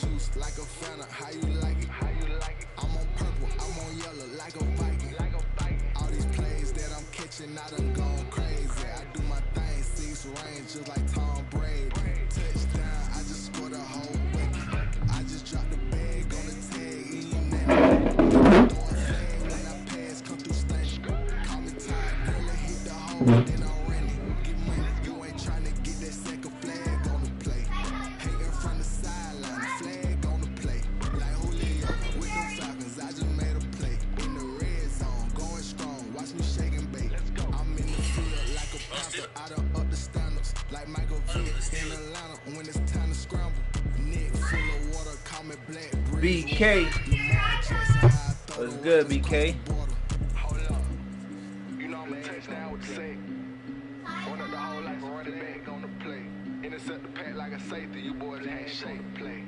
choose like a Fanta. How you like it? I'm on purple, I'm on yellow like a Viking. All these plays that I'm catching, I done gone crazy. I do my thing, 6 range just like Tom Brady. Touchdown, I just scored a whole bucket. I just dropped the bag on the tag, eating that. Throw a flag when I pass, come through station. Call me tired, girl, I hit the hole, then I'm running. Get money, you ain't trying to get that second flag on the play. Hating from the sideline, the flag on the play. Like Julio with them Falcons, I just made a play. In the red zone, going strong, watch me shake and bake. I'm in the field like a panther, I done up the standards. Like Michael Vick in Atlanta when it's time to scramble. Neck full of water, call me Black Breeze. BK. What's good, BK? Hold up. You know I'm a touchdown with the sack. Run up the hole like a running back on the play. Intercept the pack like a safety, you boys ain't shake the play.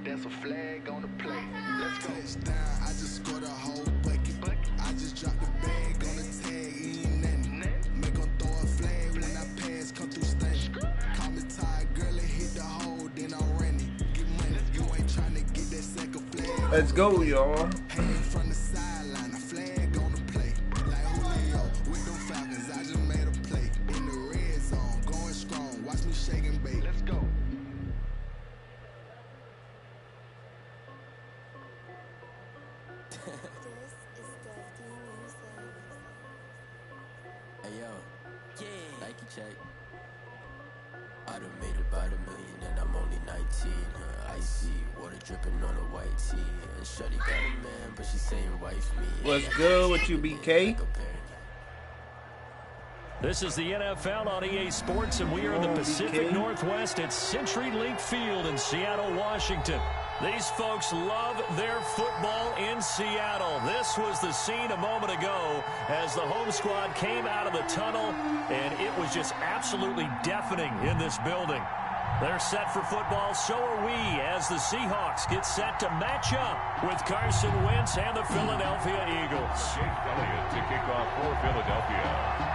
That's a flag on the play. Let's go. Touchdown, I just scored a whole bucket. I just dropped the bag on the tag, eating nothing. Make them throw a flag when I pass, come through station. Call me tired, girl, and hit the hole, then I'm running. Get money, you ain't trying to get that second flag. Let's go, y'all. Hanging from the sideline, a flag on the play. Like Julio with them Falcons, I just made a play. In the red zone, going strong, watch me shake and bake. Let's go. Hey yo, Nike check. I done made about $1 million and I'm only 19. Icy water dripping on a white tee. And Shorty got a man, but she saying wife me. What's good with you, BK? This is the NFL on EA Sports, and we are in the Pacific Northwest at CenturyLink Field in Seattle, Washington. These folks love their football in Seattle. This was the scene a moment ago as the home squad came out of the tunnel, and it was just absolutely deafening in this building. They're set for football, so are we, as the Seahawks get set to match up with Carson Wentz and the Philadelphia Eagles. Jake Elliott to kick off for Philadelphia.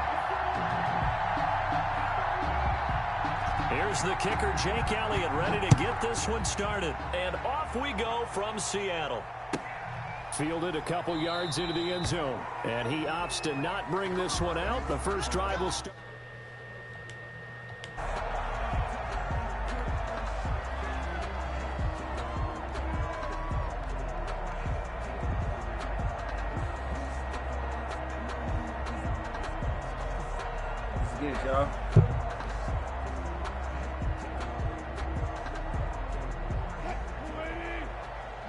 Here's the kicker, Jake Elliott, ready to get this one started. And off we go from Seattle. Fielded a couple yards into the end zone. And he opts to not bring this one out. The first drive will start. Let's get it, y'all.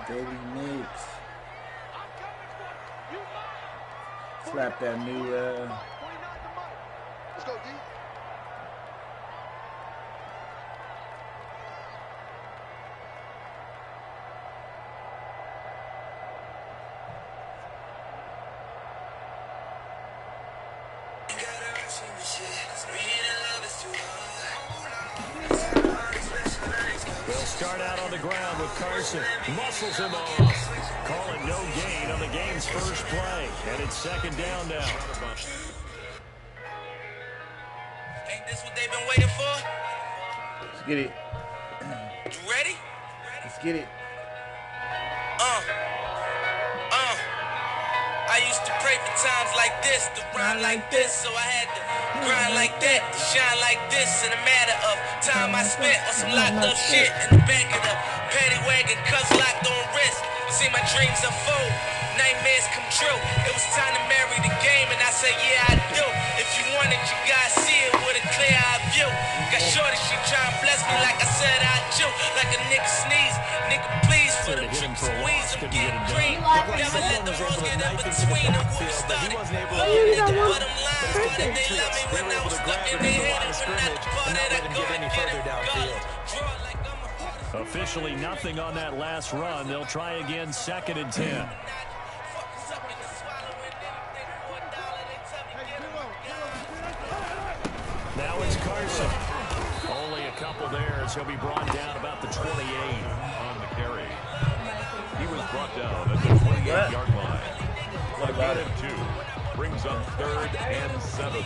Baby Mix. Slap that new Let's go, D. They'll start out on the ground with Carson. Muscles him off. Calling no gain on the game's first play. And it's second down now. Ain't this what they've been waiting for? Let's get it. You ready? Let's get it. I used to pray for times like this, to rhyme like this, so I had to grind like that, to shine like this. In a matter of time I spent on some locked up shit in the back of the paddy wagon, cuffs locked on wrist. See my dreams unfold, nightmares come true. It was time to marry the game, and I said, yeah, I do. If you want it, you gotta see it with a clear eye view. Got shorty, she tryna bless me like I said I do. Like a nigga sneeze, nigga please for the trick squeeze. I'm getting green. Never let the rules get up between them. Who started? But I'm lying, but they love me when I was stuck in their head. And when I departed, I go and get it regardless. Draw like I'm a Officially nothing on that last run. They'll try again, 2nd and 10. Now it's Carson. Only a couple there as he'll be brought down about the 28. On the carry. He was brought down at the 28-yard line. What about it? 2 brings up 3rd and 7.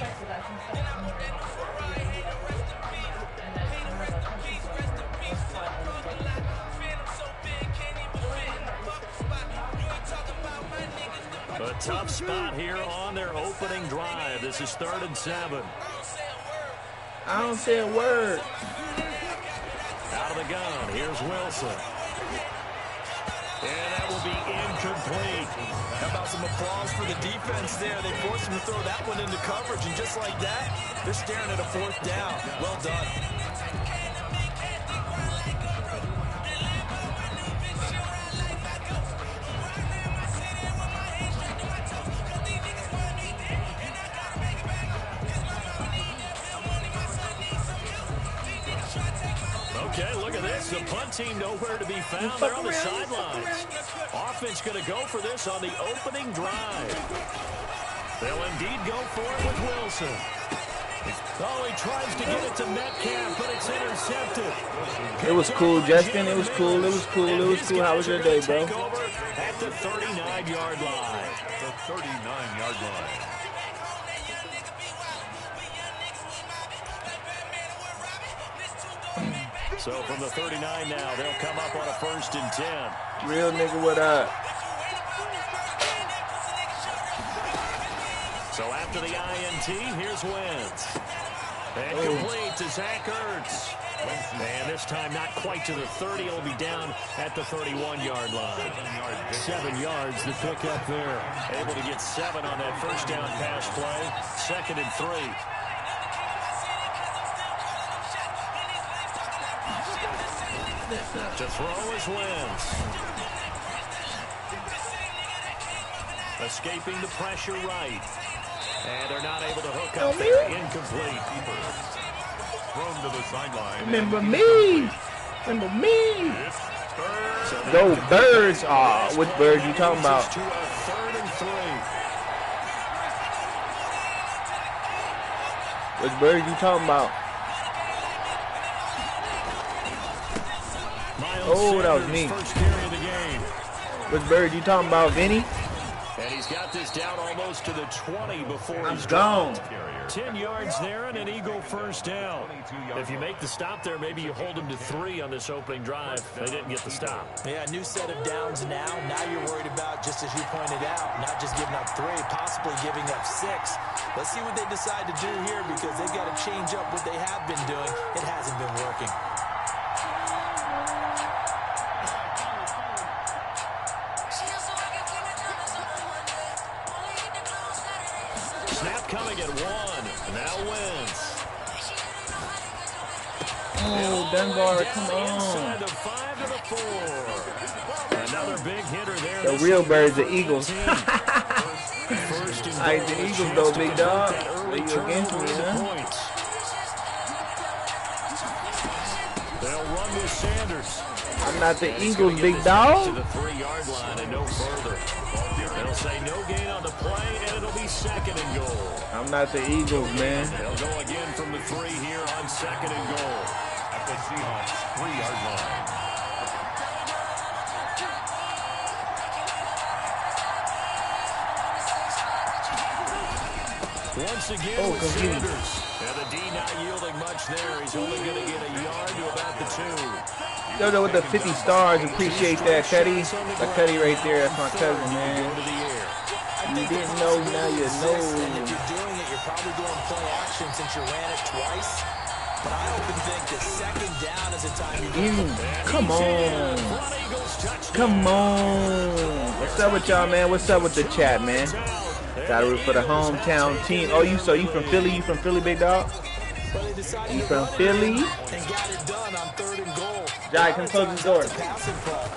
tough spot here on their opening drive. This is 3rd and 7. I don't say a word. Out of the gun, here's Wilson. And that will be incomplete. How about some applause for the defense there? They forced him to throw that one into coverage, and just like that, they're staring at a 4th down. Well done. Okay, look at this. The punt team nowhere to be found. They're on the sidelines. Offense going to go for this on the opening drive. They'll indeed go for it with Wilson. Oh, he tries to get it to Metcalf, but it's intercepted. It was cool, Justin. It was cool. It was cool. It was cool. How was your day, bro? At the 39-yard line. The 39-yard line. So from the 39 now, they'll come up on a 1st and 10. Real nigga, what up? So after the INT, here's Wentz. And complete to Zach Ertz. And this time not quite to the 30. It'll be down at the 31-yard line. 7 yards to pick up there. Able to get 7 on that first down pass play. 2nd and 3. To throw is Wentz. Escaping the pressure right. And they're not able to hook up there. Incomplete. Thrown to the sideline. Remember me. Remember me. Go Birds. Aw, what bird you talking about? To a 3rd and 3. What bird you talking about? Oh, that was me. First carry of the game. What bird you talking about, Vinny? And he's got this down almost to the 20 before I'm he's gone. 10 yards there and an Eagle first down. If you make the stop there, maybe you hold them to 3 on this opening drive. They didn't get the stop. Yeah, new set of downs now. Now you're worried about, just as you pointed out, not just giving up 3, possibly giving up 6. Let's see what they decide to do here, because they've got to change up what they have been doing. It hasn't been working. Snap coming at 1. Now Wentz. Oh, Dunbar, come on. Inside the 5 to the 4. Another big hitter there. The real birds, the Eagles. First and Alright, the goal. Eagles though, big dog. That early They you against me, turnover into huh? points. They'll run with Sanders. I'm not the And he's Eagles, gonna big get this out to dog. the 3-yard line and no further. They'll say no gain on the play, and it'll be 2nd and goal. I'm not the Eagles, man. They'll go again from the 3 here on 2nd and goal. At the Seahawks 3-yard line. Once again with Sanders. And the D not yielding much there. He's only going to get a yard to about the 2. Yo, with the 50 stars, appreciate that, Cuddy. The Cuddy right there, that's my cousin, man. You didn't know, now you And know. if you're doing it, you're probably doing play action since you ran it twice. But I often think that 2nd down is a time you Come on. Come on. What's up with y'all, man? What's up with the chat, man? Gotta root for the hometown team. Oh, you from Philly? You from Philly, big dog? You from Philly? and got it done on 3rd and goal. Jai, come close this door. Passing play.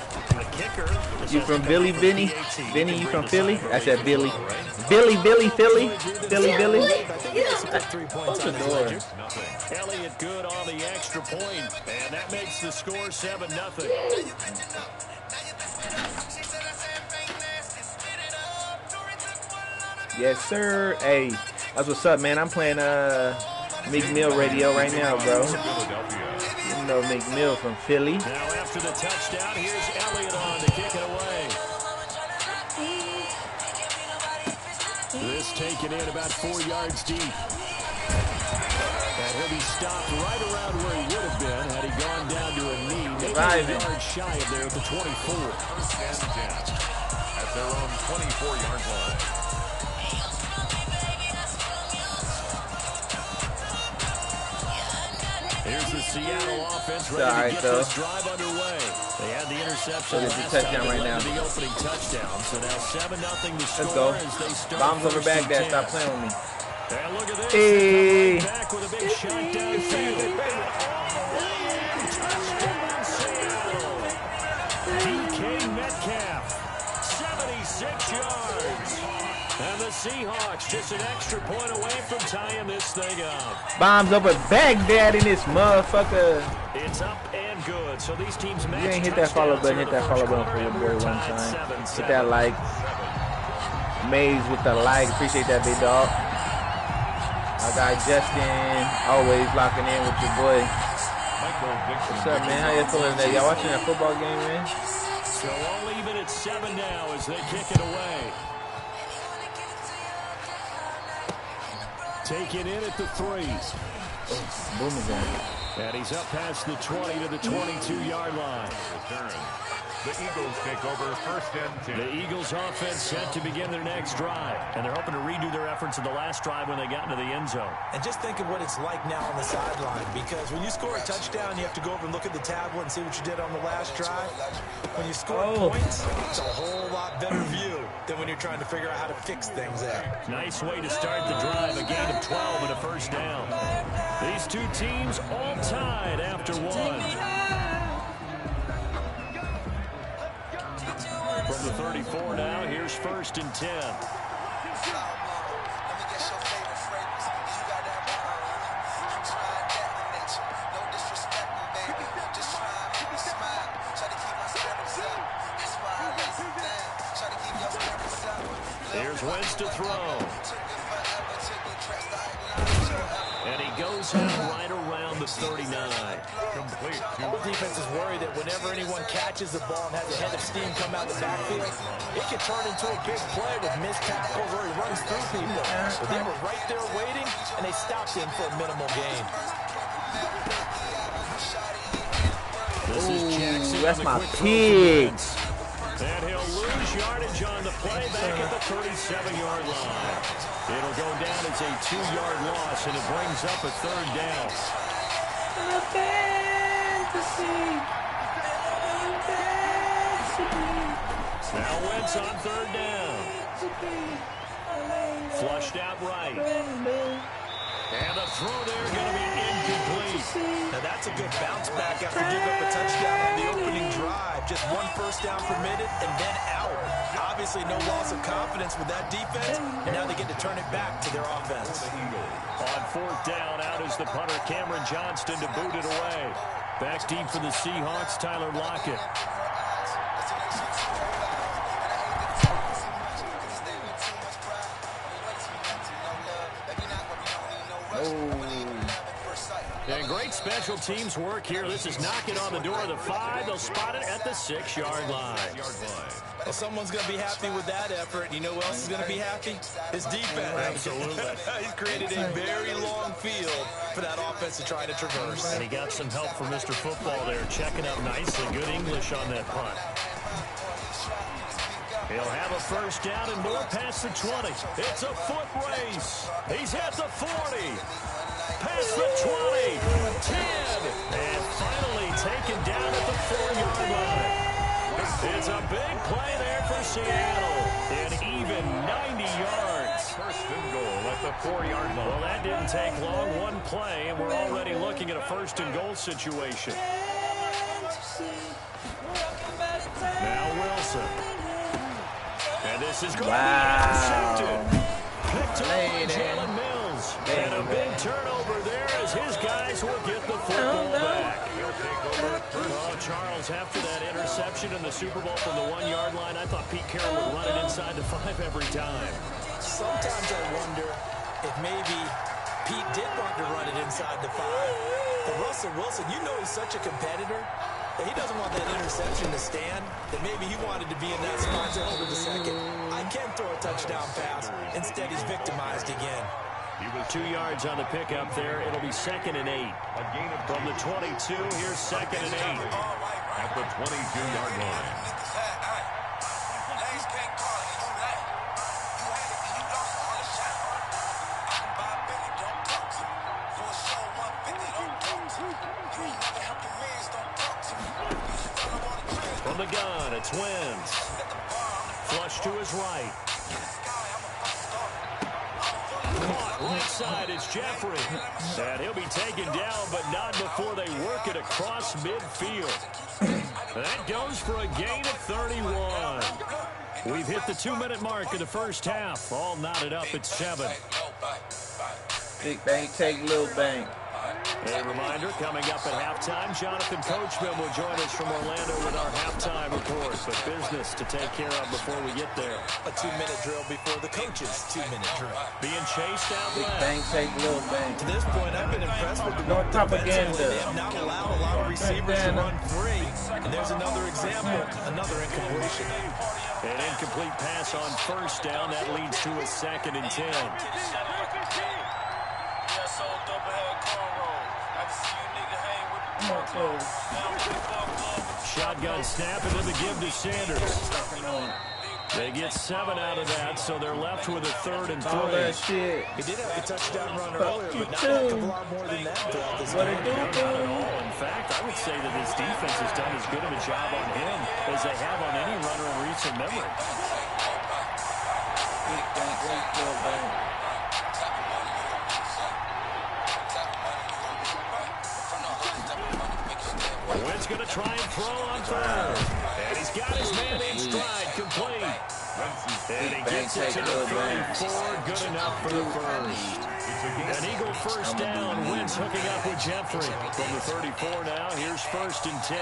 You from Billy, Vinny? Vinny, you from Philly? I said Billy. Billy, Philly? Billy? Close the door. Elliott good on the extra point, and that makes the score 7-0. Yes, sir. Hey, that's what's up, man. I'm playing Meek Mill radio right now, bro. You know Meek Mill from Philly. Now after the touchdown, here's Elliott on to kick it away. This taken in about 4 yards deep. And he'll be stopped right around where he would have been had he gone down to a knee. Maybe a yard shy of there at the 24. First and 10 at their own 24-yard line. Here's the Seattle offense ready to get this drive underway. They had the interception last time right now. The opening touchdown. So now 7-0 the score as they start. Bombs over Baghdad. Stop playing with me. And look at this. Hey. Right back with a big shot downfield. Touchdown Seattle. DK Metcalf, 76 yards. And the Seahawks just an extra point away from tying this thing up. Bombs over Baghdad in this motherfucker. It's up and good. So these teams match. You ain't hit that follow button. Hit that follow button for your boy one time. Hit that like. Maze with the like. Appreciate that, big dog. My guy Justin, always locking in with your boy. What's up, man? How you feeling today? Y'all watching that football game, man? So all even at 7 now as they kick it away. Take it in at the 3. Oh, boom again. And he's up past the 20 to the 22-yard line. Return. The Eagles take over 1st and 10. The Eagles offense set to begin their next drive. And they're hoping to redo their efforts in the last drive when they got into the end zone. And just think of what it's like now on the sideline. Because when you score a touchdown, you have to go over and look at the tablet and see what you did on the last drive. When you score points, it's a whole lot better view than when you're trying to figure out how to fix things there. Nice way to start the drive. A gain of 12 and a first down. These two teams all tied after 1. From the 34 now, here's 1st and 10. Here's Wentz to throw. And he goes out right around the 39. Complete. All defense is worried that whenever anyone catches the ball and has a head of steam come out the backfield, it can turn into a big play with missed tackles or he runs through people. But they were right there waiting, and they stopped him for a minimal gain. This is Jackson. That's my pig. And he'll lose yardage on the play back at the 37-yard line. It'll go down as a 2-yard loss, and it brings up a 3rd down. Now Wentz on 3rd down. Flushed out right. And the throw there going to be incomplete. Now that's a good bounce back after giving up a touchdown on the opening drive. Just 1 first down permitted and then out. Obviously no loss of confidence with that defense, and now they get to turn it back to their offense. On 4th down, out is the punter Cameron Johnston to boot it away. Back deep for the Seahawks, Tyler Lockett. And great special teams work here. This is knocking on the door of the 5. They'll spot it at the 6-yard line. Well, someone's going to be happy with that effort. You know who else is going to be happy? His defense. Absolutely. He's created a very long field for that offense to try to traverse. And he got some help from Mr. Football there, checking up nicely. Good English on that punt. He'll have a first down and more past the 20. It's a foot race. He's at the 40. Past the 20. 10. And finally taken down at the 4-yard line. It's a big play there for Seattle. An even 90 yards. 1st and goal at the 4-yard line. Well, that didn't take long. 1 play, and we're already looking at a 1st and goal situation. Now Wilson. And this is going to be intercepted. Picked up by Jalen Mills. And a big turnover there as his guys will get the football back. Oh, Charles, after that interception in the Super Bowl from the 1-yard line, I thought Pete Carroll would run it inside the 5 every time. Sometimes I wonder if maybe Pete did want to run it inside the 5. But Russell Wilson, you know he's such a competitor that he doesn't want that interception to stand, that maybe he wanted to be in that spot to hold the second. I can throw a touchdown pass. Instead, he's victimized again. He was 2 yards on the pickup there. It'll be 2nd and 8. From the 22, here's 2nd and 8. At the 22-yard line. From the gun, it's Wentz. Flush to his right. Caught right side, it's Jeffrey. And he'll be taken down, but not before they work it across midfield. That goes for a gain of 31. We've hit the 2-minute mark in the first half. All knotted up at 7. Big bank, take little bank. A reminder, coming up at halftime, Jonathan Coachman will join us from Orlando with our halftime report. But business to take care of before we get there. A 2-minute drill before the coach's 2-minute drill. Being chased out Big left. bank, take little bank. To this point, I've been impressed with the No propaganda. They have not allowed a lot of receivers to run free. And there's another example, another incompletion. An incomplete pass on first down. That leads to a 2nd and 10. Shotgun snap into the give to Sanders. They get 7 out of that, so they're left with a 3rd and 3. All that shit. He did have a touchdown run earlier, but not a lot more than that throughout this What game. it do, Not at all. In fact, I would say that this defense has done as good of a job on him as they have on any runner in recent memory. Big bank, take little bank. Wentz going to try and throw on 3rd. And he's got his man in stride, complete. And he gets it to the 34, good enough for the first. An Eagle first down, Wentz hooking up with Jeffrey. From the 34 now, here's 1st and 10.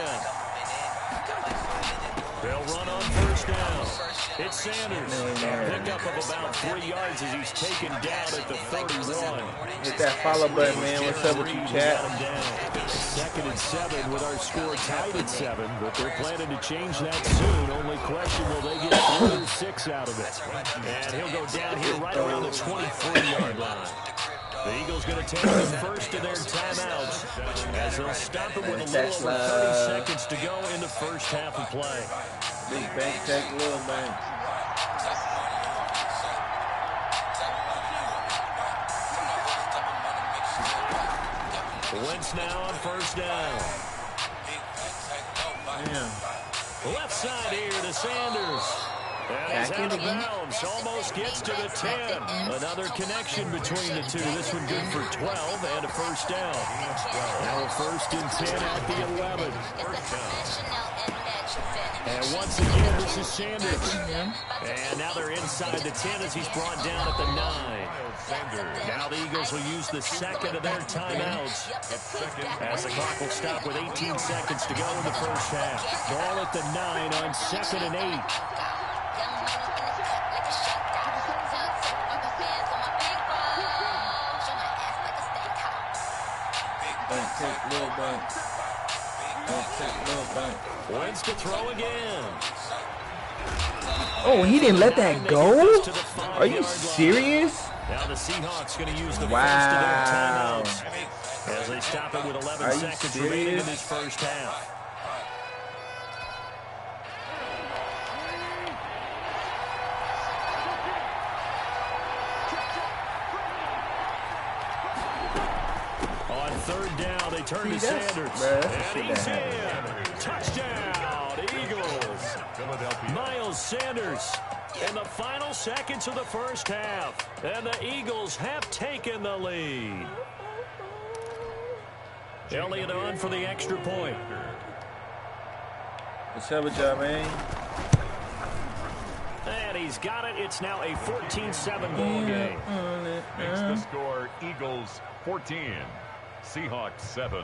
They'll run on first down. It's Sanders. A pickup of about 3 yards as he's taken down at the 31. Hit that follow button, man. What's up with you, chat? 2nd and 7 with our score tied at 7, but they're planning to change that soon. Only question, will they get 4 or 6 out of it? And he'll go down here right around the 23-yard line. The Eagles going to take the first of their timeouts as they'll stop it with a little over 30 seconds to go in the first half of play. Big bank, take little bank. Wentz now on first down. Damn. Left side here to Sanders. And he's out of bounds. Almost gets to the 10. Another connection between the two. This one good for 12 and a first down. Now a 1st and 10 at the 11. And once again, this is Sanders. And now they're inside the 10 as he's brought down at the 9. Now the Eagles will use the 2nd of their timeouts as the clock will stop with 18 seconds to go in the first half. Ball at the 9 on 2nd and 8. Bank, take little bank. Bank, take little bank. Wentz to throw again. Oh, he didn't let that go? Are you serious? Now the Seahawks going to use the first Wow. of their timeouts as they stop it with 11 Are you seconds remaining in serious? this first half. On 3rd down, they turn to Sanders. And he's in. Touchdown, Eagles. Miles Sanders in the final seconds of the first half. And the Eagles have taken the lead. Elliott on for the extra point. What's up with y'all, man? And he's got it. It's now a 14-7 ball game. Makes the score Eagles 14, Seahawks 7.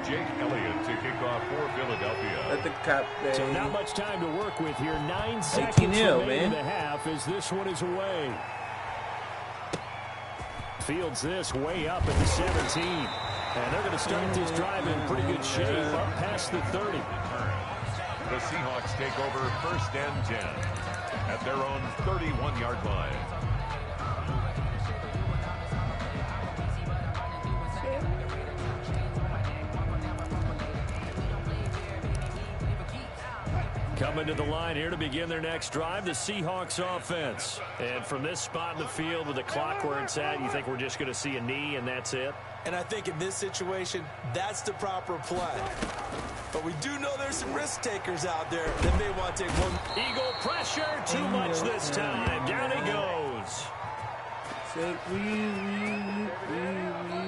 Jake Elliott to kick off for Philadelphia. Let the cop So not much time to work with here. 9 seconds 18-0, remaining in man. the half as this one is away. Fields this way up at the 17. And they're going to start this drive in pretty good shape up past the 30. The Seahawks take over 1st and 10 at their own 31-yard line. Coming to the line here to begin their next drive, the Seahawks offense. And from this spot in the field with the clock where it's at, you think we're just going to see a knee and that's it? And I think in this situation, that's the proper play. But we do know there's some risk takers out there that may want to take one. Eagle pressure, too much this time. Down he goes.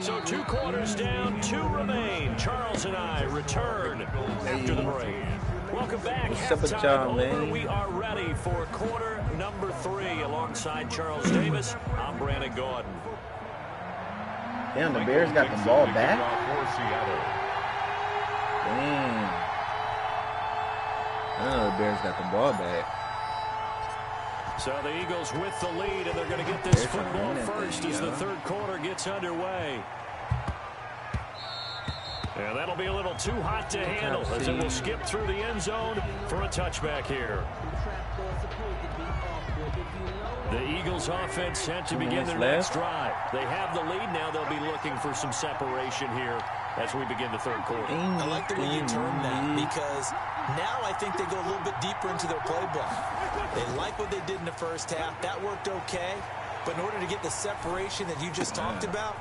So 2 quarters down, 2 remain. Charles and I return after the break. Welcome back. What's up with y'all, man? We are ready for quarter number 3 alongside Charles Davis. I'm Brandon Gordon. Damn, the Bears got the ball back? Damn. I know the Bears got the ball back. So the Eagles with the lead, and they're going to get this football first as the third quarter gets underway. And that'll be a little too hot to handle as it will skip through the end zone for a touchback here. The Eagles offense set to begin their next drive. They have the lead now. They'll be looking for some separation here as we begin the third quarter. I like the way you term that because now I think they go a little bit deeper into their playbook. They like what they did in the first half. That worked okay. But in order to get the separation that you just talked about,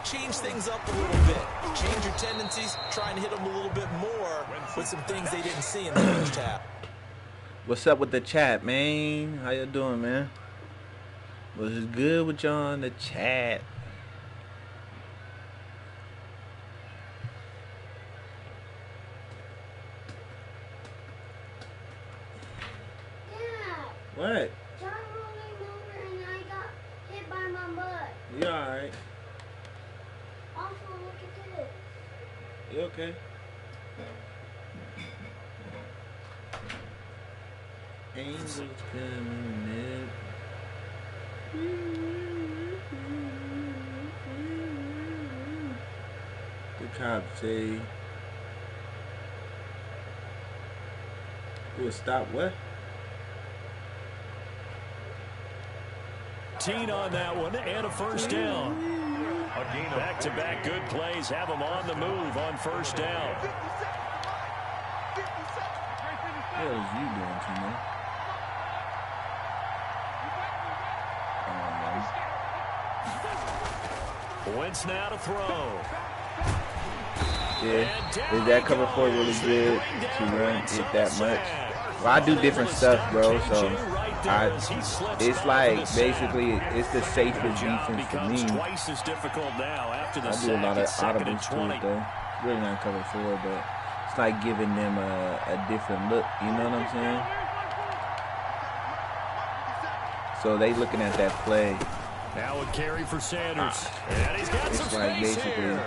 change things up a little bit. Change your tendencies. Try and hit them a little bit more with some things they didn't see in the first half. What's up with the chat, man? How you doing, man? What's good with y'all in the chat? What? John rolling over and I got hit by my butt. You alright? Also, look at this. You okay? Angels coming up. The cops say we'll stop what? On that one and a first down. Back-to-back good plays have them on the move on first down. What is you doing, Tino? Wentz now to throw. Yeah, is that cover 4 really good to run it that much? Well, I do different stuff, bro, so it's like basically it's the safest defense to me. Twice as difficult now after the I do a lot of audibles to it, though. Really not cover 4, but it's like giving them a different look. You know what I'm saying? So they looking at that play. Now a carry for Sanders. And he's got some like space basically here.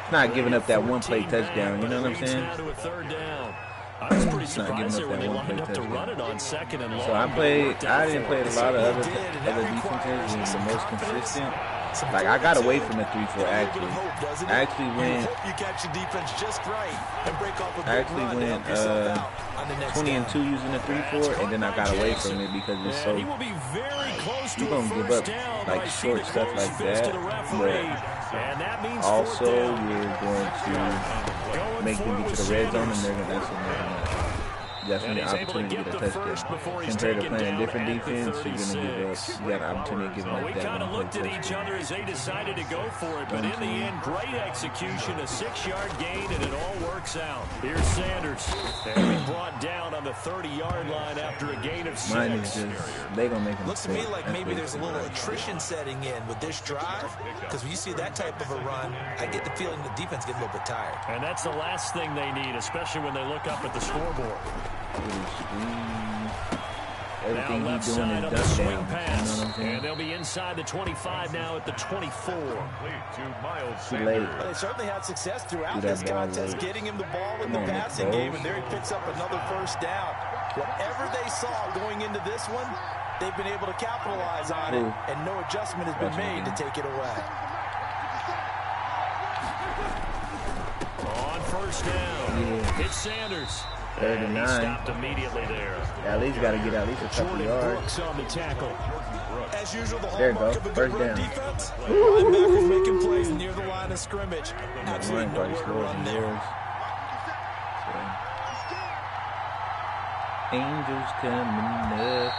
It's not giving up that one play touchdown. You know what I'm saying? To a third down. I was pretty surprised there when they lined up to run it on second and long. So I didn't play a lot of other defenses. Was the most consistent. Like I got away from the 3-4 actually. I actually went. I actually went 20-2 using the 3-4, and then I got away from it because it's so. You're gonna give up like short stuff like that, but also you're going to make them get to the red zone, and they're gonna. That's when the opportunity to get a touchdown. Compared to playing a different defense, you're going to give us, you got an opportunity to give them like that. We kind of looked at each other as they decided to go for it, but in the end, great execution, a 6-yard gain, and it all works out. Here's Sanders, and we brought down on the 30-yard line after a gain of 6. Mine is just, they going to make them looks to me like maybe there's a little attrition setting in with this drive, because when you see that type of a run, I get the feeling the defense gets a little bit tired. And that's the last thing they need, especially when they look up at the scoreboard. Everything now left he's doing side is of the done swing down. pass, You know what I'm saying? and they'll be inside the 25 now at the 24. Too late. Well, they certainly had success throughout this contest, getting him the ball in the passing game, and there he picks up another first down. Whatever they saw going into this one, they've been able to capitalize on it, and no adjustment has been made to take it away. On first down, it's Sanders. 39. Stopped immediately there. At least got to get at least a couple yards. Brooks on the tackle. As usual, the There you go. hallmark of a good First run down. defense. Linebackers making plays near the line of scrimmage. Absolutely Mine nowhere to probably run scores there. yours. So. Angels coming up.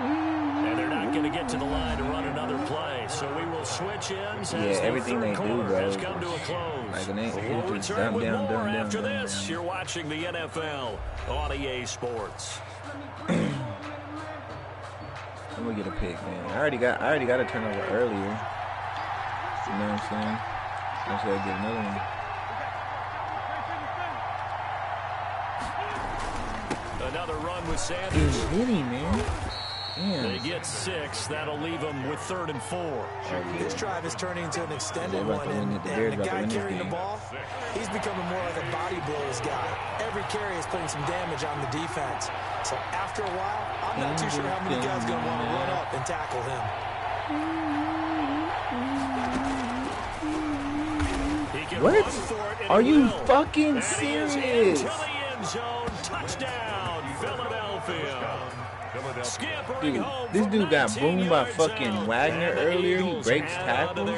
And they're not going to get to the line to run another play. So we will switch ends as everything the they third do, quarter bro, has come to a close. like an ain't We'll just return dumb with down, more dumb down, after dumb this. down. You're watching the NFL on EA Sports. I'm gonna get a pick, man. I already got a turnover earlier. You know what I'm saying? I should get another one. Another run with Sanders. He's hitting, man. Damn. They get 6. That'll leave them with 3rd and 4. This drive is turning into an extended one, and the guy carrying the ball, he's becoming more like a body blows guy. Every carry is putting some damage on the defense. So after a while, I'm not too sure how many guys are going to want to run up and tackle him. What? Are you fucking serious? Into the end zone. Touchdown, Philadelphia. Dude, this dude got boomed by fucking Wagner earlier. He breaks tackles.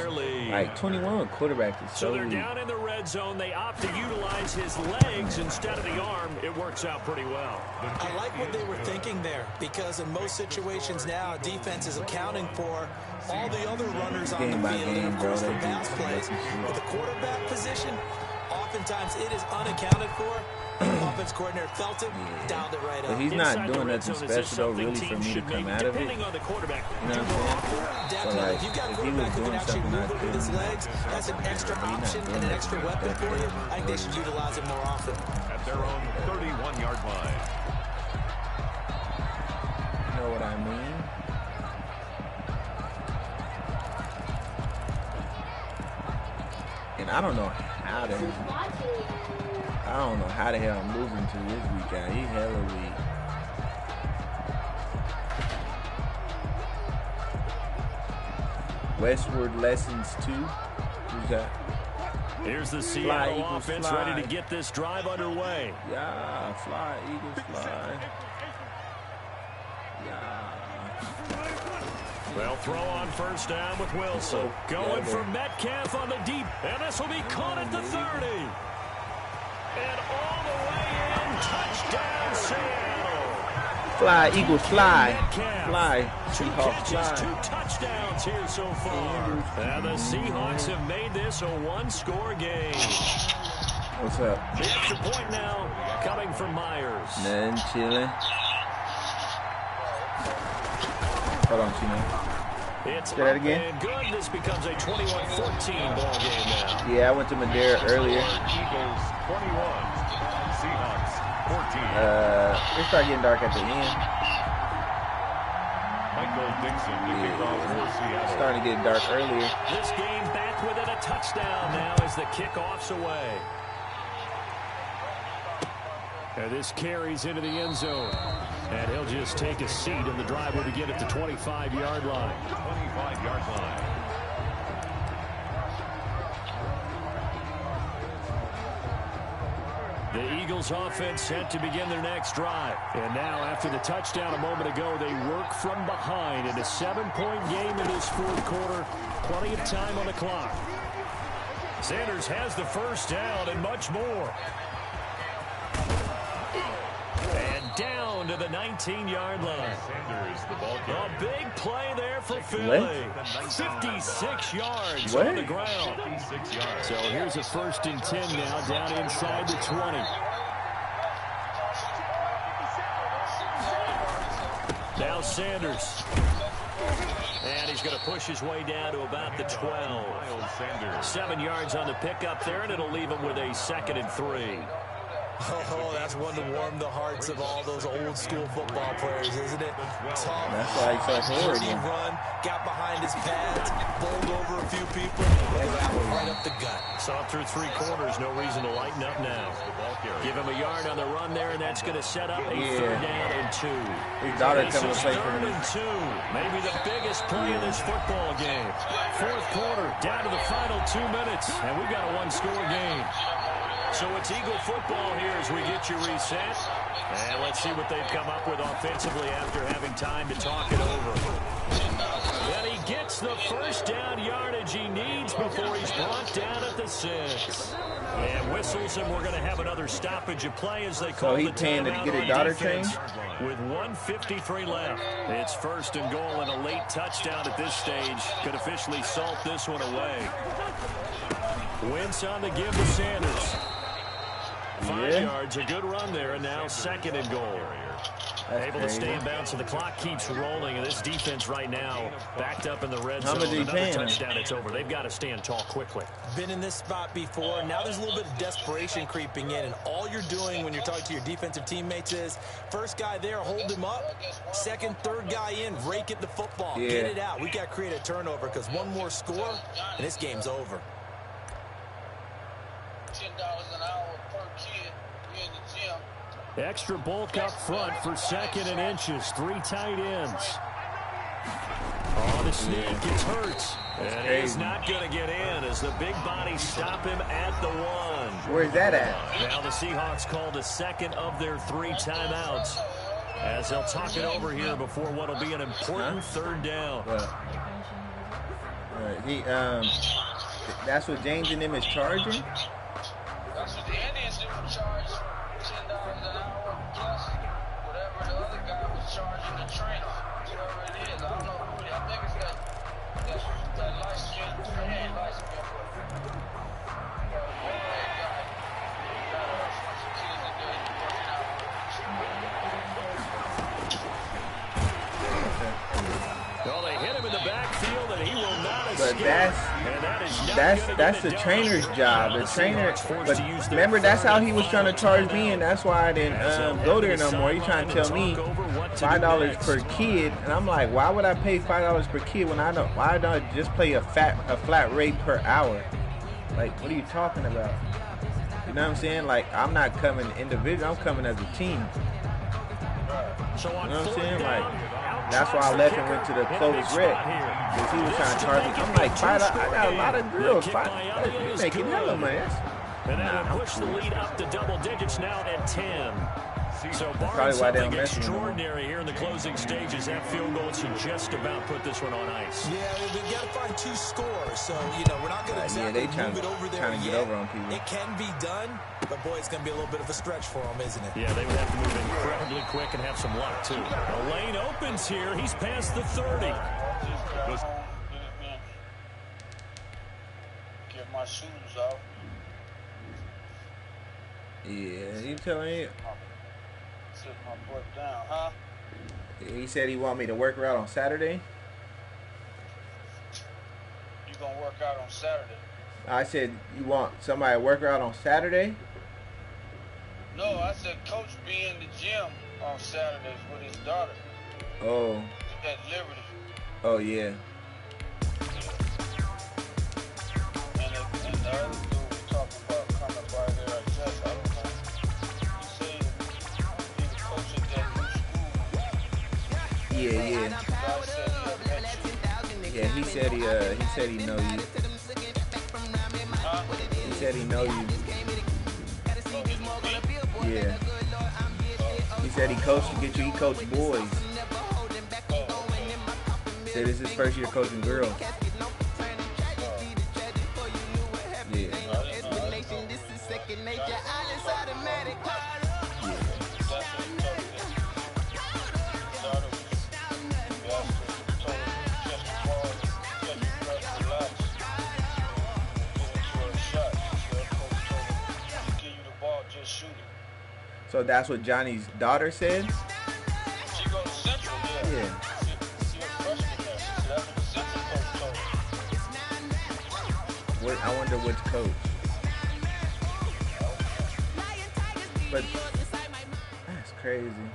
Like 21 quarterback is So so they're weak. down in the red zone. They opt to utilize his legs instead of the arm. It works out pretty well. I like what they were thinking there, because in most situations now, defense is accounting for all the other runners on the field, and of course the pass plays. But the quarterback position, oftentimes it is unaccounted for. Offense coordinator felt it, dialed it right up. But he's not doing nothing special though, really, for me to come out of it. You know what I'm saying? So like, If you've got a if he was quarterback who can doing actually something move I it with couldn't, his legs, that's an extra option and an extra weapon for you. I think they should utilize it more often. At their own 31-yard line. you know what I mean? And I don't know how the hell I'm moving to this week out. He hella weak. Westward Lessons 2. Who's that? Here's the Seattle offense ready to get this drive underway. Yeah, fly, Eagles, fly. Yeah. They'll throw on first down with Wilson. Going for Metcalf on the deep. And this will be caught at the 30. And all the way in. Touchdown, Seattle. Fly, Eagles, fly. Metcalf. Fly. 2 Seahawks, catches, fly. 2 touchdowns here so far. And the Seahawks have made this a one-score game. What's up? The extra point now coming from Myers. Nothing, chilling. Hold on, Chino. It's Say that again. And good. This becomes a 21-14 ball game now. Yeah, I went to Madeira earlier. Eagles 21. Seahawks 14. It started getting dark at the end. Michael Dixon to kick off for Seattle. Starting to get dark earlier. This game back within a touchdown now as the kickoff's away. And this carries into the end zone. And he'll just take a seat, and the drive will begin at the 25-yard line. 25-yard line. The Eagles offense set to begin their next drive. And now, after the touchdown a moment ago, they work from behind in a 7-point game in this fourth quarter. Plenty of time on the clock. Sanders has the first down and much more. And down to the 19-yard line. Sanders, the ball A big play there for Philly. 56 yards on the ground. 56 yards. So here's a 1st and 10 now down inside the 20. Now Sanders. And he's going to push his way down to about the 12. 7 yards on the pickup there, and it'll leave him with a 2nd and 3. Oh, that's one to warm the hearts of all those old school football players, isn't it? Tough. That's why he's so horrible. He run, got behind his pads, bowled over a few people. Look at that one right up the gut. Saw through 3 quarters, no reason to lighten up now. Give him a yard on the run there, and that's going to set up a 3rd down and 2. His daughter This coming is to play for 3rd him. and 2. Maybe the biggest play in this football game. 4th quarter, down to the final 2 minutes, and we've got a one-score game. So it's Eagle football here as we get you reset. And let's see what they've come up with offensively after having time to talk it over. And he gets gets the first down yardage he needs before he's brought down at the 6. And whistles, and we're going to have another stoppage of play as they call the timeout. So he paying to get his daughter trained? With 1:53 left. It's 1st and goal, and a late touchdown at this stage could officially salt this one away. Wentz on the give to Sanders. 5 yards, a good run there, and now 2nd and goal. Able to stay in bounds, and the clock keeps rolling. And this defense right now backed up in the red zone. Another touchdown, it's over. They've got to stand tall quickly. Been in this spot before. Now there's a little bit of desperation creeping in, and all you're doing when you're talking to your defensive teammates is first guy there, hold him up. Second, third guy in, rake at the football. Get it out. We got to create a turnover because one more score, and this game's over. $10 an hour per kid in the gym. Extra bulk up front for 2nd and inches. 3 tight ends. Oh, the sneak gets hurt. And he's not going to get in as the big bodies stop him at the 1. Where's that at? Now the Seahawks called a 2nd of their 3 timeouts as they'll talk it over here before what will be an important 3rd down. That's what James and them is charging? That's what the Indians do for charge. $10 an hour plus whatever the other guy was charging the trainer. Whatever it is. I don't know who it is. I think it's that light skin. He ain't light skin, but one leg guy. He got a bunch of kids that do working out. Well, they hit him in the backfield, and he will not escape. But that's the trainer's job. The trainer. But remember, that's how he was trying to charge me, and that's why I didn't go there no more. He's trying to tell me $5 per kid, and I'm like, why would I pay $5 per kid when I don't? Why don't I just pay a flat rate per hour? Like, what are you talking about? You know what I'm saying? Like, I'm not coming individual. I'm coming as a team. You know what I'm saying? Like, that's why I left and went to the closest rec. Because he was trying to charge me. I'm like, $5. I got a lot of girls. You're making hella money. And that will push the lead up to double digits now at 10. So barring something extraordinary here in the closing stages, that field goal should just about put this one on ice. Yeah, they've got to find 2 scores. So, we're not going to exactly move it over there trying to get over on people. It can be done, but boy, it's going to be a little bit of a stretch for them, isn't it? Yeah, they would have to move incredibly quick and have some luck, too. The lane opens here. He's past the 30. Get my shoes off. Yeah, you telling me? Sit my butt down, huh? He said he want me to work out on Saturday. You gonna work out on Saturday? I said, you want somebody to work out on Saturday? No, I said Coach be in the gym on Saturdays with his daughter. Oh. At Liberty. Oh, yeah. And the other dude was talking about coming by there, I guess. I don't know. He said he was coaching that new school. Yeah. Yeah, he said he know you. Huh? He said he know you. Yeah. He said he coached he coached boys. Said this is his first year coaching girls. Yeah. So that's what Johnny's daughter said? She goes to Central, Yeah. She a freshman there. So that's what the Central coach told her. I wonder which coach. But that's crazy.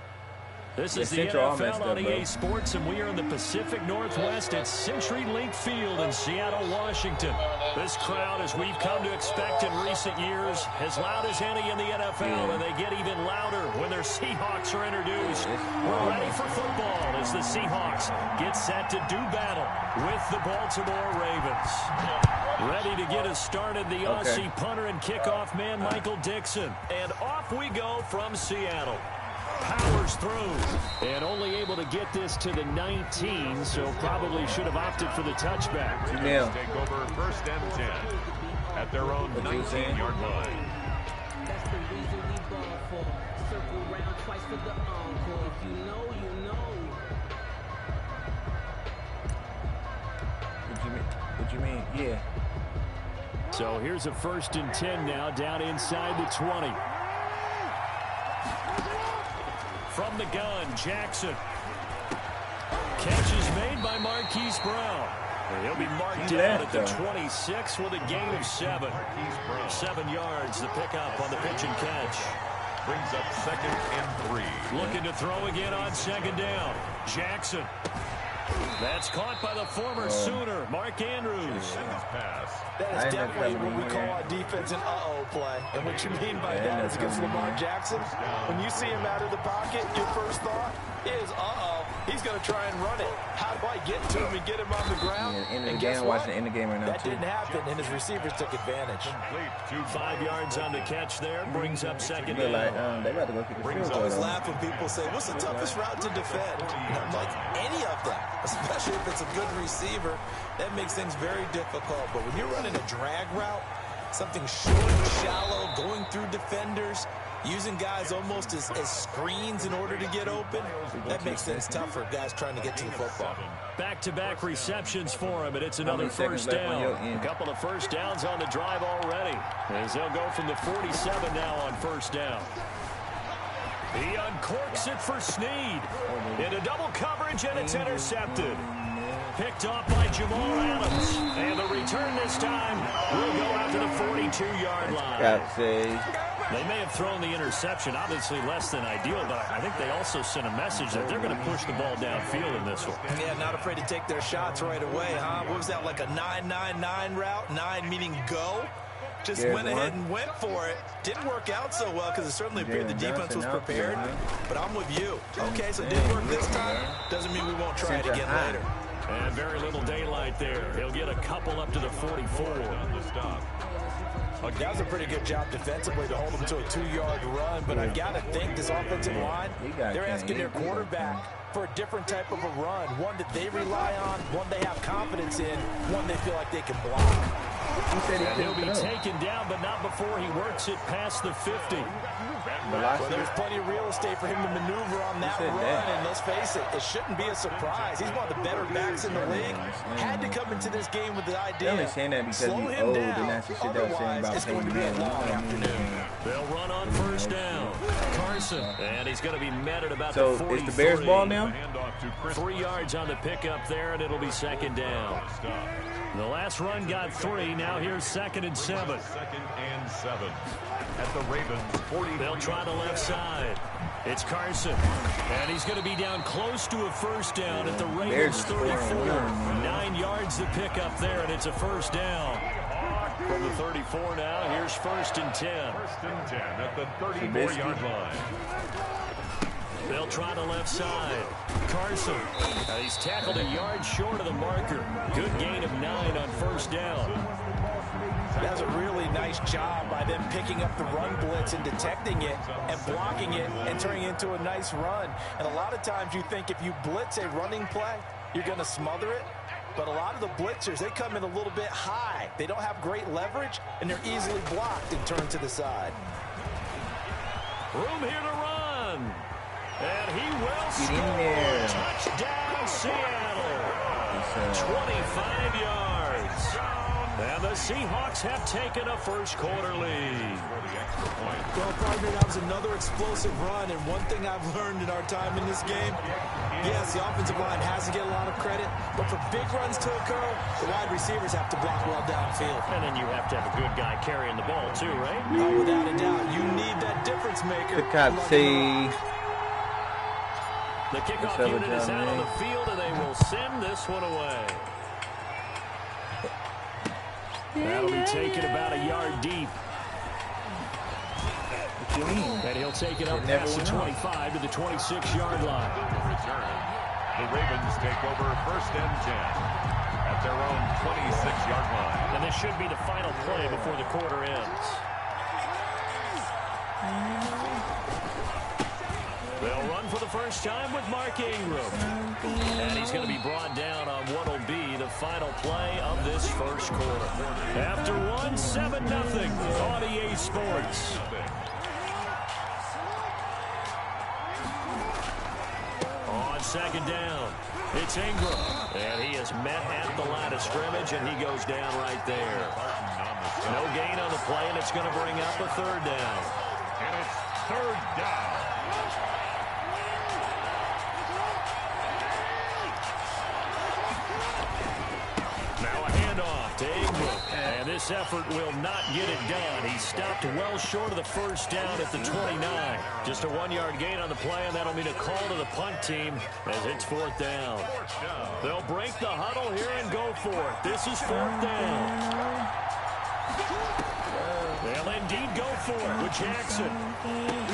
This is the NFL on EA Sports, and we are in the Pacific Northwest at CenturyLink Field in Seattle, Washington. This crowd, as we've come to expect in recent years, as loud as any in the NFL, and they get even louder when their Seahawks are introduced. We're ready for football as the Seahawks get set to do battle with the Baltimore Ravens. Ready to get us started, the Aussie punter and kickoff man, Michael Dixon. And off we go from Seattle. Powers through. And only able to get this to the 19, so probably should have opted for the touchback. Ravens take over 1st and 10 at their own 19-yard line. That's the reason we ball for. Circle round twice for the encore. If you know, you know. What you mean? Yeah. So here's a 1st and 10 now, down inside the 20. From the gun, Jackson. Catch is made by Marquise Brown. He'll be marked down at the 26 with a gain of 7. 7 yards, the pickup on the pitch and catch. Brings up 2nd and 3. Looking to throw again on 2nd down. Jackson. That's caught by the former Sooner, Mark Andrews. That is definitely what we call our defense an uh-oh play. And what you mean by that is against Lamar Jackson, when you see him out of the pocket, your first thought is, uh-oh, he's going to try and run it. How do I get to him and get him on the ground? Yeah, in the game, watching the end of the game right now. That didn't happen, and his receivers took advantage. 5 yards on the catch there, brings up 2nd down. Like, they about to go kick the field I goal. always laugh when people say, what's the toughest route to defend? And I'm like, any of them, especially if it's a good receiver. That makes things very difficult. But when you're running a drag route, something short, shallow, going through defenders, using guys almost as screens in order to get open, that makes things tough for guys trying to get to the football. Back-to-back receptions for him, and it's another 1st down. A couple of 1st downs on the drive already, as they'll go from the 47 now on 1st down. He uncorks it for Snead. Into double coverage, and it's intercepted. Picked off by Jamal Adams. And the return this time will go out to the 42-yard line. They may have thrown the interception, obviously less than ideal, but I think they also sent a message that they're going to push the ball downfield in this one. Yeah, not afraid to take their shots right away, huh? What was that, like a 9-9-9 route? 9 meaning go? Just went ahead and went for it. Didn't work out so well because it certainly appeared the defense was prepared. But I'm with you. Okay, so it didn't work this time. Doesn't mean we won't try it again later. And very little daylight there. He'll get a couple up to the 44. That was a pretty good job defensively to hold them to a 2-yard run. But I've got to think this offensive line, they're asking their quarterback for a different type of a run. One that they rely on, one they have confidence in, one they feel like they can block. He'll be taken down, but not before he works it past the 50. Well, there's plenty of real estate for him to maneuver on that run, and let's face it, it shouldn't be a surprise. He's one of the better backs in the league. Had to come into this game with the idea, only saying that because slow he's him old, down, and that's the shit that was saying about it's going to be a long afternoon. They'll run on 1st down. Carson, and he's going to be met at about the 43. It's the Bears ball now? 3 yards on the pickup there, and it'll be 2nd down. The last run got 3. Now here's 2nd and 7. 2nd and 7 at the Ravens 40. They'll try the left side. It's Carson, and he's going to be down close to a 1st down at the Ravens 34. 9 yards to pick up there, and it's a 1st down. From the 34 now, here's 1st and 10. 1st and 10 at the 34-yard line. They'll try the left side. Carson, he's tackled a yard short of the marker. Good gain of 9 on 1st down. That's a really nice job by them picking up the run blitz and detecting it and blocking it and turning it into a nice run. And a lot of times you think if you blitz a running play, you're going to smother it. But a lot of the blitzers, they come in a little bit high. They don't have great leverage, and they're easily blocked and turned to the side. Room here to run. And he will score. Touchdown, Seattle. 25 yards. And the Seahawks have taken a first-quarter lead. Well, partner, that was another explosive run. And one thing I've learned in our time in this game, yes, the offensive line has to get a lot of credit. But for big runs to occur, the wide receivers have to block well downfield. And then you have to have a good guy carrying the ball, too, right? Oh, without a doubt. You need that difference maker. The kickoff unit is out on the field, and they will send this one away. That'll be taken about a yard deep. What you mean? And he'll take it up past the 25 to the 26-yard line. Return. The Ravens take over 1st and 10 at their own 26-yard line. And this should be the final play before the quarter ends. They'll first time with Mark Ingram. And he's going to be brought down on what will be the final play of this first quarter. After 1, 7-0 on EA Sports. On second down, it's Ingram. And he is met at the line of scrimmage, and he goes down right there. No gain on the play, and it's going to bring up a third down. And it's third down. Now a handoff to Ingram. And this effort will not get it done. He stopped well short of the first down at the 29. Just a 1-yard gain on the play, and that'll mean a call to the punt team as it's fourth down. They'll break the huddle here and go for it. This is fourth down. They'll indeed go for it with Jackson.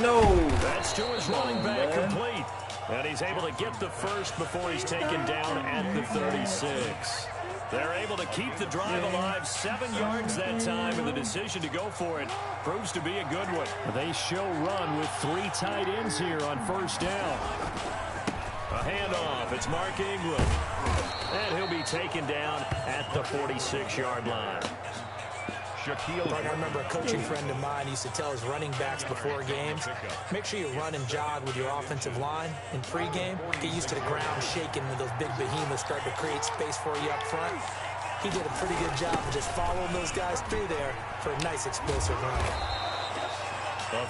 No. That's to his running back, complete. And he's able to get the first before he's taken down at the 36. They're able to keep the drive alive, 7 yards that time, and the decision to go for it proves to be a good one. They show run with 3 tight ends here on first down. A handoff, it's Mark Ingram. And he'll be taken down at the 46-yard line. I remember a coaching friend of mine used to tell his running backs before games, make sure you run and jog with your offensive line in pregame. Get used to the ground shaking when those big behemoths start to create space for you up front. He did a pretty good job of just following those guys through there for a nice explosive run.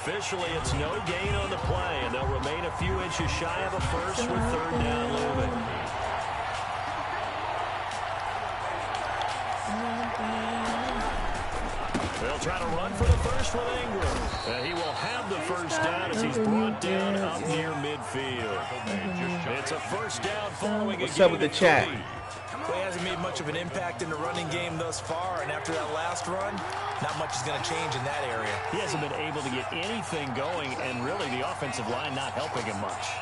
Officially, it's no gain on the play, and they'll remain a few inches shy of a first with third down looming. They'll try to run for the first with Ingram. And he will have the first down as he's brought down up near midfield. It's a first down following What's up with the chat? Well, he hasn't made much of an impact in the running game thus far, and after that last run, not much is going to change in that area. He hasn't been able to get anything going, and really the offensive line not helping him much.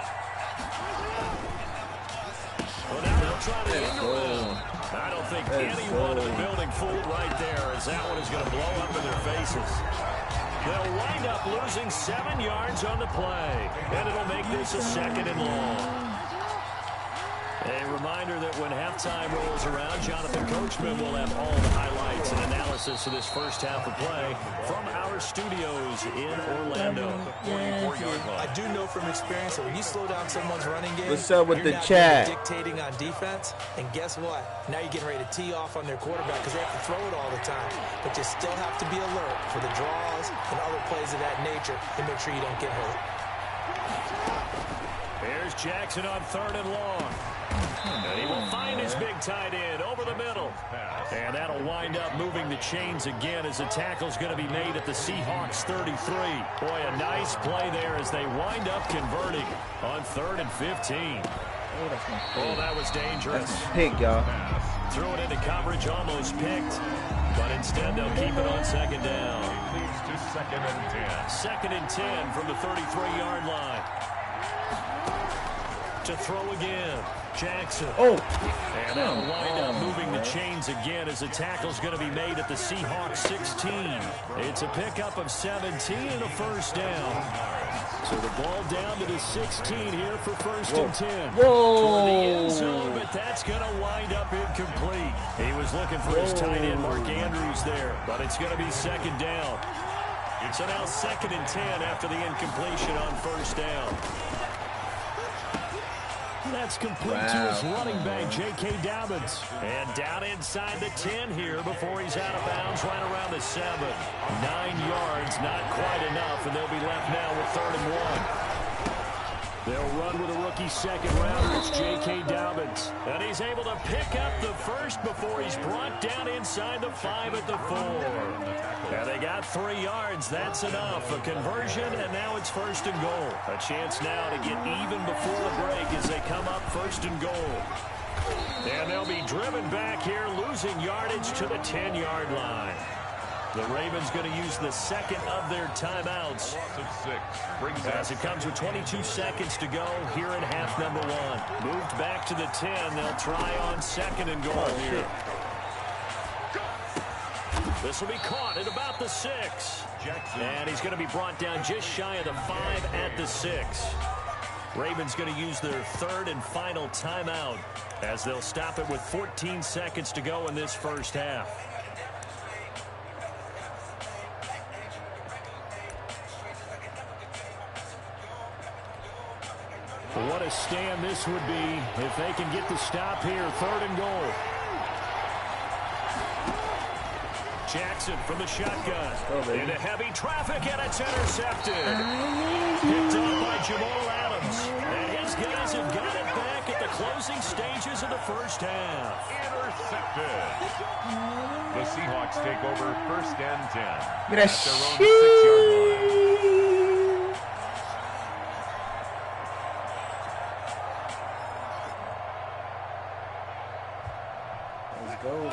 Well, now they'll try the end around. I don't think anyone in the building fooled right there, as that one is going to blow up in their faces. They'll wind up losing 7 yards on the play, and it'll make this a second and long. A reminder that when halftime rolls around, Jonathan Coachman will have all the highlights and analysis of this first half of play from our studios in Orlando. I do know from experience that when you slow down someone's running game, what's up with you're the not chat? dictating on defense, and guess what? Now you're getting ready to tee off on their quarterback because they have to throw it all the time. But you still have to be alert for the draws and other plays of that nature to make sure you don't get hurt. Here's Jackson on third and long. And he will find his big tight end over the middle. And that'll wind up moving the chains again as the tackle's going to be made at the Seahawks 33. Boy, a nice play there as they wind up converting on 3rd and 15. Oh, that was dangerous. That's pick, y'all. Threw it into coverage, almost picked. But instead, they'll keep it on second down. Leads to 2nd and 10. 2nd and 10 from the 33-yard line. To throw again. Jackson. Oh. And that'll wind up moving the chains again as the tackle's going to be made at the Seahawks 16. It's a pickup of 17 and a first down. So the ball down to the 16 here for 1st and 10. Whoa. For the end zone, but that's going to wind up incomplete. He was looking for his tight end, Mark Andrews, there, but it's going to be 2nd down. So now 2nd and 10 after the incompletion on 1st down. That's complete to his running back, J.K. Dobbins. And down inside the 10 here before he's out of bounds right around the 7. 9 yards, not quite enough, and they'll be left now with 3rd and 1. They'll run with a rookie second rounder. It's J.K. Dobbins. And he's able to pick up the first before he's brought down inside the 5 at the 4. And they got 3 yards. That's enough. A conversion, and now it's 1st and goal. A chance now to get even before the break as they come up 1st and goal. And they'll be driven back here, losing yardage to the 10-yard line. The Ravens going to use the 2nd of their timeouts. As it comes with 22 seconds to go here in half number 1. Moved back to the 10. They'll try on 2nd and goal here. This will be caught at about the 6. And he's going to be brought down just shy of the 5 at the 6. Ravens going to use their third and final timeout as they'll stop it with 14 seconds to go in this first half. What a stand this would be if they can get the stop here. Third and goal. Jackson from the shotgun. Into heavy traffic, and it's intercepted. Picked up by Jamal Adams. And his guys have got it back at the closing stages of the first half. Intercepted. The Seahawks take over first and 10. Get that at their own 6-yard line.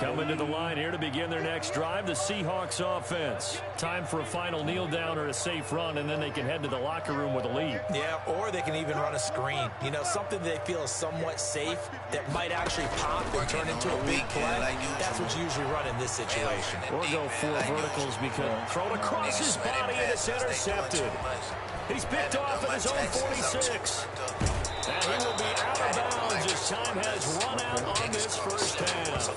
Coming to the line here to begin their next drive, the Seahawks offense. Time for a final kneel down or a safe run, and then they can head to the locker room with a lead. Yeah, or they can even run a screen. You know, something they feel is somewhat safe that might actually pop and turn into a big play. That's what you usually run in this situation. Or go four verticals because thrown across his body and it's intercepted. He's picked off at his own 46. And he will be out of bounds as time has run out on this first half.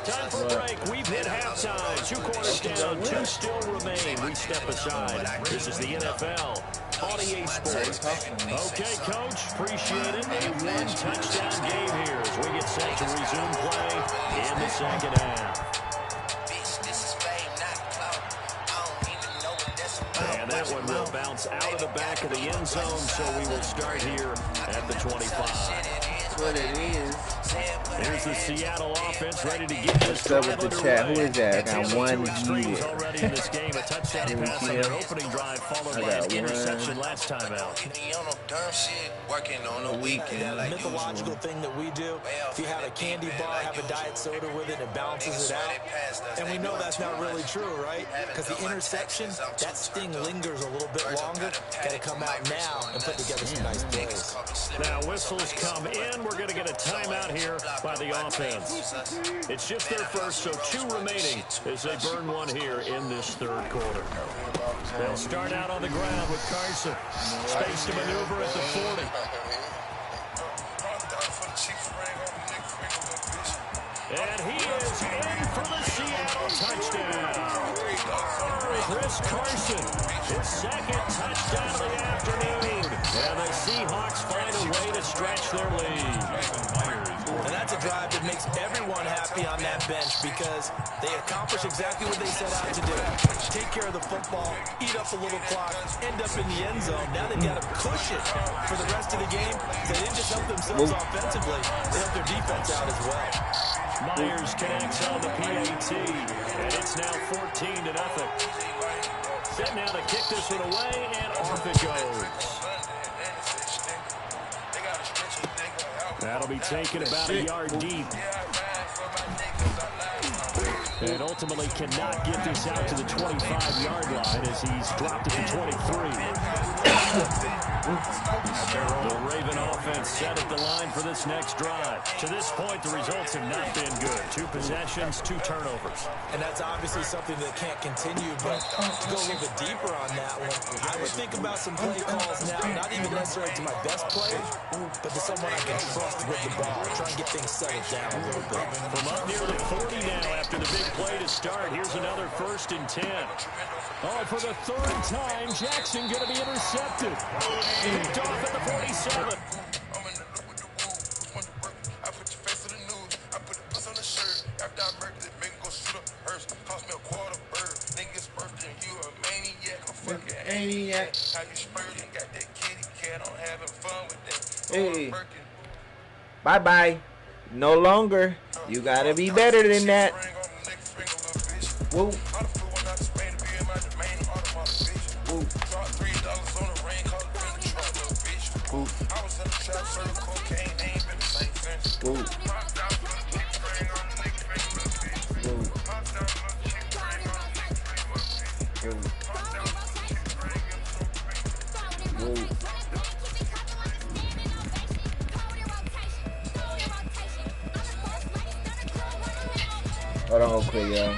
Time for a break. We've hit halftime. 2 quarters down, 2 still remain. We step aside. This is the NFL on EA Sports. Okay, Coach, appreciate it. A 1-touchdown game here as we get set to resume play in the second half. And that one will bounce out of the back of the end zone, so we will start here at the 25. That's what it is. Here's the Seattle offense ready to get this What's up with the chat? Who is that? I got one extremes already in this game. A touchdown pass on their opening drive, followed by an interception last time out. The mythological thing that we do, if you have a candy bar, have a diet soda with it, it balances it out. And we know that's not really true, right? Because the interception, that sting lingers a little bit longer. Got to come out now and put together some nice plays. Now whistles come in. We're going to get a timeout here by the offense. It's just their first, so 2 remaining as they burn one here in this third quarter. They'll start out on the ground with Carson. Space to maneuver at the 40. And he is in for the Seattle touchdown. Chris Carson, his second touchdown of the afternoon. And the Seahawks find a way to stretch their lead. And that's a drive that makes everyone happy on that bench because they accomplish exactly what they set out to do. Take care of the football, eat up a little clock, end up in the end zone. Now they've got to push it for the rest of the game. They didn't just help themselves offensively, they helped their defense out as well. Myers connects on the PAT, and it's now 14-0. Set now to kick this one away, and off it goes. That'll be taken about a yard deep. And ultimately cannot get this out to the 25-yard line as he's dropped it to 23. The Raven offense set at the line for this next drive. To this point, the results have not been good. 2 possessions, 2 turnovers. And that's obviously something that can't continue, but to go a little bit deeper on that one, I would think about some play calls now, not even necessarily to my best player, but to someone I can trust with the ball. Try and get things settled down a little bit. From up near the 40 now after the big play to start, here's another 1st and 10. Oh, for the 3rd time, Jackson going to be intercepted. Picked off at the 47. Hey. Bye-bye. No longer. You gotta be better than that. Whoa. Whoa. Whoa. Hold on real quick, y'all.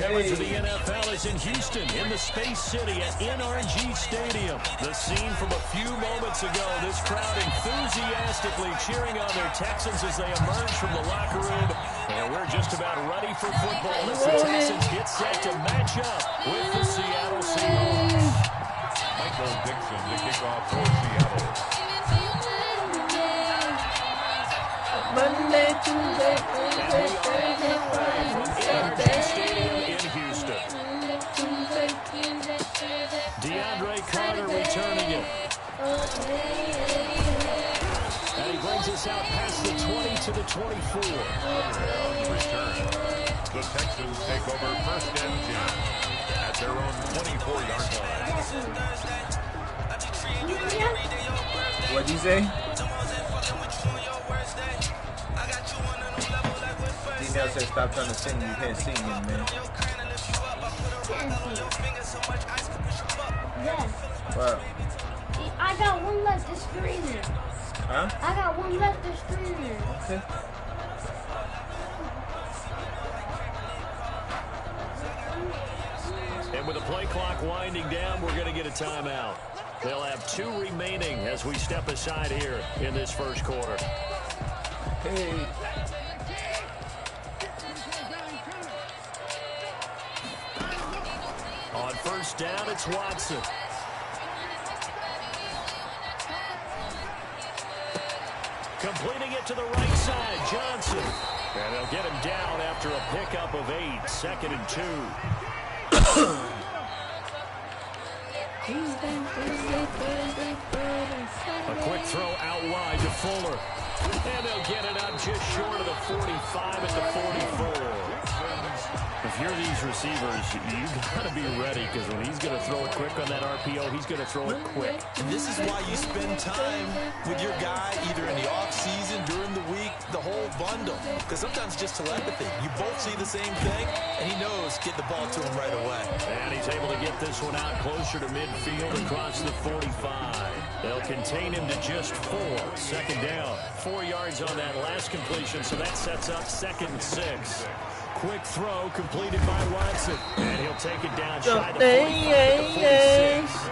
coverage of the NFL is in Houston, in the Space City at NRG Stadium. The scene from a few moments ago, this crowd enthusiastically cheering on their Texans as they emerge from the locker room. And we're just about ready for football as the Texans get set to match up with the Seattle Seahawks. Michael Dixon to kick off for Seattle. Monday, Tuesday, DeAndre Carter returning it. And he brings us out past the 20 to the 24. Return. The Texans take over first and 10 at their own 24-yard line. What'd you say? D-Nell said stop trying to sing. You can't sing it, man. Yes. What? I got one left to screener. Huh? I got one left to screener. Okay. And with the play clock winding down, we're going to get a timeout. They'll have 2 remaining as we step aside here in this first quarter. Hey. On first down, it's Watson. Completing it to the right side, Johnson. And they'll get him down after a pickup of 8, 2nd and 2. A quick throw out wide to Fuller. And they'll get it up just short of the 45 at the 44. If you're these receivers, you got to be ready because when he's going to throw it quick on that RPO, he's going to throw it quick. And this is why you spend time with your guy either in the offseason, during the week, the whole bundle. Because sometimes just telepathy. You both see the same thing, and he knows get the ball to him right away. And he's able to get this one out closer to midfield across the 45. They'll contain him to just 4. 2nd down. 4 yards on that last completion, so that sets up 2nd and 6. Quick throw completed by Watson. And he'll take it down shy to 45 to 46.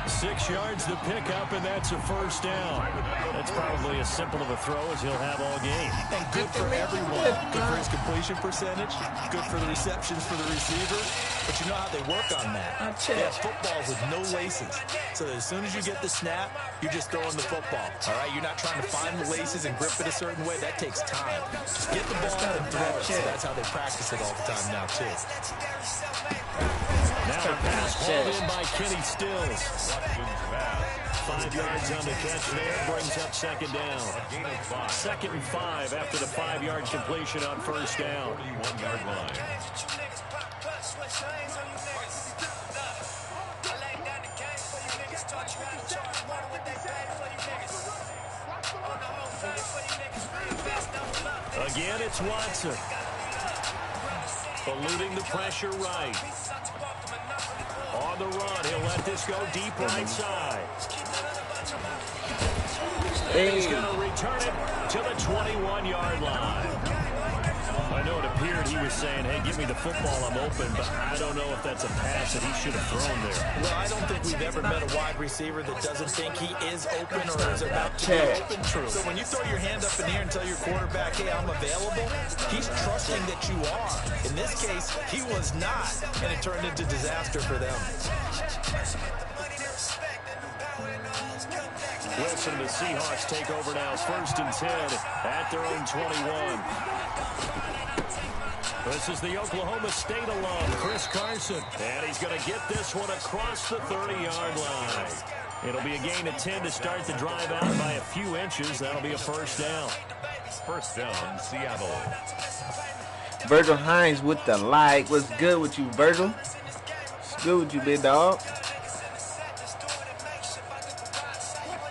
6 yards to pick up, and that's a first down. That's probably as simple of a throw as he'll have all game. And good for everyone. Good for his completion percentage. Good for the receptions for the receiver. But you know how they work on that. They have footballs with no laces. So as soon as you get the snap, you're just throwing the football. All right? You're not trying to find the laces and grip it a certain way. That takes time. Just get the ball and throw it. So that's how they practice it all the time now, too. Now a pass hauled in by Kenny Stills. 5 yards on the catch there, brings up 2nd down. 2nd and 5 after the 5-yard completion on first down. 41-yard line. Again, it's Watson. Eluding the pressure right. On the run, he'll let this go deep right side. He's going to return it to the 21-yard line. I know it appeared he was saying, hey, give me the football, I'm open, but I don't know if that's a pass that he should have thrown there. Well, I don't think we've ever met a wide receiver that doesn't think he is open or is about to be open. True. So when you throw your hand up in the air and tell your quarterback, hey, I'm available, he's trusting that you are. In this case, he was not, and it turned into disaster for them. Wilson, the Seahawks take over now. 1st and 10 at their own 21. This is the Oklahoma State alum, Chris Carson. And he's going to get this one across the 30-yard line. It'll be a gain of 10 to start the drive out by a few inches. That'll be a first down. First down, Seattle. Virgil Hines with the like. What's good with you, Virgil? What's good with you, big dog?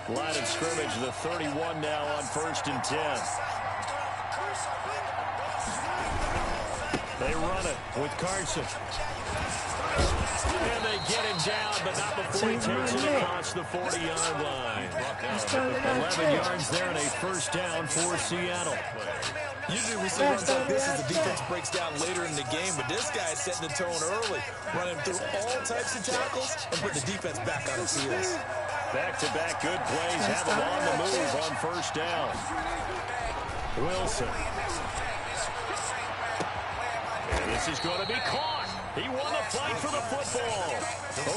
Line of scrimmage, the 31 now on 1st and 10. They run it with Carson. And they get him down, but not before he takes it across the 40-yard line. 11 yards there and a first down for Seattle. Usually we see runs like this as the defense breaks down later in the game, but this guy is setting the tone early, running through all types of tackles and putting the defense back on its heels. Back-to-back good plays have him on the move on first down. Wilson. And this is going to be caught. He won the fight for the football.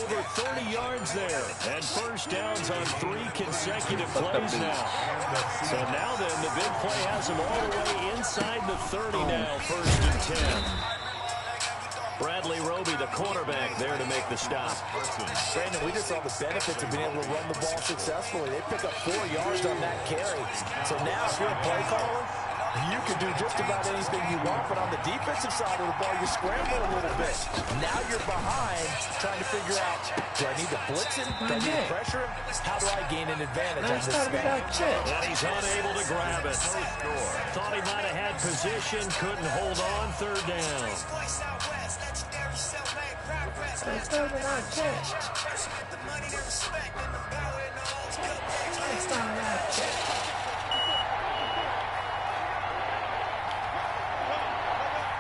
Over 30 yards there. And first downs on 3 consecutive plays now. So now then, the big play has him all the way inside the 30 now. First and 10. Bradley Roby, the cornerback, there to make the stop. Brandon, we just saw the benefits of being able to run the ball successfully. They pick up 4 yards on that carry. So now if you're a play caller, you can do just about anything you want, but on the defensive side of the ball, you're scrambling a little bit. Now you're behind, trying to figure out, do I need to blitz him? Do I need to pressure him? How do I gain an advantage on this snap? And he's unable to grab it. Thought he might have had position, couldn't hold on, third down.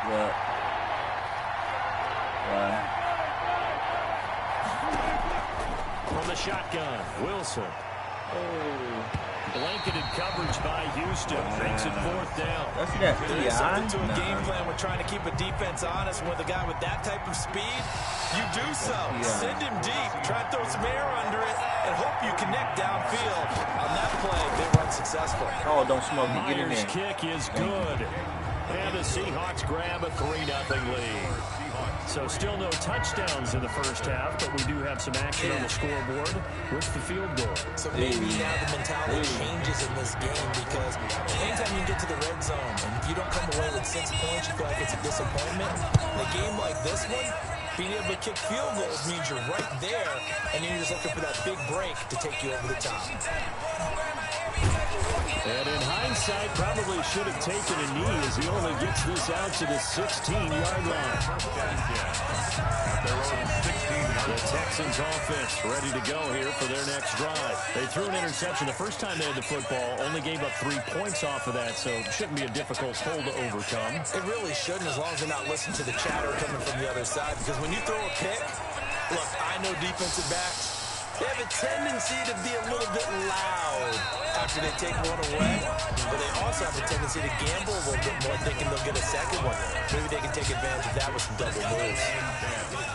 What? From the shotgun, Wilson. Blanketed coverage by Houston. Makes it fourth down. There is something to a game plan. We're trying to keep a defense honest. With a guy with that type of speed, you do so. Send him deep. Try to throw some air under it and hope you connect downfield. On that play, they run successful. Oh, don't smoke me. Get in Myers' there. kick is good. And the Seahawks grab a 3-0 lead. So still no touchdowns in the first half, but we do have some action on the scoreboard with the field goal. So maybe now the mentality changes in this game, because anytime you get to the red zone and if you don't come away with 6 points, you feel like it's a disappointment. In a game like this one, being able to kick field goals means you're right there, and you're just looking for that big break to take you over the top. And in hindsight, probably should have taken a knee as he only gets this out to the 16-yard line. The Texans offense ready to go here for their next drive. They threw an interception the first time they had the football, only gave up 3 points off of that, so it shouldn't be a difficult hole to overcome. It really shouldn't, as long as they're not listening to the chatter coming from the other side, because when you throw a pick, look, I know defensive backs, they have a tendency to be a little bit loud after they take one away, but they also have a tendency to gamble a little bit more, thinking they'll get a second one. Maybe they can take advantage of that with some double moves.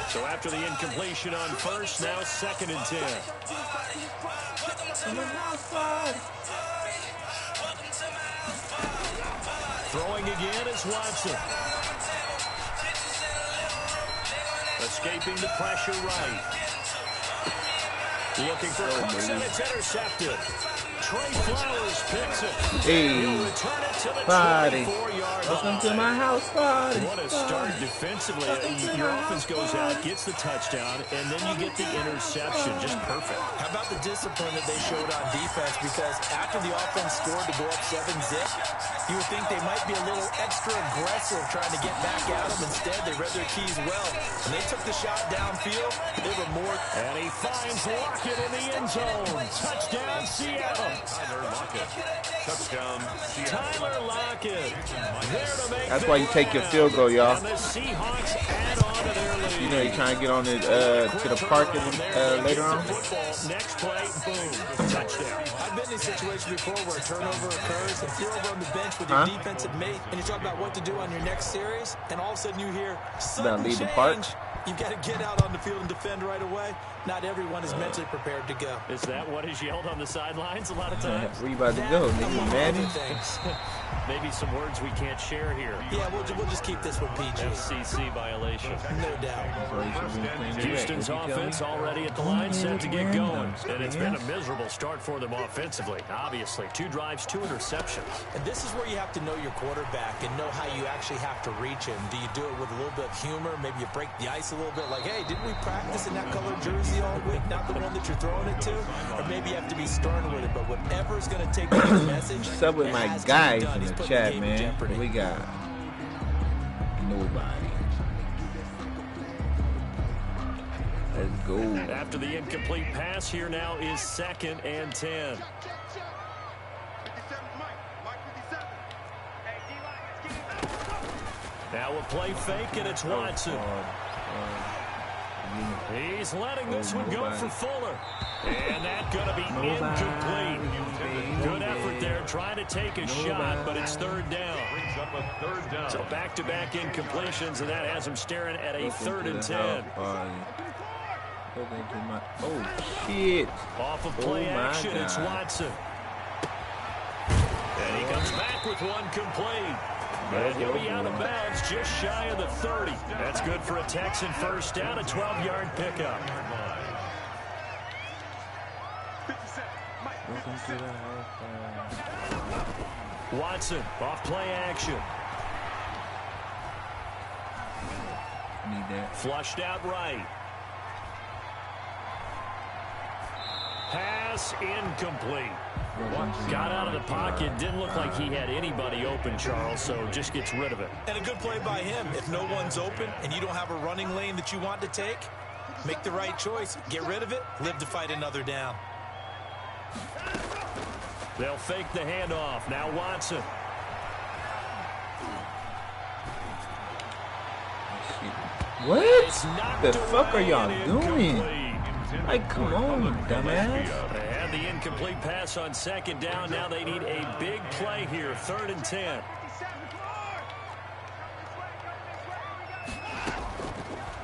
So after the incompletion on first, now 2nd and 10. Throwing again is Watson. Escaping the pressure right. Looking for Cooks, and it's intercepted. Trey Flowers picks it. Hey, buddy. Welcome to my house, buddy. What a start defensively. Your offense goes out, gets the touchdown, and then you get the interception. Just perfect. How about the discipline that they showed on defense? Because after the offense scored to go up 7-zip, you would think they might be a little extra aggressive trying to get back at them. Instead, they read their keys well. When they took the shot downfield, they were more. And he finds Lockett in the end zone. Touchdown, Seattle. Tyler Lockett. Touchdown, Seattle. Tyler Lockett. There to make That's why you take your field goal, y'all. And the Seahawks add on to their lead. You know, you're trying to get on it to the park later on. Next play, boom, touchdown. I've been in a situation before where a turnover occurs and you're over on the bench with your defensive mate, and you talk about what to do on your next series, and all of a sudden you hear sudden leave change. the park. You've got to get out on the field and defend right away. Not everyone is mentally prepared to go. Is that what is yelled on the sidelines a lot of times? Where you about to go, nigga? Manny? Maybe some words we can't share here. Yeah, we'll just keep this one PG. FCC violation. No doubt. Houston's offense already at the line, set to get going. And it's been a miserable start for them offensively, obviously. 2 drives, 2 interceptions. And this is where you have to know your quarterback and know how you actually have to reach him. Do you do it with a little bit of humor? Maybe you break the ice a little bit, like, hey, didn't we practice in that colored jersey all week, not the one that you're throwing it to? Or maybe you have to be stern with it, but whatever's going to take the message. What's up with my guys in the chat, man? We got nobody. Let's go. After the incomplete pass, here now is 2nd and 10. Now a play fake, and it's Watson. He's letting this one go for Fuller. And that's going to be incomplete. Good effort there trying to take a shot, but it's third down. So back-to-back incompletions, and that has him staring at a 3rd and 10. Oh, shit. Off of play action, it's Watson. And he comes back with one complete. And he'll be out of bounds just shy of the 30. That's good for a Texan first down, a 12-yard pickup. Watson off play action. Need that. Flushed out right. Pass incomplete. Got out of the pocket. Didn't look like he had anybody open, Charles, so just gets rid of it. And a good play by him. If no one's open and you don't have a running lane that you want to take, make the right choice. Get rid of it. Live to fight another down. They'll fake the handoff. Now Watson. What the fuck are y'all doing? Like, come on, dumbass. They had the incomplete pass on 2nd down. Now they need a big play here. 3rd and 10.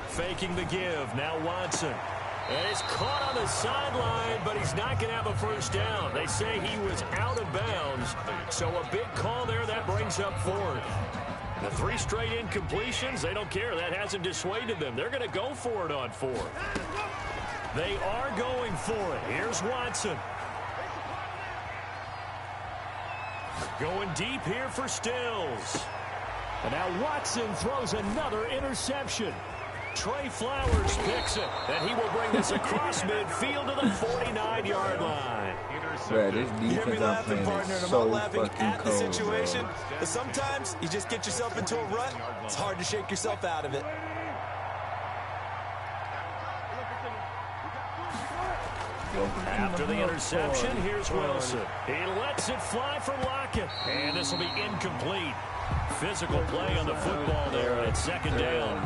Faking the give. Now Watson. And he's caught on the sideline, but he's not going to have a first down. They say he was out of bounds. So a big call there. That brings up 4th. The 3 straight incompletions, they don't care. That hasn't dissuaded them. They're going to go for it on 4th. They are going for it. Here's Watson. Going deep here for Stills. And now Watson throws another interception. Trey Flowers picks it, and he will bring this across midfield to the 49-yard line. Bro, this defense I'm playing is so fucking at the cold, situation. bro. Sometimes you just get yourself into a rut. It's hard to shake yourself out of it. After the interception, here's Wilson. He lets it fly for Lockett, and this will be incomplete. Physical play on the football there at 2nd down.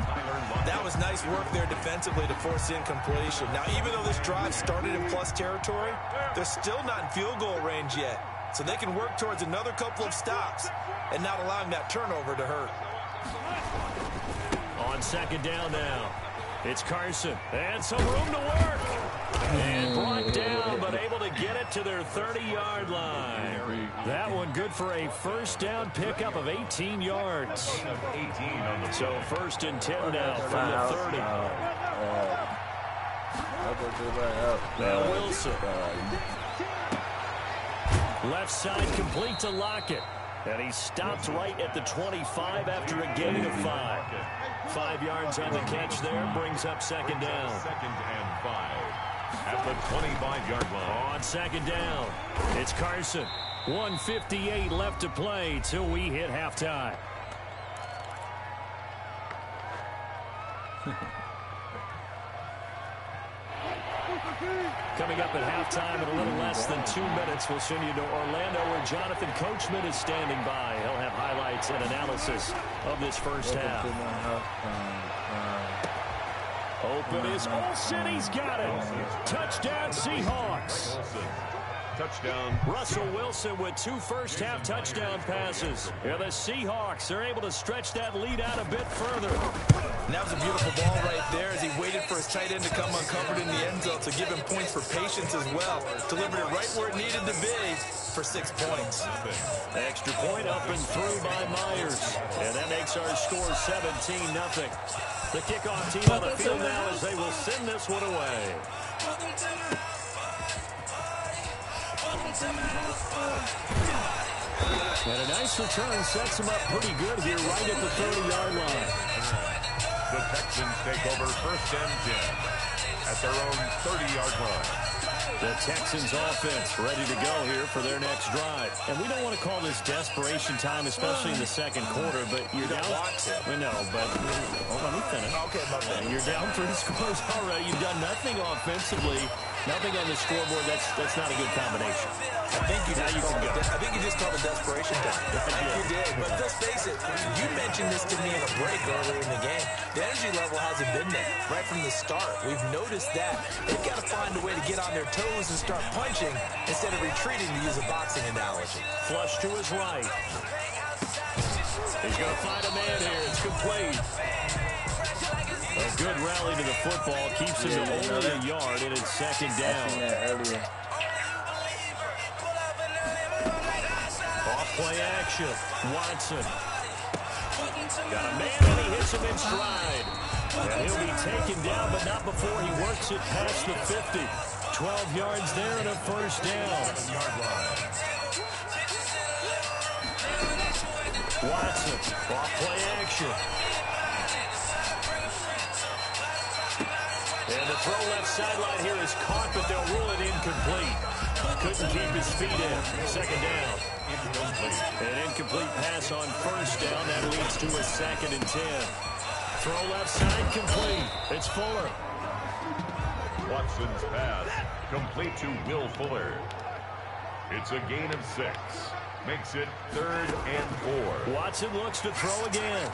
That was nice work there defensively to force incompletion. Now, even though this drive started in plus territory, they're still not in field goal range yet. So they can work towards another couple of stops and not allowing that turnover to hurt. On 2nd down now, it's Carson. And some room to work. And brought down, but able to get it to their 30-yard line. That one good for a first down pickup of 18 yards. So 1st and 10 now from the 30. Now Wilson. Left side complete to Lockett. And he stopped right at the 25 after a gain of 5. 5 yards on the catch there, brings up 2nd down. 2nd and 5 at the 25-yard line. On 2nd down, it's Carson. 1:58 left to play till we hit halftime. Coming up at halftime in a little less than 2 minutes, we'll send you to Orlando where Jonathan Coachman is standing by. He'll have highlights and analysis of this first half. Open is Olsen. He's got it. Touchdown, Seahawks. Touchdown. Russell Wilson with 2 first-half touchdown passes. Yeah, the Seahawks are able to stretch that lead out a bit further. And that was a beautiful ball right there as he waited for his tight end to come uncovered in the end zone to give him points for patience as well. Delivered it right where it needed to be for 6 points. Extra point up and through by Myers. And that makes our score 17-0. The kickoff team on the field now as they will send this one away. And a nice return sets him up pretty good here right at the 30-yard line. The Texans take over 1st and 10 at their own 30-yard line. The Texans offense ready to go here for their next drive. And we don't want to call this desperation time, especially in the 2nd quarter, but you're down. We know, but hold on, let me finish. Okay, my bad. You're down 3 scores already. You've done nothing offensively. Nothing on the scoreboard. That's not a good combination. I think you Now you can go. I think you just called a desperation time. I think you did. But let's face it, you mentioned this to me in a break earlier in the game. The energy level hasn't been there right from the start. We've noticed that. They've got to find a way to get on their toes and start punching instead of retreating, to use a boxing analogy. Flush to his right. He's going to find a man here. It's complete. A good rally to the football. Keeps him to only a yard, and it's second down. I seen that earlier. Off-play action. Watson. Got a man, and he hits him in stride. And he'll be taken down, but not before he works it past the 50. 12 yards there and a first down. Watson, off-play action. And the throw left sideline here is caught, but they'll rule it incomplete. Couldn't keep his feet in. Second down. An incomplete pass on first down. That leads to a 2nd and 10. Throw left side complete. It's Fuller. Watson's pass complete to Will Fuller. It's a gain of 6. Makes it 3rd and 4. Watson looks to throw again.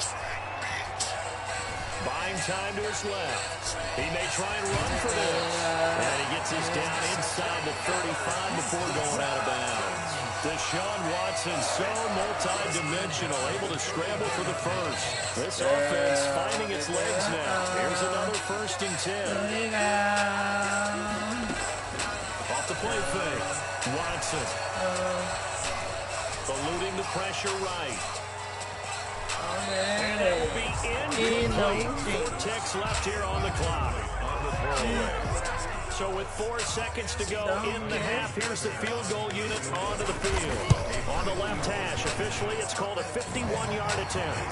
Buying time to his left. He may try and run for this. And he gets us down inside the 35 before going out of bounds. Deshaun Watson, so multi-dimensional, able to scramble for the first. This offense finding its legs now. Here's another 1st and 10. Off the play fake. Watson. Eluding the pressure right. And it will be incomplete. 4 ticks left here on the clock. On the throwaway. So with 4 seconds to go in the half, here's the field goal unit onto the field. On the left hash, officially it's called a 51-yard attempt.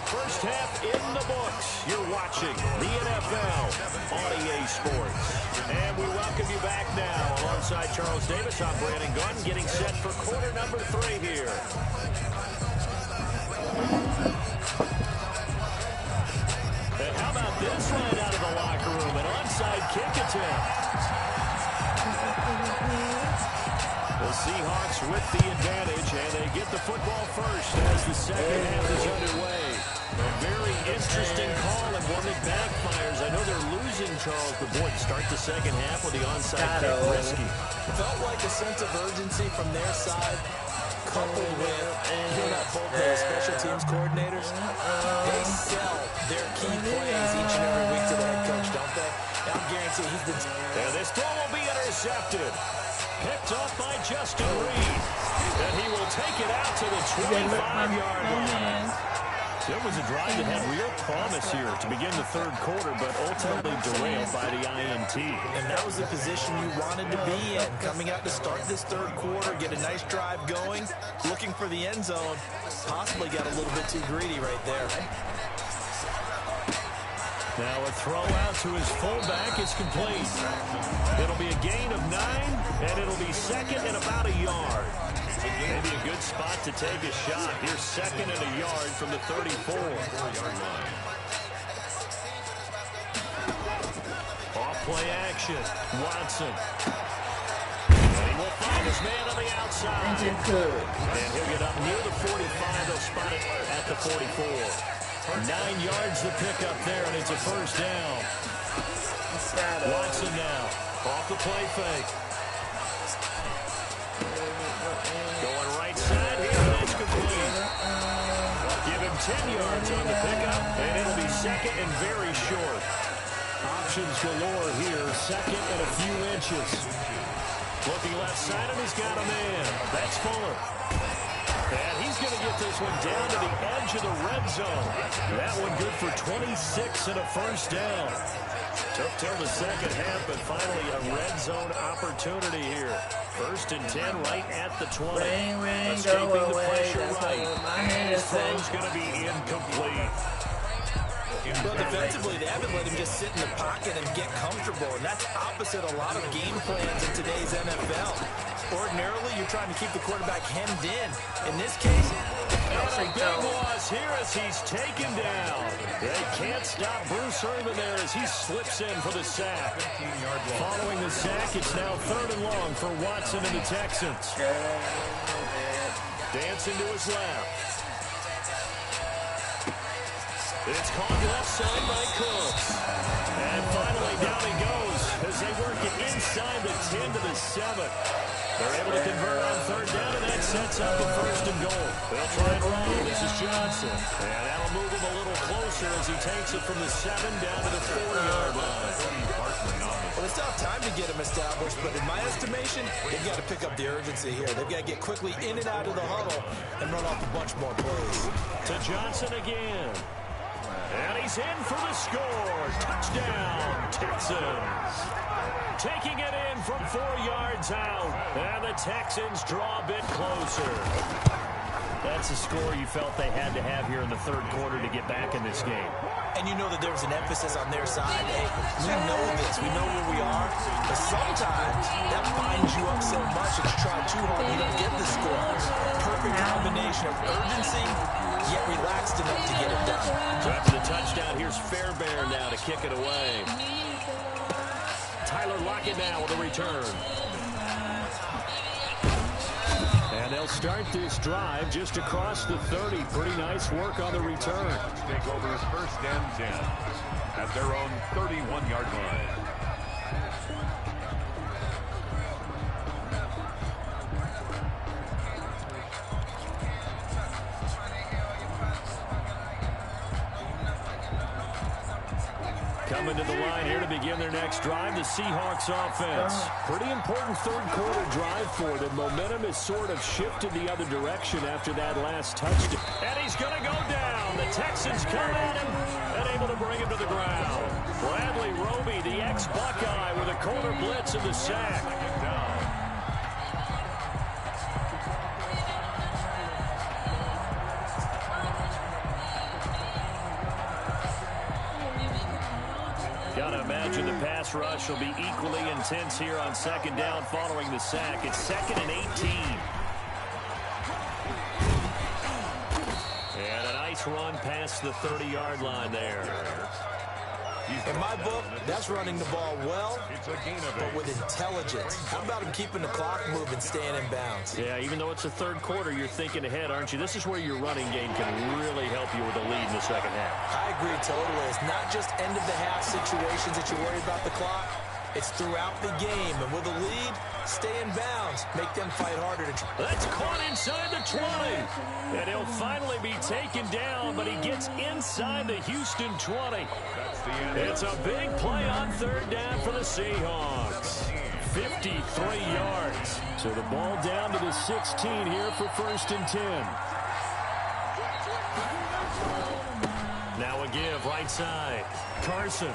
First half in the books. You're watching the NFL on EA Sports. And we welcome you back now. Alongside Charles Davis, I'm Brandon Gordon, getting set for quarter number 3 here. And how about this right out of the locker room? An onside kick attempt. The Seahawks with the advantage, and they get the football first as the second half is underway. A very interesting call and one that backfires. I know they're losing, Charles, but boy, to start the second half with the onside kick risky. Felt like a sense of urgency from their side, coupled with, both their special teams coordinators. They sell their key plays each and every week to the head coach, don't they? And I'm guaranteed he's been... And this throw will be intercepted. Picked off by Justin Reed. And he will take it out to the 25-yard line. So it was a drive that had real promise here to begin the 3rd quarter, but ultimately derailed by the INT. And that was the position you wanted to be in. Coming out to start this 3rd quarter, get a nice drive going, looking for the end zone. Possibly got a little bit too greedy right there. Now a throw out to his fullback is complete. It'll be a gain of 9, and it'll be 2nd and about a yard. Maybe a good spot to take a shot. Here's 2nd and a yard from the 34-yard line. Off-play action. Watson. And he will find his man on the outside. And he'll get up near the 45. They'll spot it at the 44. 9 yards to pick up there, and it's a first down. Watson now. Off the play fake. Going right side here, and it's complete. Give him 10 yards on the pickup, and it'll be 2nd and very short. Options galore here, 2nd and a few inches. Looking left side, and he's got a man. That's Fuller. And he's going to get this one down to the edge of the red zone. That one good for 26 and a first down. Took till the second half, but finally a red zone opportunity here. 1st and 10 right at the 20. Escaping the pressure right. His throw's going to be incomplete. Well, defensively, they haven't let him just sit in the pocket and get comfortable, and that's opposite a lot of game plans in today's NFL. Ordinarily, you're trying to keep the quarterback hemmed in. In this case, and a big loss here as he's taken down. They can't stop Bruce Irvin there as he slips in for the sack. Following the sack, it's now 3rd and long for Watson and the Texans. Dancing to his left. It's caught left side by Cooks. And finally down he goes as they work it inside the 10 to the 7. They're able to convert on 3rd down, and that sets up a 1st and goal. They'll try and run. This is Johnson. And that'll move him a little closer as he takes it from the 7 down to the 4-yard line. Well, it's not time to get him established, but in my estimation, they've got to pick up the urgency here. They've got to get quickly in and out of the huddle and run off a bunch more plays. To Johnson again. And he's in for the score. Touchdown, Texans. Taking it in from 4 yards out. And the Texans draw a bit closer. That's a score you felt they had to have here in the 3rd quarter to get back in this game. And you know that there was an emphasis on their side. Hey, we know this. We know where we are. But sometimes that binds you up so much that you try too hard and you don't get the score. Perfect combination of urgency, yet relaxed enough to get it done. So after the touchdown, here's Fairbairn now to kick it away. Tyler Lockett now with a return. And they'll start this drive just across the 30. Pretty nice work on the return. Take over 1st and 10 at their own 31-yard line. Coming to the line here to begin their next drive, the Seahawks offense. Pretty important 3rd quarter drive for them. Momentum has sort of shifted the other direction after that last touchdown. And he's going to go down. The Texans come at him and able to bring him to the ground. Bradley Roby, the ex-Buckeye, with a corner blitz and the sack. Gotta imagine the pass rush will be equally intense here on 2nd down following the sack. It's 2nd and 18. And a nice run past the 30-yard line there. In my book, that's running the ball well, but with intelligence. How about him keeping the clock moving, staying in bounds? Yeah, even though it's the 3rd quarter, you're thinking ahead, aren't you? This is where your running game can really help you with a lead in the 2nd half. I agree totally. It's not just end-of-the-half situations that you worry about the clock. It's throughout the game. And with a lead, stay in bounds. Make them fight harder to try. That's caught inside the 20. And he'll finally be taken down, but he gets inside the Houston 20. It's a big play on 3rd down for the Seahawks. 53 yards. So the ball down to the 16 here for 1st and 10. Now a give right side. Carson.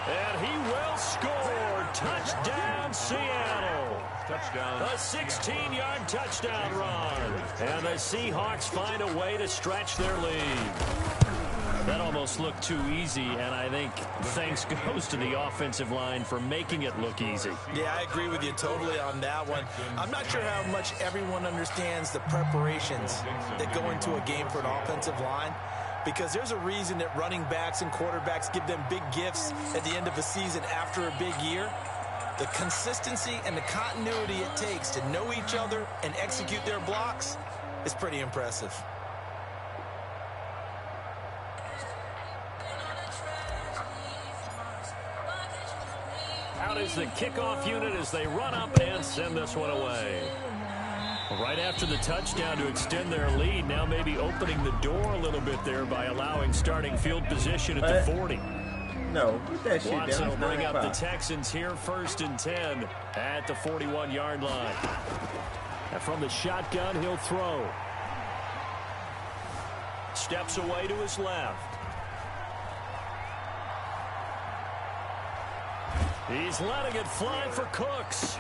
And he will score. Touchdown, Seattle. Touchdown. A 16-yard touchdown run. And the Seahawks find a way to stretch their lead. That almost looked too easy, and I think thanks goes to the offensive line for making it look easy. Yeah, I agree with you totally on that one. I'm not sure how much everyone understands the preparations that go into a game for an offensive line, because there's a reason that running backs and quarterbacks give them big gifts at the end of a season after a big year. The consistency and the continuity it takes to know each other and execute their blocks is pretty impressive. Out is the kickoff unit as they run up and send this one away. Right after the touchdown to extend their lead, now maybe opening the door a little bit there by allowing starting field position at the 40. No, put that shit Watson down. will bring up the Texans here 1st and 10 at the 41-yard line. And from the shotgun, he'll throw. Steps away to his left. He's letting it fly for Cooks.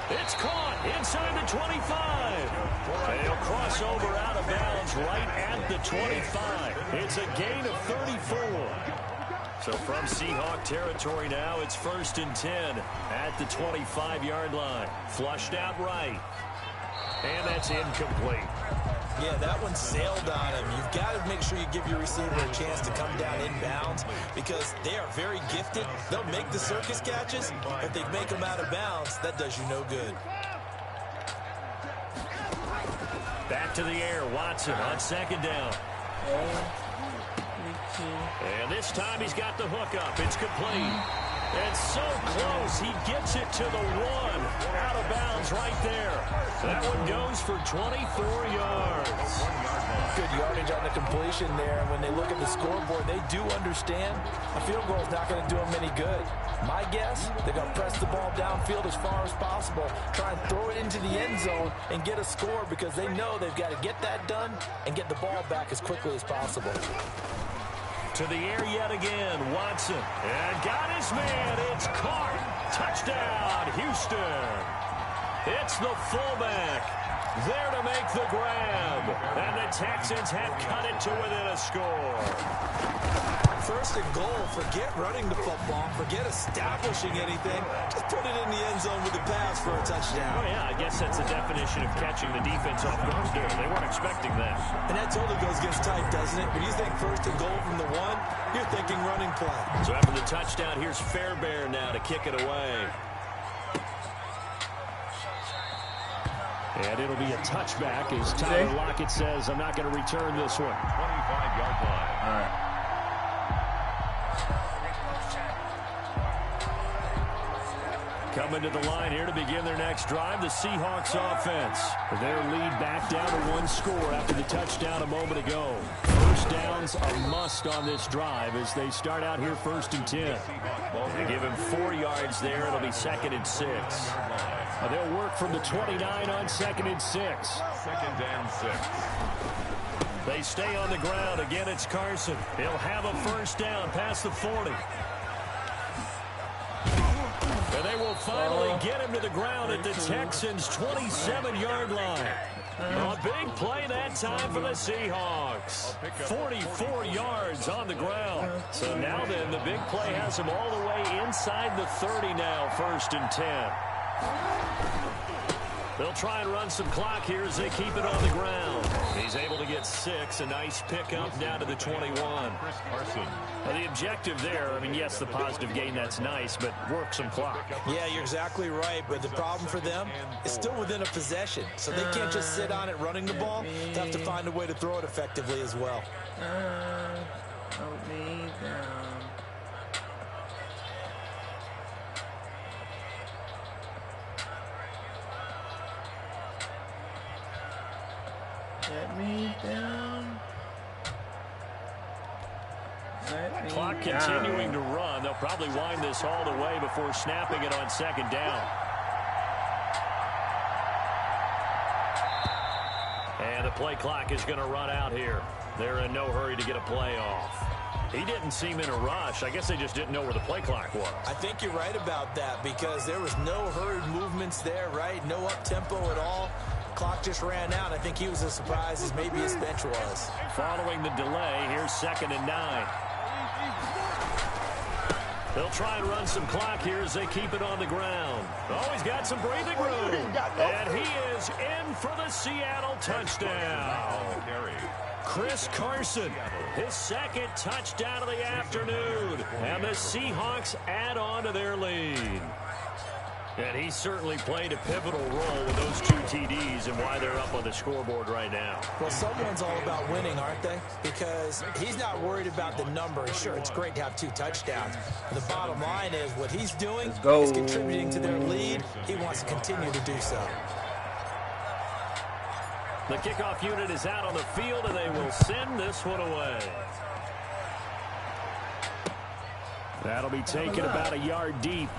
It's caught inside the 25. And he'll cross over out of bounds right at the 25. It's a gain of 34. So from Seahawk territory now, it's 1st and 10 at the 25-yard line. Flushed out right. And that's incomplete. Yeah, that one sailed on him. You've got to make sure you give your receiver a chance to come down inbounds because they are very gifted. They'll make the circus catches, but if they make them out of bounds, that does you no good. Back to the air, Watson on 2nd down. And this time he's got the hook up. It's complete. And so close, he gets it to the 1. Out of bounds right there. That one goes for 24 yards. Good yardage on the completion there. And when they look at the scoreboard, they do understand a field goal is not going to do them any good. My guess, they're going to press the ball downfield as far as possible, try and throw it into the end zone and get a score because they know they've got to get that done and get the ball back as quickly as possible. To the air yet again, Watson. And got his man. It's caught. Touchdown, Houston. It's the fullback there to make the grab. And the Texans have cut it to within a score. 1st and goal. Forget running the football. Forget establishing anything. Just put it in the end zone with the pass for a touchdown. Oh, yeah, I guess that's the definition of catching the defense off guard there. They weren't expecting that. And that totally goes against type, doesn't it? When you think 1st and goal from the 1, you're thinking running play. So after the touchdown, here's Fairbairn now to kick it away. And it'll be a touchback as Tyler Lockett says, I'm not going to return this one. 25-yard line. All right. Coming to the line here to begin their next drive, the Seahawks offense. Their lead back down to 1 score after the touchdown a moment ago. First downs a must on this drive as they start out here 1st and 10. They give him 4 yards there. It'll be 2nd and 6. They'll work from the 29 on 2nd and 6. 2nd and 6. They stay on the ground. Again, it's Carson. He'll have a first down past the 40. And they will finally get him to the ground at the Texans' 27-yard line. A big play that time for the Seahawks. 44 yards on the ground. So now then, the big play has him all the way inside the 30 now, 1st and 10. They'll try and run some clock here as they keep it on the ground. He's able to get 6. A nice pickup down to the 21. Well, the objective there, I mean, yes, the positive gain, that's nice, but work some clock. Yeah, you're exactly right, but the problem for them is still within a possession, so they can't just sit on it running the ball. They have to find a way to throw it effectively as well. Hold me down. Let me down. Clock continuing to run. They'll probably wind this all the way before snapping it on 2nd down. And the play clock is going to run out here. They're in no hurry to get a play off. He didn't seem in a rush. I guess they just didn't know where the play clock was. I think you're right about that because there was no hurried movements there, right? No up-tempo at all. Clock just ran out. I think he was as surprised as maybe his bench was. Following the delay, here's 2nd and 9. They'll try and run some clock here as they keep it on the ground. Oh, he's got some breathing room. And he is in for the Seattle touchdown. Chris Carson, his 2nd touchdown of the afternoon. And the Seahawks add on to their lead. And he certainly played a pivotal role with those 2 TDs and why they're up on the scoreboard right now. Well, someone's all about winning, aren't they? Because he's not worried about the number. Sure, it's great to have 2 touchdowns. But the bottom line is what he's doing is contributing to their lead. He wants to continue to do so. The kickoff unit is out on the field, and they will send this one away. That'll be taken about a yard deep.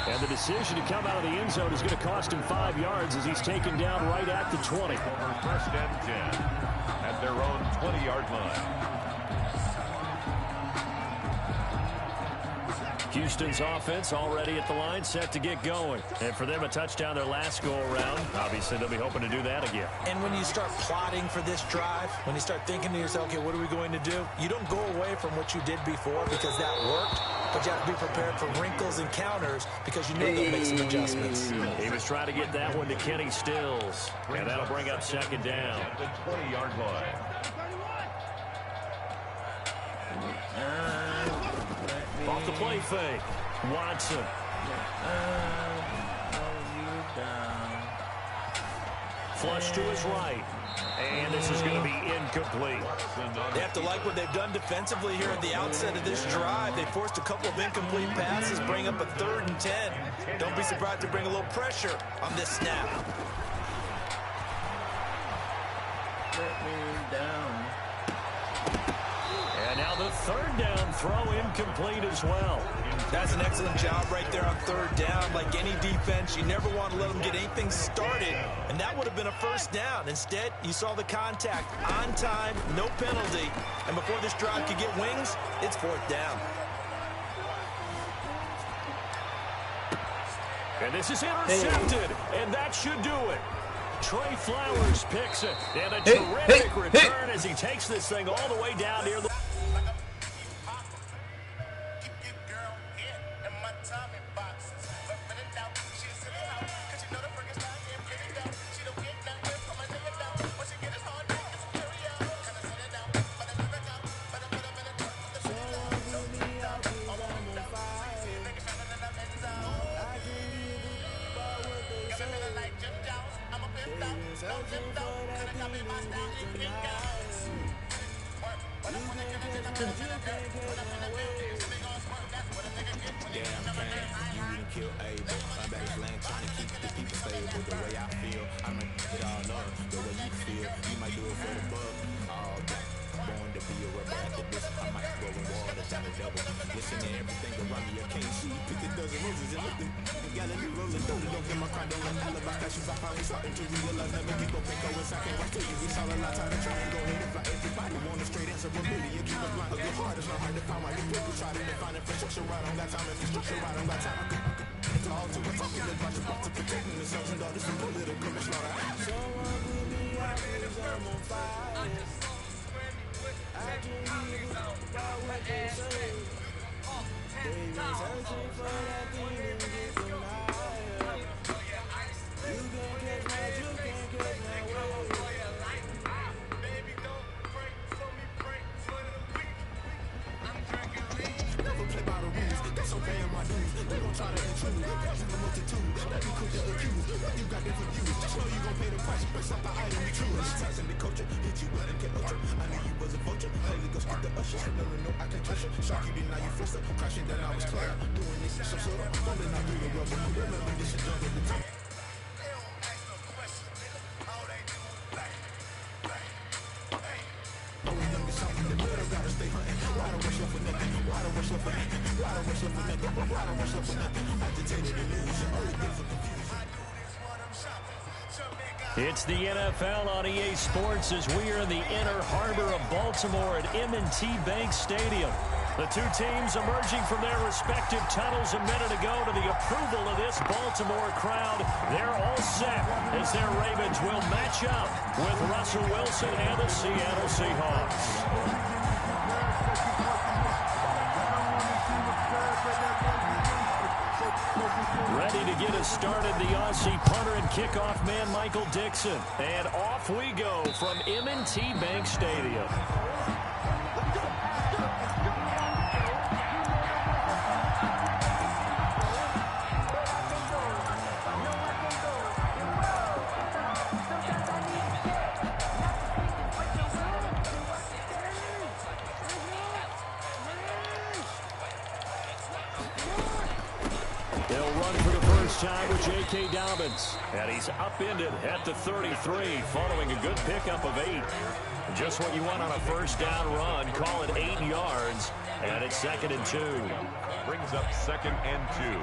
And the decision to come out of the end zone is going to cost him 5 yards as he's taken down right at the 20. 1st and 10 at their own 20-yard line. Houston's offense already at the line, set to get going. And for them, a touchdown their last go-around. Obviously, they'll be hoping to do that again. And when you start plotting for this drive, when you start thinking to yourself, okay, what are we going to do? You don't go away from what you did before because that worked, but you have to be prepared for wrinkles and counters because you know they'll make some adjustments. He was trying to get that one to Kenny Stills, and that'll bring up second down. At the 20-yard line. Off the play fake. Watson. Flush to his right. And this is going to be incomplete. They have to like what they've done defensively here at the outset of this drive. They forced a couple of incomplete passes, bring up a 3rd and 10. Don't be surprised to bring a little pressure on this snap. And now the 3rd down throw incomplete as well. That's an excellent job right there on 3rd down. Like any defense, you never want to let them get anything started, and that would have been a 1st down. Instead, you saw the contact on time, no penalty, and before this drive could get wings, it's 4th down. And this is intercepted, and that should do it. Trey Flowers picks it, and a terrific return as he takes this thing all the way down near the... It's the NFL on EA Sports as we are in the inner harbor of Baltimore at M&T Bank Stadium. The two teams emerging from their respective tunnels a minute ago to the approval of this Baltimore crowd. They're all set as their Ravens will match up with Russell Wilson and the Seattle Seahawks. Ready to get us started, the Aussie punter and kickoff man, Michael Dixon. And off we go from M&T Bank Stadium. Time with J.K. Dobbins, and he's upended at the 33 following a good pickup of 8. Just what you want on a first down run. Call it 8 yards, and it's 2nd and 2. Brings up 2nd and 2.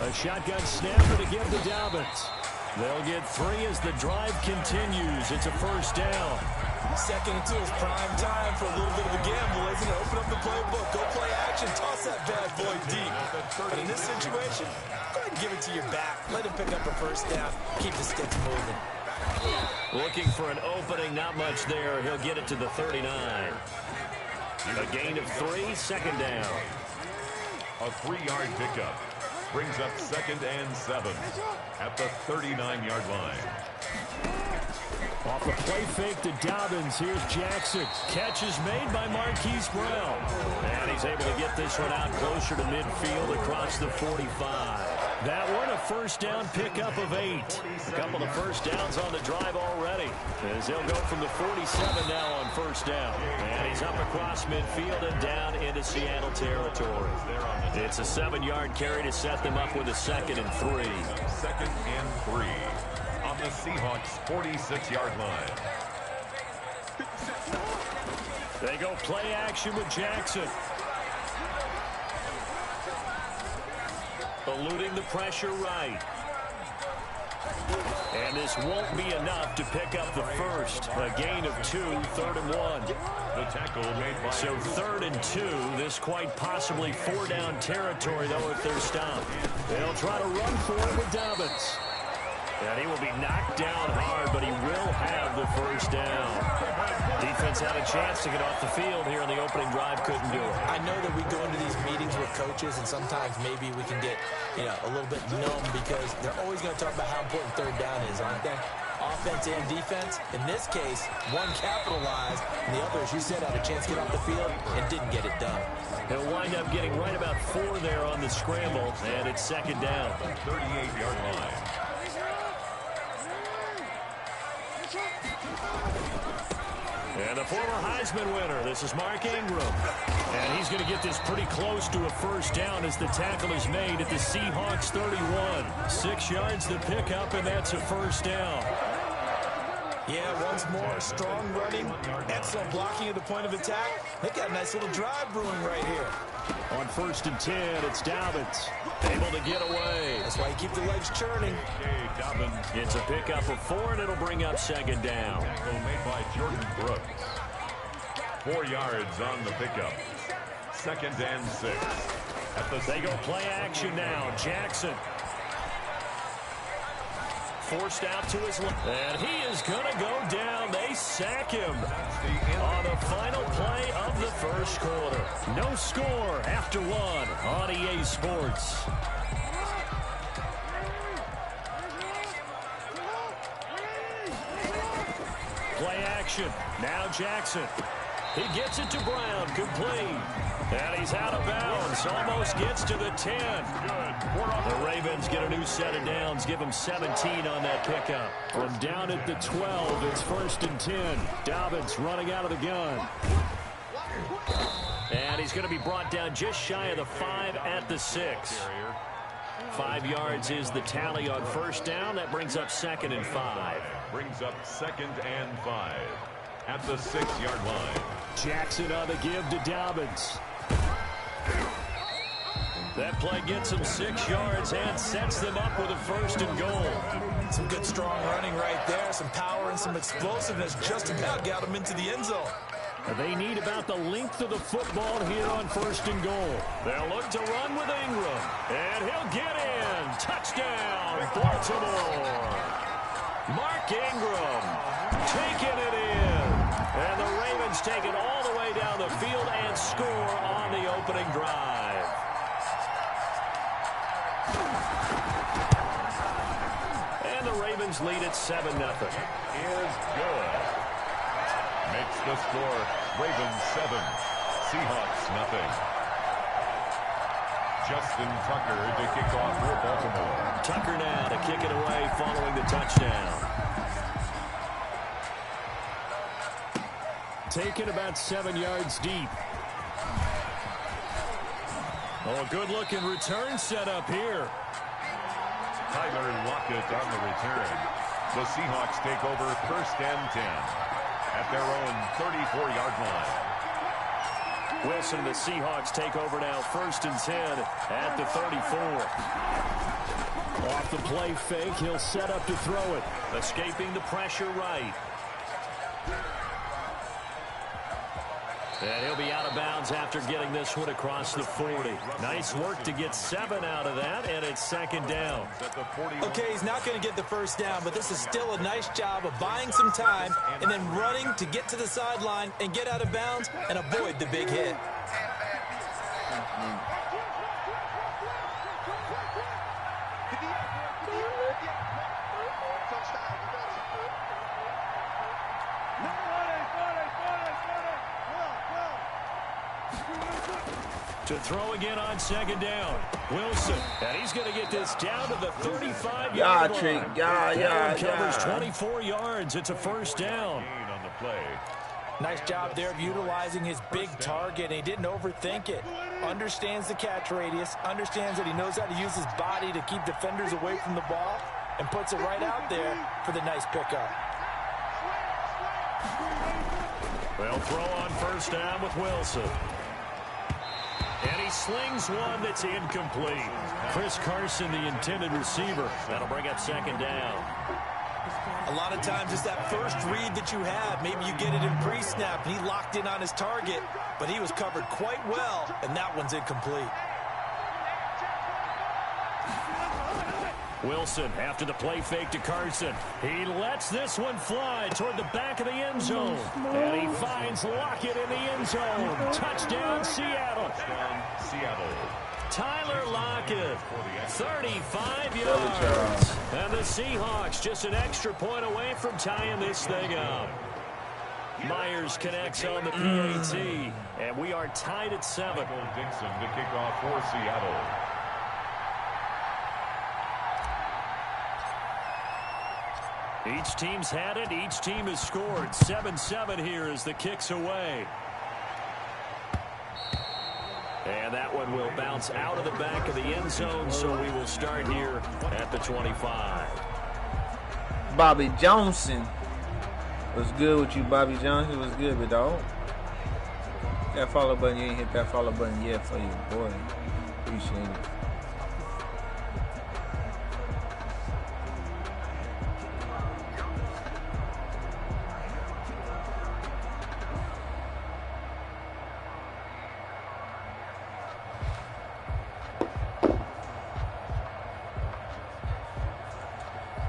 A shotgun snapper to give to Dobbins. They'll get 3 as the drive continues. It's a first down. 2nd and 2 is prime time for a little bit of a gamble, isn't it? Open up the playbook, go play action, toss that bad boy deep. But in this situation, go ahead and give it to your back. Let him pick up a first down. Keep the sticks moving. Looking for an opening, not much there. He'll get it to the 39. A gain of 3, second down. A 3-yard pickup brings up 2nd and 7 at the 39-yard line. Off the play fake to Dobbins. Here's Jackson. Catch is made by Marquise Brown. And he's able to get this one out closer to midfield across the 45. That one, a first down pickup of 8. A couple of first downs on the drive already, as he'll go from the 47 now on first down. And he's up across midfield and down into Seattle territory. It's a 7-yard carry to set them up with a 2nd and 3. 2nd and 3 on the Seahawks' 46-yard line. They go play action with Jackson. Eluding the pressure right. And this won't be enough to pick up the first. A gain of 2, 3rd and 1. The tackle made by... So 3rd and 2. This quite possibly 4-down territory, though, if they're stopped. They'll try to run for it with Dobbins. And he will be knocked down hard, but he will have the first down. Defense had a chance to get off the field here in the opening drive, couldn't do it. I know that we go into these meetings with coaches, and sometimes maybe we can get, a little bit numb because they're always going to talk about how important 3rd down is, aren't they? Offense and defense. In this case, one capitalized, and the other, as you said, had a chance to get off the field and didn't get it done. He'll wind up getting right about 4 there on the scramble, and it's 2nd down. 38-yard line. And the former Heisman winner, this is Mark Ingram. And he's going to get this pretty close to a first down as the tackle is made at the Seahawks 31. 6 yards to pick up, and that's a first down. Yeah, once more, strong running, excellent blocking at the point of attack. They got a nice little drive brewing right here. On 1st and 10, it's Dobbins. Able to get away. That's why you keep the legs churning. Dobbins. It's a pickup of 4, and it'll bring up 2nd down. Made by Jordan Brooks. 4 yards on the pickup. 2nd and 6. They go play action now. Jackson. Forced out to his left. And he is going to go down. They sack him on the final play of the first quarter. No score after 1 on EA Sports. Play action. Now Jackson. He gets it to Brown. Complete. And he's out of bounds. Almost gets to the 10. The Ravens get a new set of downs. Give him 17 on that pickup. From down at the 12, it's 1st and 10. Dobbins running out of the gun. And he's going to be brought down just shy of the 5 at the 6. 5 yards is the tally on first down. That brings up 2nd and 5. Brings up 2nd and 5 at the 6-yard line. Jackson on the give to Dobbins. That play gets him 6 yards and sets them up with a 1st and goal. Some good strong running right there. Some power and some explosiveness just about got him into the end zone. They need about the length of the football here on 1st and goal. They'll look to run with Ingram. And he'll get in. Touchdown, Baltimore. Mark Ingram taking it in. And the Ravens take it all the way down the field and score on the opening drive. And the Ravens lead at 7-0. Is good. Makes the score Ravens 7, Seahawks nothing. Justin Tucker to kick off for Baltimore. Tucker now to kick it away following the touchdown. Taken about 7 yards deep. Oh, a good-looking return set up here. Tyler Lockett on the return. The Seahawks take over 1st and 10 at their own 34-yard line. Wilson and the Seahawks take over now, 1st and 10 at the 34. Off the play fake, he'll set up to throw it. Escaping the pressure right. And he'll be out of bounds after getting this one across the 40. Nice work to get 7 out of that, and it's 2nd down. Okay, he's not going to get the first down, but this is still a nice job of buying some time and then running to get to the sideline and get out of bounds and avoid the big hit. To throw again on 2nd down. Wilson, and he's going to get this down to the 35-yard line. Covers 24 yards. It's a 1st down. On the play. Nice job there of utilizing his big target. He didn't overthink it. Understands the catch radius. Understands that he knows how to use his body to keep defenders away from the ball. And puts it right out there for the nice pickup. They'll throw on 1st down with Wilson. And he slings one that's incomplete. Chris Carson, the intended receiver. That'll bring up 2nd down. A lot of times it's that first read that you have. Maybe you get it in pre-snap, and he locked in on his target, but he was covered quite well, and that one's incomplete. Wilson, after the play fake to Carson, he lets this one fly toward the back of the end zone. And he finds Lockett in the end zone. Touchdown, Seattle. Tyler Lockett, 35 yards. And the Seahawks just an extra point away from tying this thing up. Myers connects on the PAT, and we are tied at 7. Dixon to kick off for Seattle. Each team's had it. Each team has scored. 7-7 here as the kick's away. And that one will bounce out of the back of the end zone, so we will start here at the 25. Bobby Johnson. What's good with you, Bobby Johnson? What's good, big dog? That follow button, you ain't hit that follow button yet for you, boy. Appreciate it.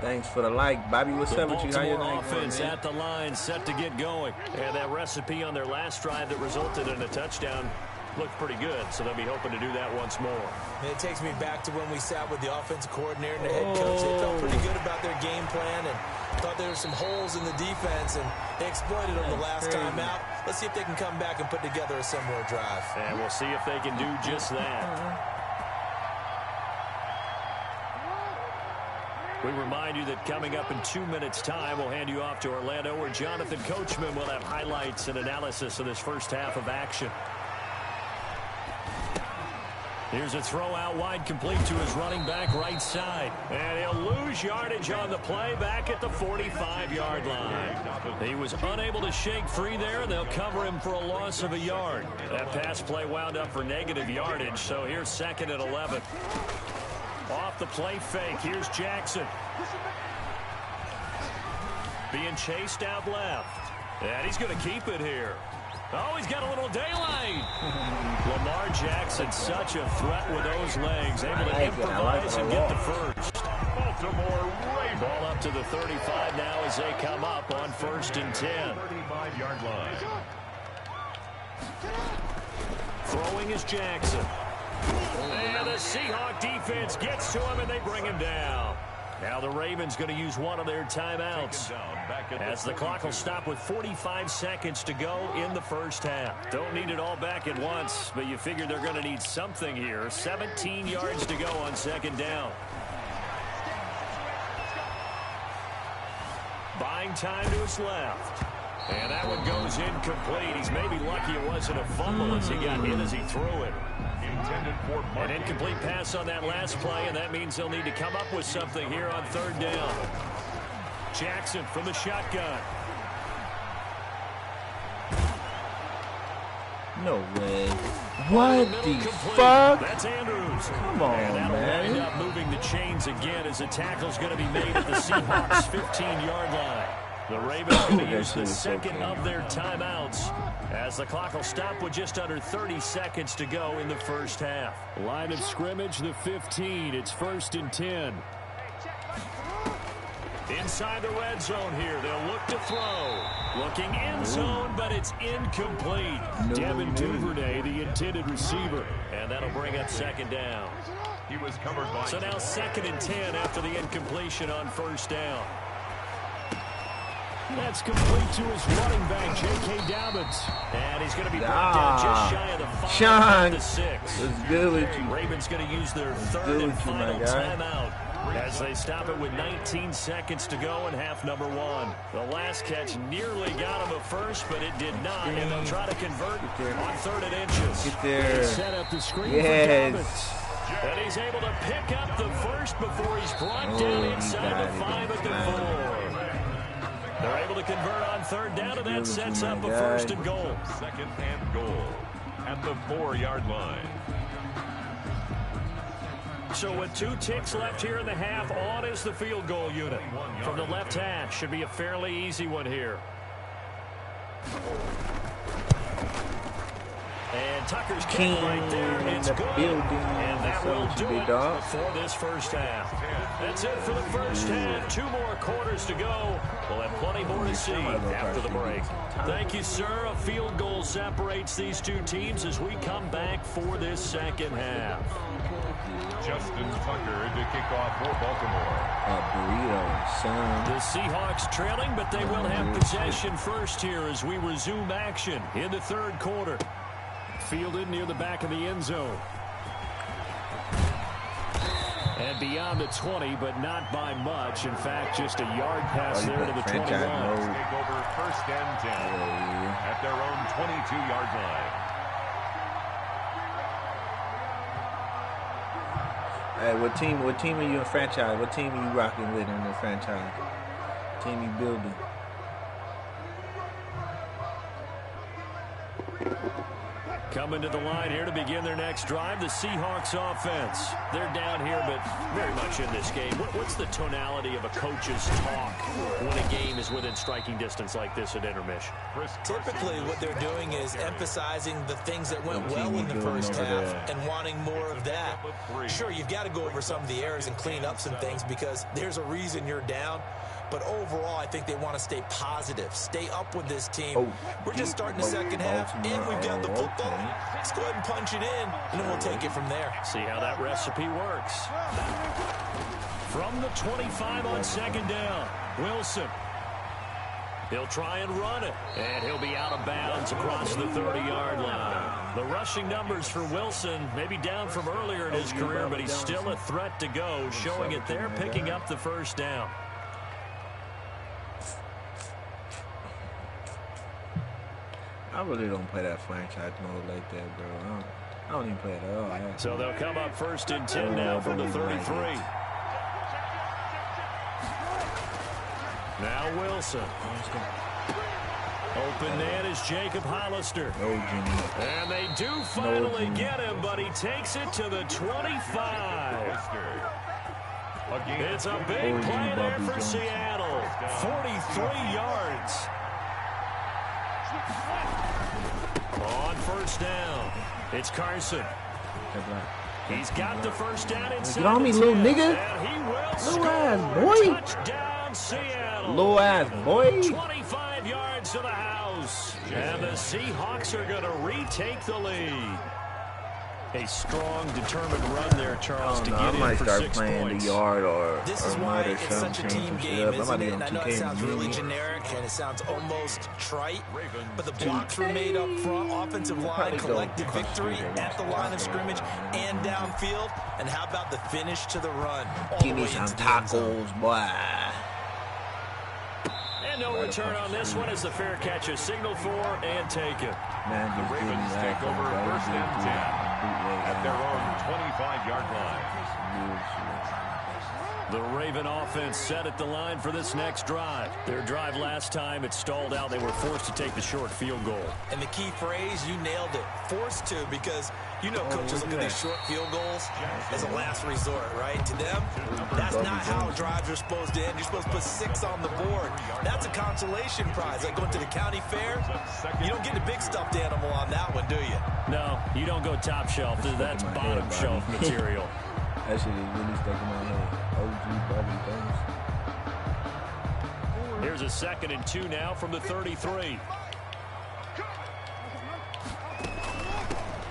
Thanks for the like, Bobby. What's up with you? How your night offense going, man? at the line, set to get going. And that recipe on their last drive that resulted in a touchdown looked pretty good, so they'll be hoping to do that once more. And it takes me back to when we sat with the offensive coordinator and the head coach. They felt pretty good about their game plan and thought there were some holes in the defense, and they exploited them the last time out. Let's see if they can come back and put together a similar drive. And we'll see if they can do just that. We remind you that coming up in 2 minutes' time, we'll hand you off to Orlando, where Jonathan Coachman will have highlights and analysis of this first half of action. Here's a throw out wide, complete to his running back right side. And he'll lose yardage on the play back at the 45-yard line. He was unable to shake free there, and they'll cover him for a loss of a yard. That pass play wound up for negative yardage, so here's 2nd and 11. Off the play fake, here's Jackson. Being chased out left. And he's going to keep it here. Oh, he's got a little daylight. Lamar Jackson, such a threat with those legs. Able to improvise and get the first. Baltimore Ravens. Ball up to the 35 now as they come up on 1st and 10. 35-yard line. Throwing is Jackson. And the Seahawk defense gets to him, and they bring him down. Now the Ravens going to use one of their timeouts as the clock will stop with 45 seconds to go in the first half. Don't need it all back at once, but you figure they're going to need something here. 17 yards to go on 2nd down. Buying time to his left. And that one goes incomplete. He's maybe lucky it wasn't a fumble as he got hit as he threw it. An incomplete pass on that last play, and that means they'll need to come up with something here on 3rd down. Jackson from the shotgun. No way. What the fuck? That's Andrews. Come on, and that'll wind man. up moving the chains again as a tackle's going to be made at the Seahawks' 15-yard line. The Ravens going to use the second of their timeouts as the clock will stop with just under 30 seconds to go in the first half. Line of scrimmage, the 15. It's 1st and 10. Inside the red zone here. They'll look to throw. Looking end zone, but it's incomplete. Devin Duvernay, the intended receiver. And that'll bring up second down. He was covered by... So now 2nd and 10 after the incompletion on 1st down. That's complete to his running back, J.K. Dobbins. And he's going to be brought down just shy of the 5 Sean, to 6. what's good with you? Ravens going to use their third and final timeout as they stop it with 19 seconds to go in half number 1. The last catch nearly got him a first, but it did not, and they'll try to convert on 3rd and inches. Get there. Set up the screen for Dobbins. And he's able to pick up the first before he's brought down inside the 5 at the 4. They're able to convert on 3rd down, and that sets up a 1st and goal. 2nd and goal at the 4-yard line. So with 2 ticks left here in the half, on is the field goal unit. From the left hash, should be a fairly easy one here. And Tucker's kick right there. It's good. And that will do it for this first half. That's it for the first half. 2 more quarters to go. We'll have plenty more to see after the break. Thank you, sir. A field goal separates these 2 teams as we come back for this second half. Justin Tucker to kick off for Baltimore. A burrito, son. The Seahawks trailing, but they will have possession first here as we resume action in the 3rd quarter. Fielded near the back of the end zone. And beyond the 20, but not by much. In fact, just a yard pass there to the 21. Take over 1st and 10 at their own 22-yard line. Hey, what team are you in franchise? What team are you rocking with in the franchise? Team you building? Coming to the line here to begin their next drive, the Seahawks offense. They're down here, but very much in this game. What's the tonality of a coach's talk when a game is within striking distance like this at intermission? Typically, what they're doing is emphasizing the things that went well in the first half and wanting more of that. Sure, you've got to go over some of the errors and clean up some things because there's a reason you're down. But overall, I think they want to stay positive, stay up with this team. We're just starting the second half, and we've got the football. Let's go ahead and punch it in, and then we'll take it from there. See how that recipe works. From the 25 on 2nd down, Wilson. He'll try and run it, and he'll be out of bounds across the 30-yard line. The rushing numbers for Wilson may be down from earlier in his career, but he's still a threat to go, showing it there, picking up the 1st down. I really don't play that franchise mode like that, bro. I don't even play it at all. So they'll come up 1st and 10 now from the 33. Now Wilson. Open man is Jacob Hollister. And they do finally get him, but he takes it to the 25. It's a big play there for Seattle. 43 yards. On 1st down, it's Carson. He's got the 1st down inside. Get on me, little nigga. And he will little ass boy. Touchdown, Seattle. Little ass boy. 25 yards to the house. And the Seahawks are going to retake the lead. A strong, determined run there, Charles, to get in for 6 points. I might start playing the yard or This is why it's such a team game, isn't it? And I know it sounds really generic and it sounds almost trite, but the blocks were made up front, offensive line, collective victory at the line of scrimmage and downfield. And how about the finish to the run? Give me some tacos, boy. And no return on this one as the fair catch is signaled for and taken. The Ravens take over 1st and 10 at their own 25-yard line. The Raven offense set at the line for this next drive. Their drive last time, it stalled out. They were forced to take the short field goal. And the key phrase, you nailed it, forced to, because you know coaches look at these short field goals as a last resort, right? To them, that's not how drives are supposed to end. You're supposed to put 6 on the board. That's a consolation prize. Like going to the county fair, you don't get the big stuffed animal on that one, do you? No, you don't go top shelf. That's bottom shelf material. That shit is really stuck in my head. OG Bobby things. Here's a 2nd and 2 now from the 33.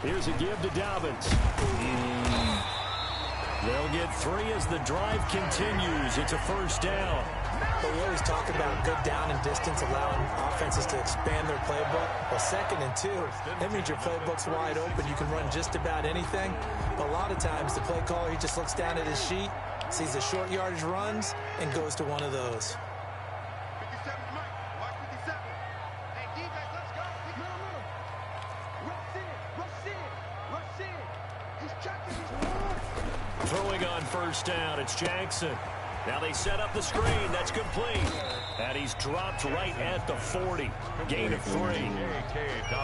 Here's a give to Dobbins. They'll get 3 as the drive continues. It's a first down. But we always talk about good down and distance, allowing offenses to expand their playbook. Well, 2nd and 2, that means your playbook's wide open. You can run just about anything. But a lot of times, the play caller, he just looks down at his sheet, sees the short yardage runs, and goes to one of those. Throwing on first down, it's Jackson. Now they set up the screen. That's complete. And he's dropped right at the 40. Gain of 3.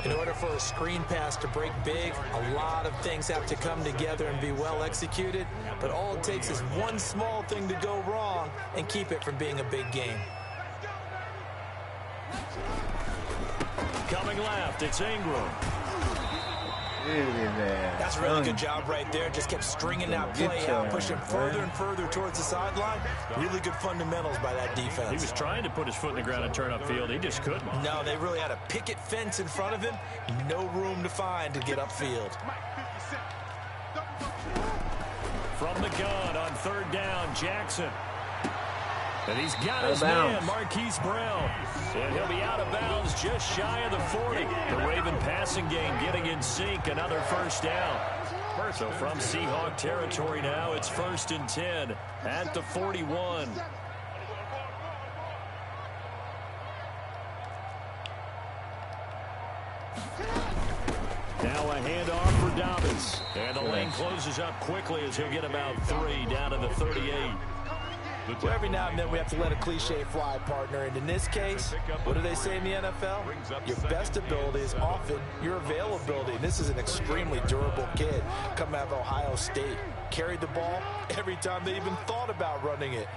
In order for a screen pass to break big, a lot of things have to come together and be well executed. But all it takes is one small thing to go wrong and keep it from being a big game. Coming left, it's Ingram. That's a really good job right there. Just kept stringing that play out, pushing further and further towards the sideline. Really good fundamentals by that defense. He was trying to put his foot in the ground and turn upfield. He just couldn't. No, they really had a picket fence in front of him. No room to find to get upfield. From the gun on 3rd down, Jackson. And he's got his man, Marquise Brown. And he'll be out of bounds just shy of the 40. The Raven passing game getting in sync. Another first down. So from Seahawk territory now, it's 1st and 10 at the 41. Now a handoff for Dobbins. And the lane closes up quickly as he'll get about 3 down to the 38. Well, every now and then we have to let a cliche fly, partner. And in this case, what do they say in the NFL? Your best ability is often your availability. And this is an extremely durable kid coming out of Ohio State. Carried the ball every time they even thought about running it.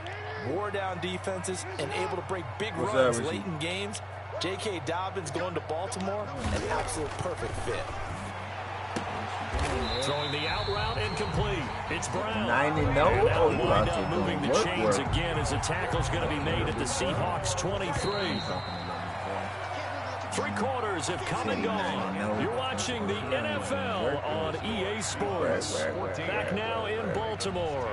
Wore down defenses and able to break big runs late in games. J.K. Dobbins going to Baltimore, an absolute perfect fit. Throwing the out route incomplete. It's Brown. 9-0. Oh, he wind up moving the chains again as the tackle's going to be made at the Seahawks 23. 3 quarters have come and gone. You're watching the NFL on EA Sports. Back now in Baltimore.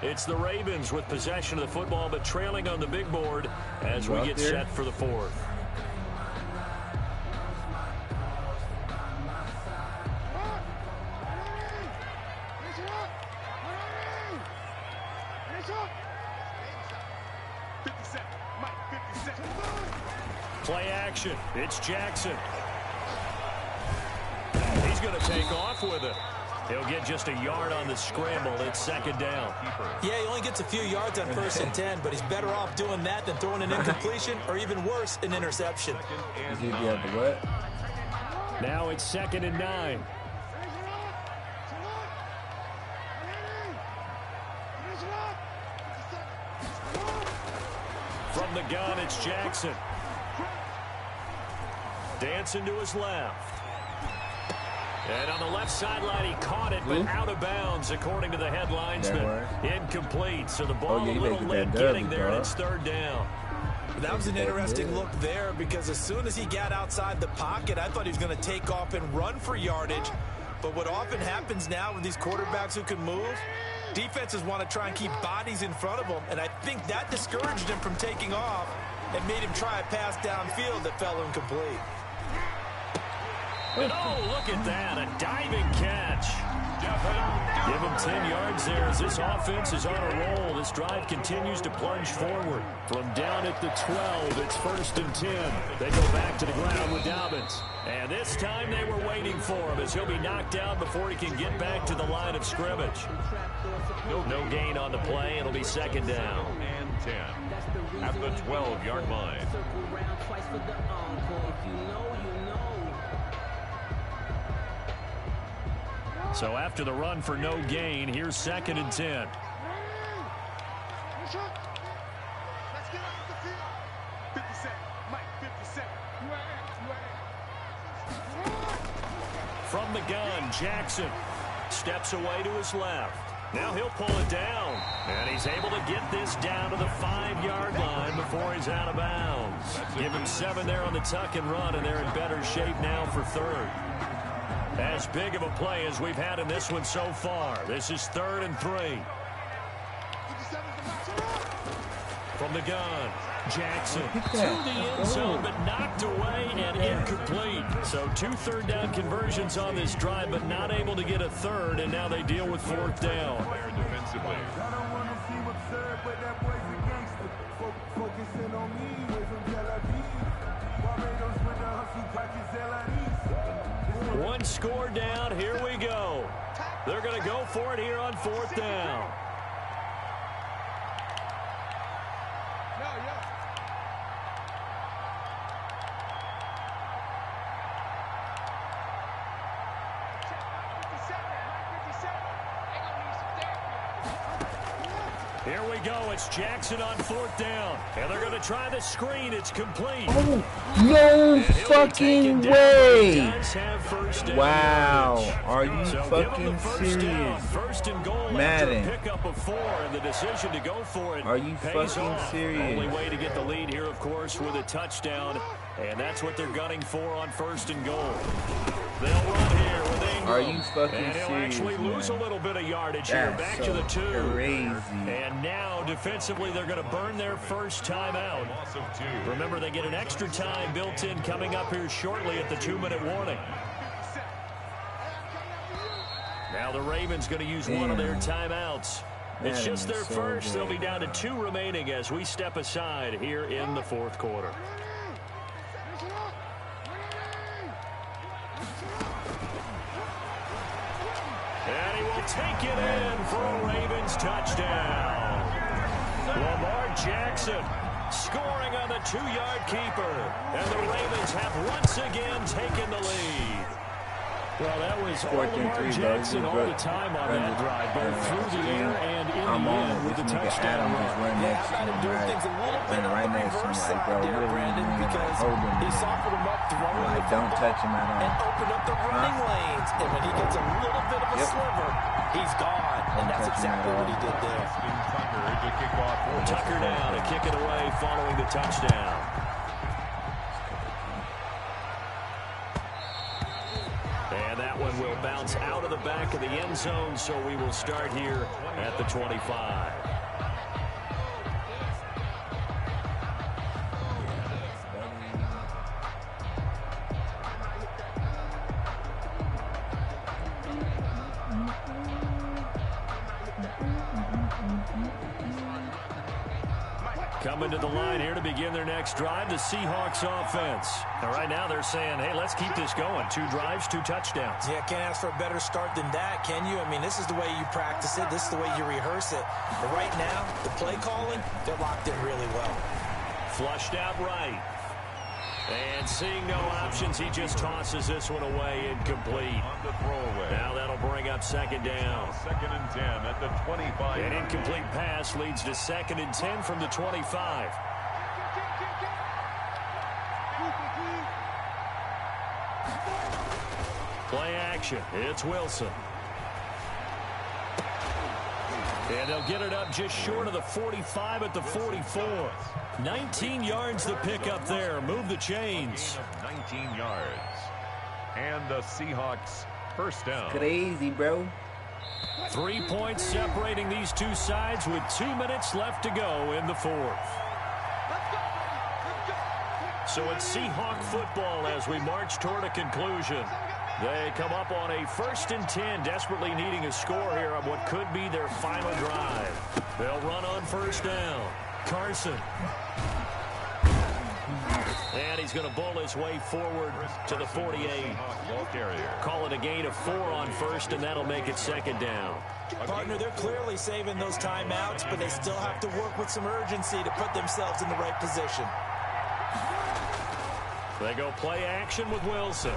It's the Ravens with possession of the football, but trailing on the big board as we get set for the 4th. Play action. It's Jackson. He's going to take off with it. He'll get just a yard on the scramble. It's 2nd down. Yeah, he only gets a few yards on 1st and 10, but he's better off doing that than throwing an incompletion or even worse, an interception. Now it's 2nd and 9. From the gun, it's Jackson. Dancing to his left. And on the left sideline, he caught it, but out of bounds, according to the head linesman. Incomplete, so the ball a little late getting there, and it's 3rd down. That was an interesting look there, because as soon as he got outside the pocket, I thought he was going to take off and run for yardage. But what often happens now with these quarterbacks who can move, defenses want to try and keep bodies in front of them, and I think that discouraged him from taking off and made him try a pass downfield that fell incomplete. And oh, look at that, a diving catch. Give him 10 yards there as this offense is on a roll. This drive continues to plunge forward. From down at the 12, it's 1st and 10. They go back to the ground with Dobbins. And this time they were waiting for him as he'll be knocked out before he can get back to the line of scrimmage. No gain on the play. It'll be 2nd down. And 10 at the 12-yard line. So after the run for no gain, here's 2nd and 10. Let's get off the field. 50 seconds. Mike, 50 seconds. From the gun, Jackson steps away to his left. Now he'll pull it down. And he's able to get this down to the 5-yard line before he's out of bounds. Give him 7 there on the tuck and run, and they're in better shape now for 3rd. As big of a play as we've had in this one so far. This is 3rd and 3. From the gun, Jackson to the end zone, but knocked away and incomplete. So 2 third-down conversions on this drive, but not able to get a 3rd, and now they deal with 4th down. Defensively. One score down. Here we go. They're going to go for it here on 4th down. Here we go. It's Jackson on 4th down. And they're going to try the screen. It's complete. Oh, no fucking way. Wow. Are you fucking serious? 1st and goal Madden. after a pickup of 4, and the decision to go for it. Are you fucking off. serious? Only way to get the lead here, of course, with a touchdown. And that's what they're gunning for on 1st and goal. They'll run here with Ingram. Are you fucking and he'll serious, actually man? lose a little bit of yardage That's here. Back so to the 2. crazy. And now, defensively, they're going to burn their first timeout. Loss of 2. Remember, they get an extra time built in coming up here shortly at the 2-minute warning. Now the Ravens going to use one of their timeouts. It's just their first. They'll be down to 2 remaining as we step aside here in the 4th quarter. And he will take it in for a Ravens touchdown. Lamar Jackson scoring on the 2-yard keeper. And the Ravens have once again taken the lead. Well, that was all Lamar Jackson all the time on that drive, both through the air and in the end with the touchdown run. Yeah, I got him doing things a little bit on the reverse side there, Brandon, because he softened him up, throwing the don't touch him at all. and opened up the running lanes. And when he gets a little bit of a sliver, he's gone. And that's exactly what he did there. Tucker down to kick it away following the touchdown. And that one will bounce out of the back of the end zone, so we will start here at the 25. Coming to the line here to begin their next drive, the Seahawks offense. And right now they're saying, hey, let's keep this going. 2 drives, 2 touchdowns. Yeah, can't ask for a better start than that, can you? I mean, this is the way you practice it. This is the way you rehearse it. But right now, the play calling, they're locked in really well. Flushed out right. And seeing no options, he just tosses this one away, incomplete. On the throwaway. Now that'll bring up 2nd down. 2nd and 10 at the 25. An incomplete pass leads to 2nd and 10 from the 25. Play action. It's Wilson. And they'll get it up just short of the 45 at the 44. 19 yards to pick up there. Move the chains. 19 yards. And the Seahawks first down. Crazy, bro. 3 points separating these two sides with 2 minutes left to go in the 4th. So it's Seahawk football as we march toward a conclusion. They come up on a 1st and 10, desperately needing a score here on what could be their final drive. They'll run on 1st down. Carson. And he's going to bull his way forward to the 48. Call it a gain of 4 on 1st, and that'll make it 2nd down. Partner, they're clearly saving those timeouts, but they still have to work with some urgency to put themselves in the right position. They go play action with Wilson.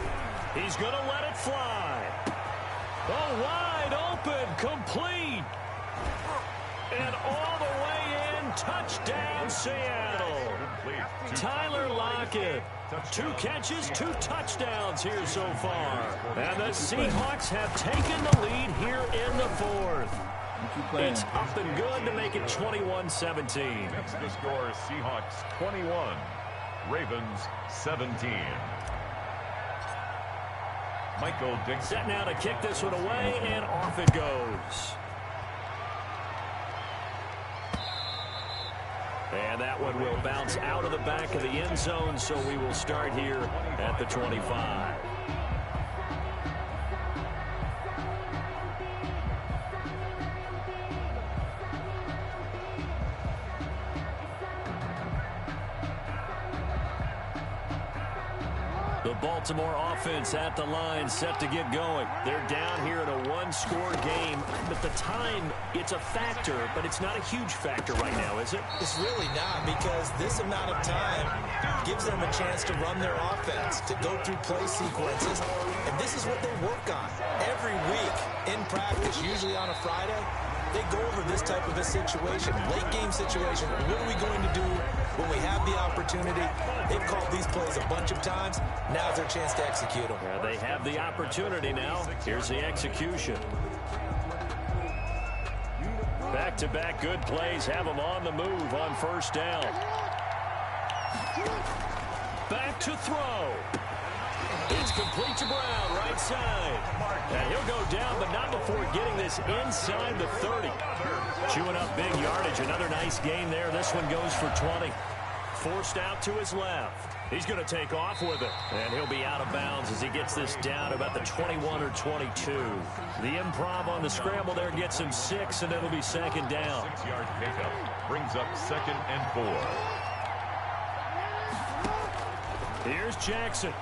He's going to let it fly. Oh, wide open, complete. And all the way in, touchdown, Seattle. Tyler Lockett, 2 catches, 2 touchdowns here so far. And the Seahawks have taken the lead here in the 4th. It's up and good to make it 21-17. That's the score, Seahawks 21, Ravens 17. Michael Dixon. Set now to kick this one away, and off it goes. And that one will bounce out of the back of the end zone, so we will start here at the 25. The Baltimore offense at the line, set to get going. They're down here in a 1-score game, but the time, it's a factor, but it's not a huge factor right now, is it? It's really not, because this amount of time gives them a chance to run their offense, to go through play sequences, and this is what they work on. Every week in practice, usually on a Friday, they go over this type of a situation, late game situation. What are we going to do when we have the opportunity? They've called these plays a bunch of times. Now's their chance to execute them. Yeah, they have the opportunity now. Here's the execution. Back-to-back good plays have them on the move on 1st down. Back to throw. It's complete to Brown, right side. And he'll go down, but not before getting this inside the 30. Chewing up big yardage. Another nice gain there. This one goes for 20. Forced out to his left. He's going to take off with it. And he'll be out of bounds as he gets this down about the 21 or 22. The improv on the scramble there gets him 6, and it'll be 2nd down. 6-yard pickup brings up 2nd and 4. Here's Jackson.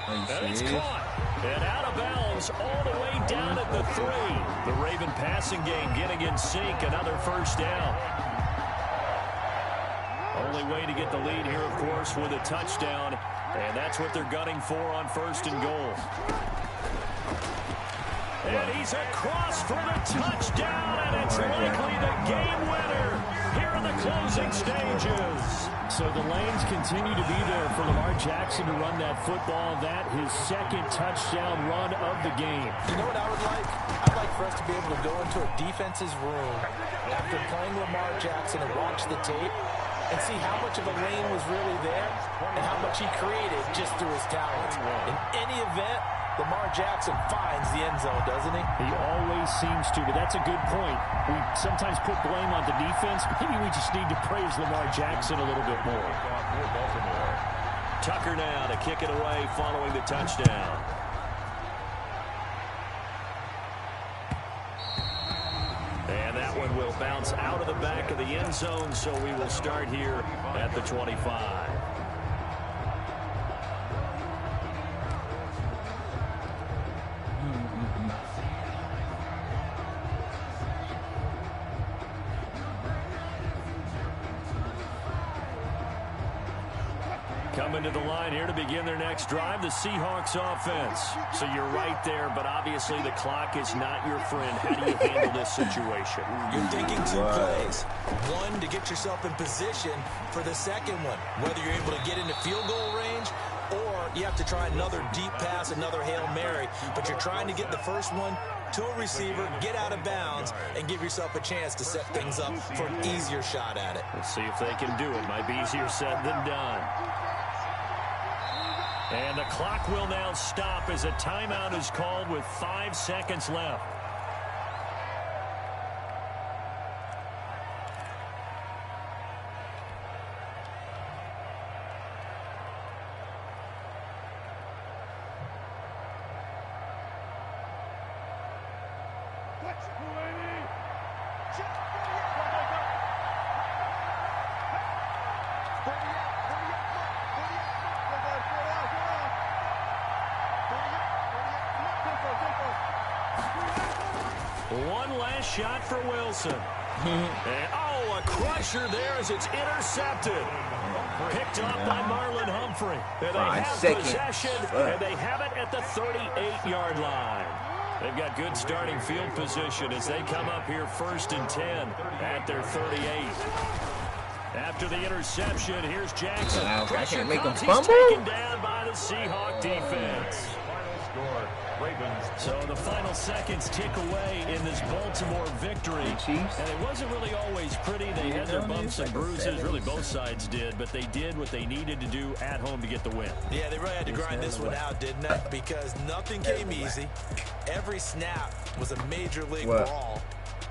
And it's caught. And out of bounds all the way down at the 3. The Raven passing game getting in sync. Another 1st down. Only way to get the lead here, of course, with a touchdown. And that's what they're gunning for on 1st and goal. And he's across for the touchdown, and it's likely the game winner here in the closing stages. So the lanes continue to be there for Lamar Jackson to run that football. That his 2nd touchdown run of the game. You know what I would like? I'd like for us to be able to go into a defense's room after playing Lamar Jackson and watch the tape and see how much of a lane was really there and how much he created just through his talents. In any event, Lamar Jackson finds the end zone, doesn't he? He always seems to, but that's a good point. We sometimes put blame on the defense. Maybe we just need to praise Lamar Jackson a little bit more. Tucker now to kick it away following the touchdown. And that one will bounce out of the back of the end zone, so we will start here at the 25. Coming to the line here to begin their next drive, the Seahawks offense. So you're right there, but obviously the clock is not your friend. How do you handle this situation? You're thinking 2 plays. One, to get yourself in position for the second one, whether you're able to get into field goal range or you have to try another deep pass, another Hail Mary, but you're trying to get the first one to a receiver, get out of bounds, and give yourself a chance to set things up for an easier shot at it. Let's see if they can do it. Might be easier said than done. And the clock will now stop as a timeout is called with 5 seconds left. One last shot for Wilson. And, oh, a crusher there as it's intercepted. Picked up by Marlon Humphrey. And they have possession, and they have it at the 38-yard line. They've got good starting field position as they come up here 1st and 10 at their 38. After the interception, here's Jackson. I can't make him fumble. Taken down by the Seahawk defense. So the final seconds tick away in this Baltimore victory. And it wasn't really always pretty. They had their bumps and bruises. Really, both sides did. But they did what they needed to do at home to get the win. Yeah, they really had to grind this one out, didn't they? Because nothing came easy. Every snap was a major league brawl.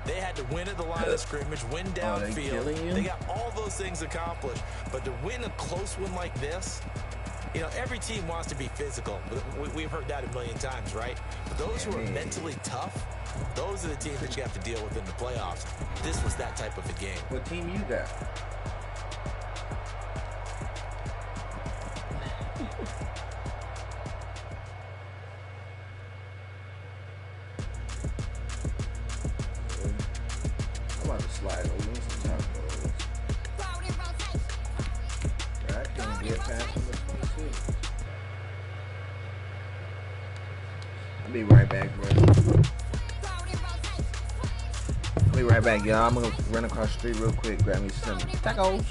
They had to win at the line of scrimmage, win downfield. They got all those things accomplished. But to win a close one like this, you know, every team wants to be physical. We've heard that a million times, right? But those who are mentally tough, those are the teams that you have to deal with in the playoffs. This was that type of a game. What team you got? I'm about to slide over some tacos. I can't get past number 26. I'll be right back, bro. I'll be right back, y'all. I'm gonna run across the street real quick, grab me some tacos.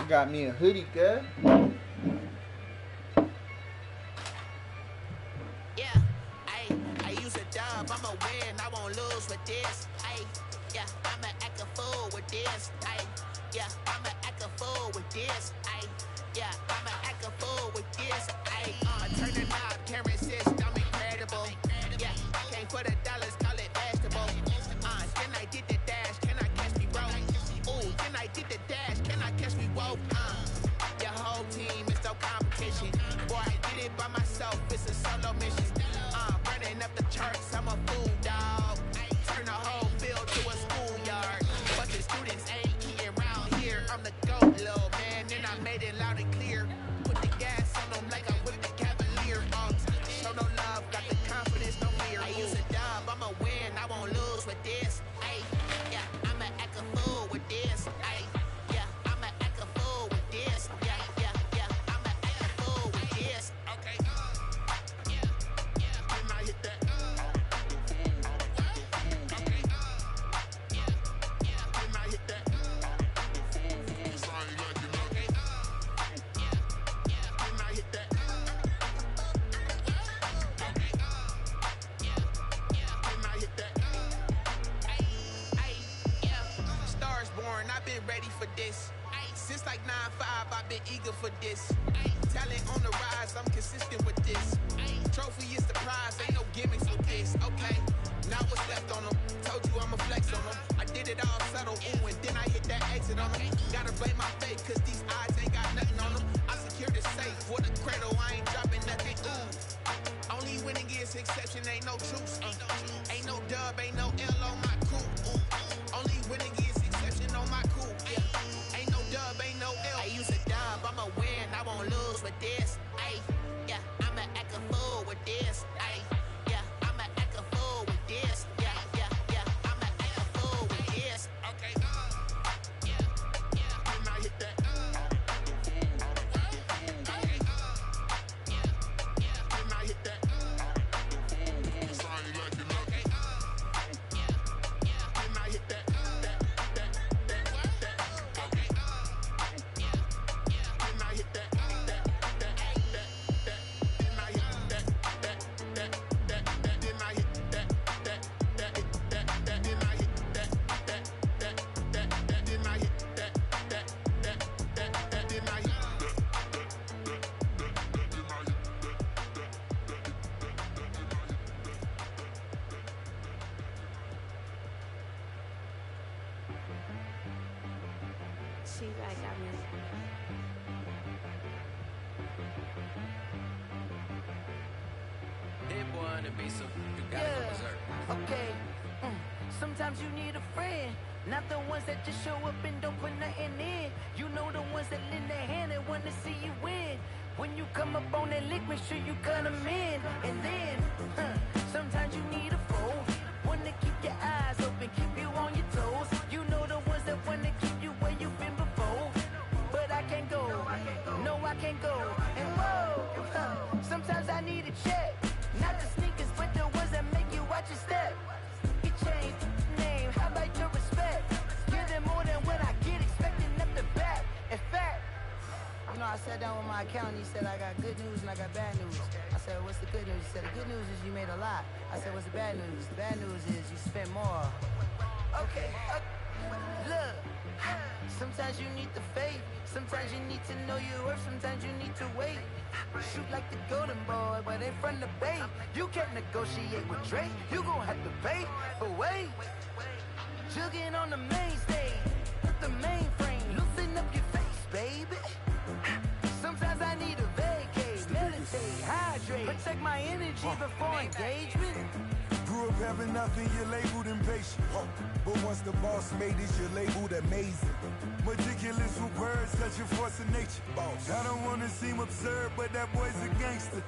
Got me a hoodie, girl. Yeah, I use a dub, I'ma win, I won't lose with this. Yeah, I'ma act a fool with this. Yeah, I'ma act a fool with this. Yeah, I'ma act a fool with this. Turn the knob, can't resist, I'm incredible. Yeah, came for the dollars, call it vegetable. Then I did the dash, can I catch me broke? Ooh, then I did the dash, can I catch me woke? Your whole team is no competition. Boy, I did it by myself, it's a solo mission. Running up the charts, I'm a fool, dog. Turn the whole field to a schoolyard. But the students ain't eating around here. I'm the GOAT, little man, and I made it loud and clear. Put the gas on them like I whipped the Cavalier. Show no love, got the confidence, no fear. I use a dub, I'ma win, I won't lose with this. Yeah, I'ma act a fool with this. Yeah, I'ma act a fool with this. Yeah, I'ma act a fool with this. Okay. Yeah, then I hit that. been ready for this. Since like 9-5, I've been eager for this. Talent on the rise, I'm consistent with this. Trophy is the prize, ain't no gimmicks with this. Okay, now what's left on them? Told you I'ma flex on them. I did it all subtle, ooh, and then I hit that exit on them. Gotta blame my fate, cause these eyes ain't got nothing on them. I secured the safe for the cradle, I ain't dropping nothing, ooh. Only winning is exception, ain't no truce. Ain't no dub, ain't no L on my cool. Only winning is exception on my cool. Yeah. Ain't no dub, ain't no L. I use a dub, I'ma win, I won't lose with this. Ay, yeah, I'ma act a fool with this. Ay, yeah, I'ma act a fool with this. Yeah, yeah, yeah, I'ma act a fool with this. Okay, yeah, yeah, when I hit that. She like I mean. Hit boy on the beat, so you gotta go berserk. Okay. Sometimes you need a friend, not the ones that just show up and don't put nothing in. You know the ones that lend their hand and want to see you win. When you come up on that lick, make sure you cut them in. And then, sometimes you need a foe, one to keep your eyes open, keep you on your toes. You know the ones that want to keep you where you've been before. But I can't go, no I can't go. And whoa, sometimes I need a check. Not the sneakers, but the ones that make you watch your step. You change name, how about your respect? Give them more than what I get, expecting up the back. In fact, you know, I sat down with my accountant, he said I got good news and I got bad news. I said, what's the good news? He said, the good news is you made a lot. I said, what's the bad news? The bad news is you spent more. Okay, look, sometimes you need the faith, sometimes you need to know your worth, sometimes you need to wait. Shoot like the golden boy, but in front of the bay. You can't negotiate with Drake, you gon' have to pay. But wait, jugging on the main stage, put the mainframe, loosen up your face, baby. Sometimes I need a vacate, meditate, hydrate, protect my energy before engagement. Grew up having nothing, you're labeled impatient. But once the boss made it, you're labeled amazing. Meticulous with words, such a force of nature. I don't wanna seem absurd, but that boy's a gangster.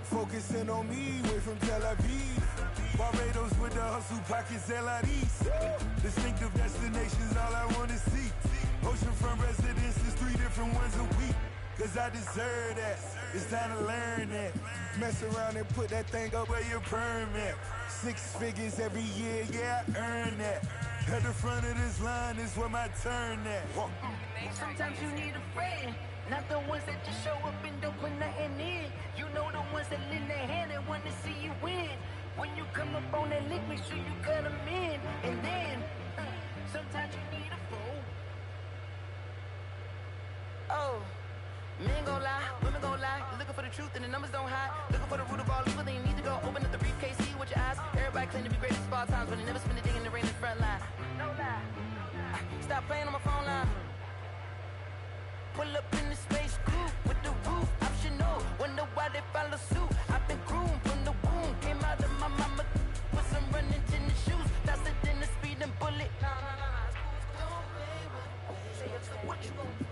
Focusing on me, way from Tel Aviv. Barbados with the hustle pockets, LIDs. Distinctive destinations, all I wanna see. Oceanfront residences, 3 different ones a week. Cause I deserve that, it's time to learn that. Mess around and put that thing up where your permit. 6 figures every year, yeah, I earn that. At the front of this line is where my turn at. Sometimes you need a friend, not the ones that just show up and don't put nothing in. You know the ones that lend their hand and want to see you win. When you come up on that lick, make sure you cut them in. And then, sometimes you need a fool. Oh. Men gon' lie, women gon' lie. You're looking for the truth and the numbers don't hide. Looking for the root of all evil, then you need to go open up the briefcase, see with your eyes. Everybody claim to be great at all times, but they never spend a day in the rain in the front line. No lie. Stop playing on my phone line. Pull up in the space coupe with the roof optional. Wonder why they follow suit. I've been groomed from the womb. Came out of my mama with some running tennis shoes. Faster than the speeding bullet. What you gon' do?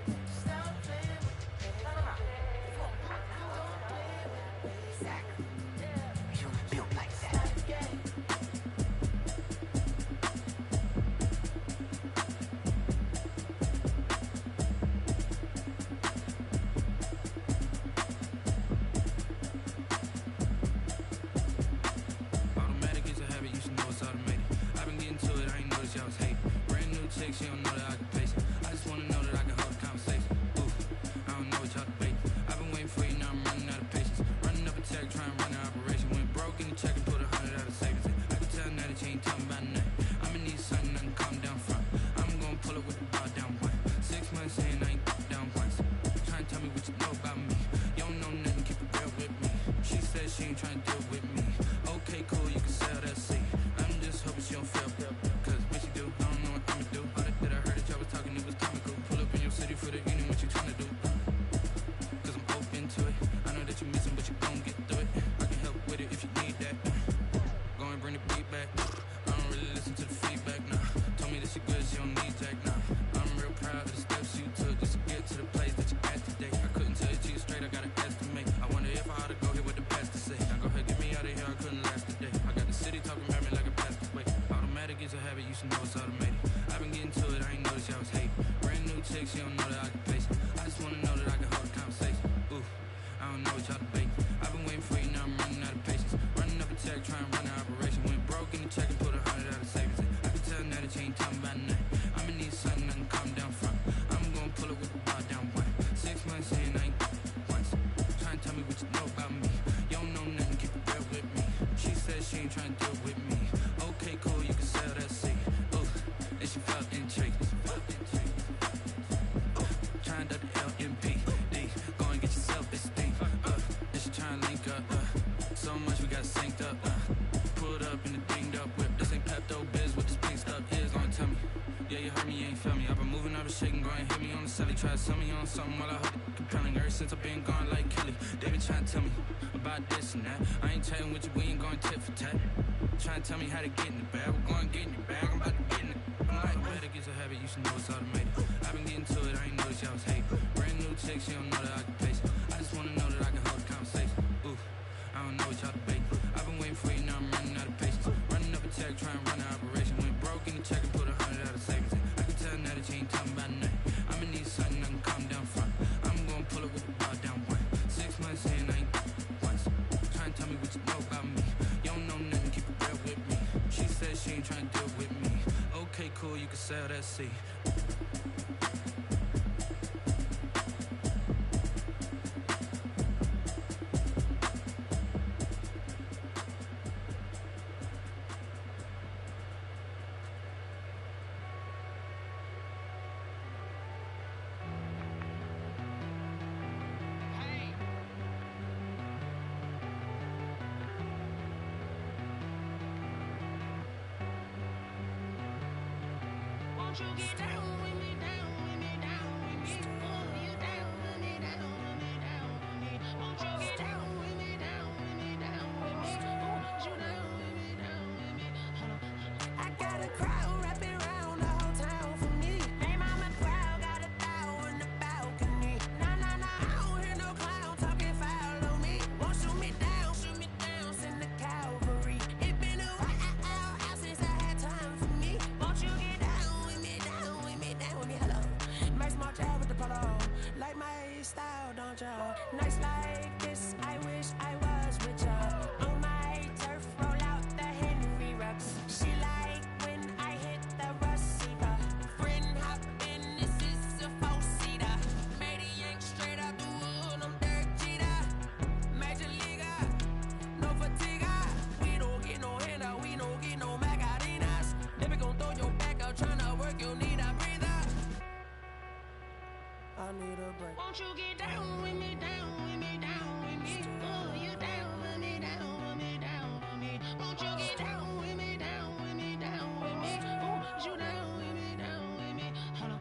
She don't know that I can pace it. I just wanna know that I can hold a conversation. Ooh, I don't know what y'all debate. I've been waiting for you, now I'm running out of patience. Running up a check, trying to run an operation. Went broke in the check and put 100 out of savings. I can tell now that you ain't talking about nothing. I'ma need something, nothing calm down front. I'm gonna pull it with the bar down. she don't know that I can pace it. I just wanna know that I can hold a conversation. Ooh, I don't know what y'all debating. I've been waiting for you, now I'm running out of patience. Running up a check, trying to run an operation. Went broke in the check and put 100 out of savings. I can tell now that you ain't talking about nothing. I'ma need something I can calm down from. I'm gonna pull it with the bar down one. 6 months in, I ain't once. Trying to tell me what you know about me. You don't know nothing, keep it real with me. She said she ain't trying to deal with me. Okay, cool, you can sell that seat. Ooh, and she felt intrigued. Trying to the LMPD. Go and get your self-esteem. And she trying to link up. So much we got synced up. Pulled up in the dinged up whip. This ain't Pepto-Biz, what this pink stuff is. Gonna tell me. Yeah, you heard me, you ain't feel me. I've been moving up and shaking, go and hit me on the celly. Try to sell me on something while I heard it compelling. Ever since I've been gone like Kelly. They been trying to tell me about this and that. I ain't chatting with you, we ain't going tit for tat. Trying to tell me how to get in the bag. We're going to get in the bag, I'm about to get in it. I'm like, better get a habit, you should know it's automated. I've been getting to it, I ain't noticed y'all was hating. Brand new chick, she don't know that I can pace it. I just wanna know that I can hold a conversation. Ooh, I don't know what y'all debating. I've been waiting for you, now I'm running out of patience. Running up a check, trying to run an operation. Went broke in the check and put 100 out of savings. I can tell now that you ain't talking about nothing. I'ma need something I can calm down from. I'm gonna pull it with the bar down one. 6 months in, I ain't once. Trying to tell me what you know about me. You don't know nothing, keep it real with me. She said she ain't trying to deal with me. Okay, cool, you can sell that seat. Won't you get down with me, down with me, down with me? Oh, you down with me, down with me, down with me. Won't you get down with me, down with me, down with me? Oh, you down with me, down with me? Hold on. I got a crowd wrapping around the whole town for me. Hey, mama, crowd got a thou in the balcony. Nah, nah, nah, I don't hear no clown talking foul on me. Won't shoot me down, send the cavalry. It been a while since I had time for me. Won't you get down with me, down with me, down with me? Hello. Max March out with the polo. Like my style, don't y'all? Nights like this, I wish I was with y'all. On my turf, roll out the Henry rocks. She like when I hit the receiver. Friend hop in, this is a four-seater. Made a yank straight out the wood, I'm Derek Jeter. Major leaguer, no fatigue. We don't get no handout, we don't get no Macarinas. They be gon' throw your back out, tryna work, you need a breather. I need a break. Won't you get down with me, down with me, down with me? Oh, you down with me, down with me, down with me? Won't you get down with me, down with me, down with me? Oh, you down with me, down with me? Hold on.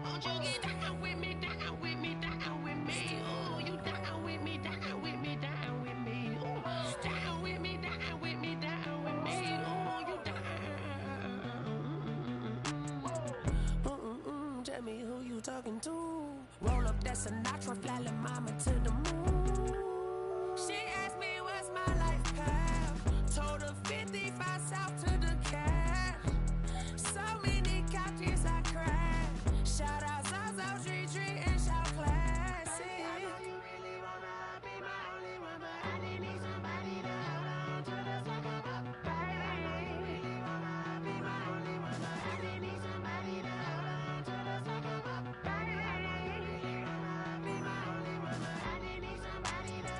Won't you get down with me, down with me, down with me? Oh, you down with me, down with me, down with me? Oh, down with me, down with me, down with me? Oh, you down. Tell me who you talking to. Roll up that Sinatra, fly la mama to the moon. She asked me what's my life path. Told her 55 south to the cat. So many couches I cracked. Shout out Zazo, Tree, and shout classic. I know you really wanna be my only one, but I didn't need somebody to hold on to the second up. Baby, I know you really wanna be my only one, but I didn't need somebody to hold on to the second up. Baby, I know you really wanna be my only one, but I didn't need somebody to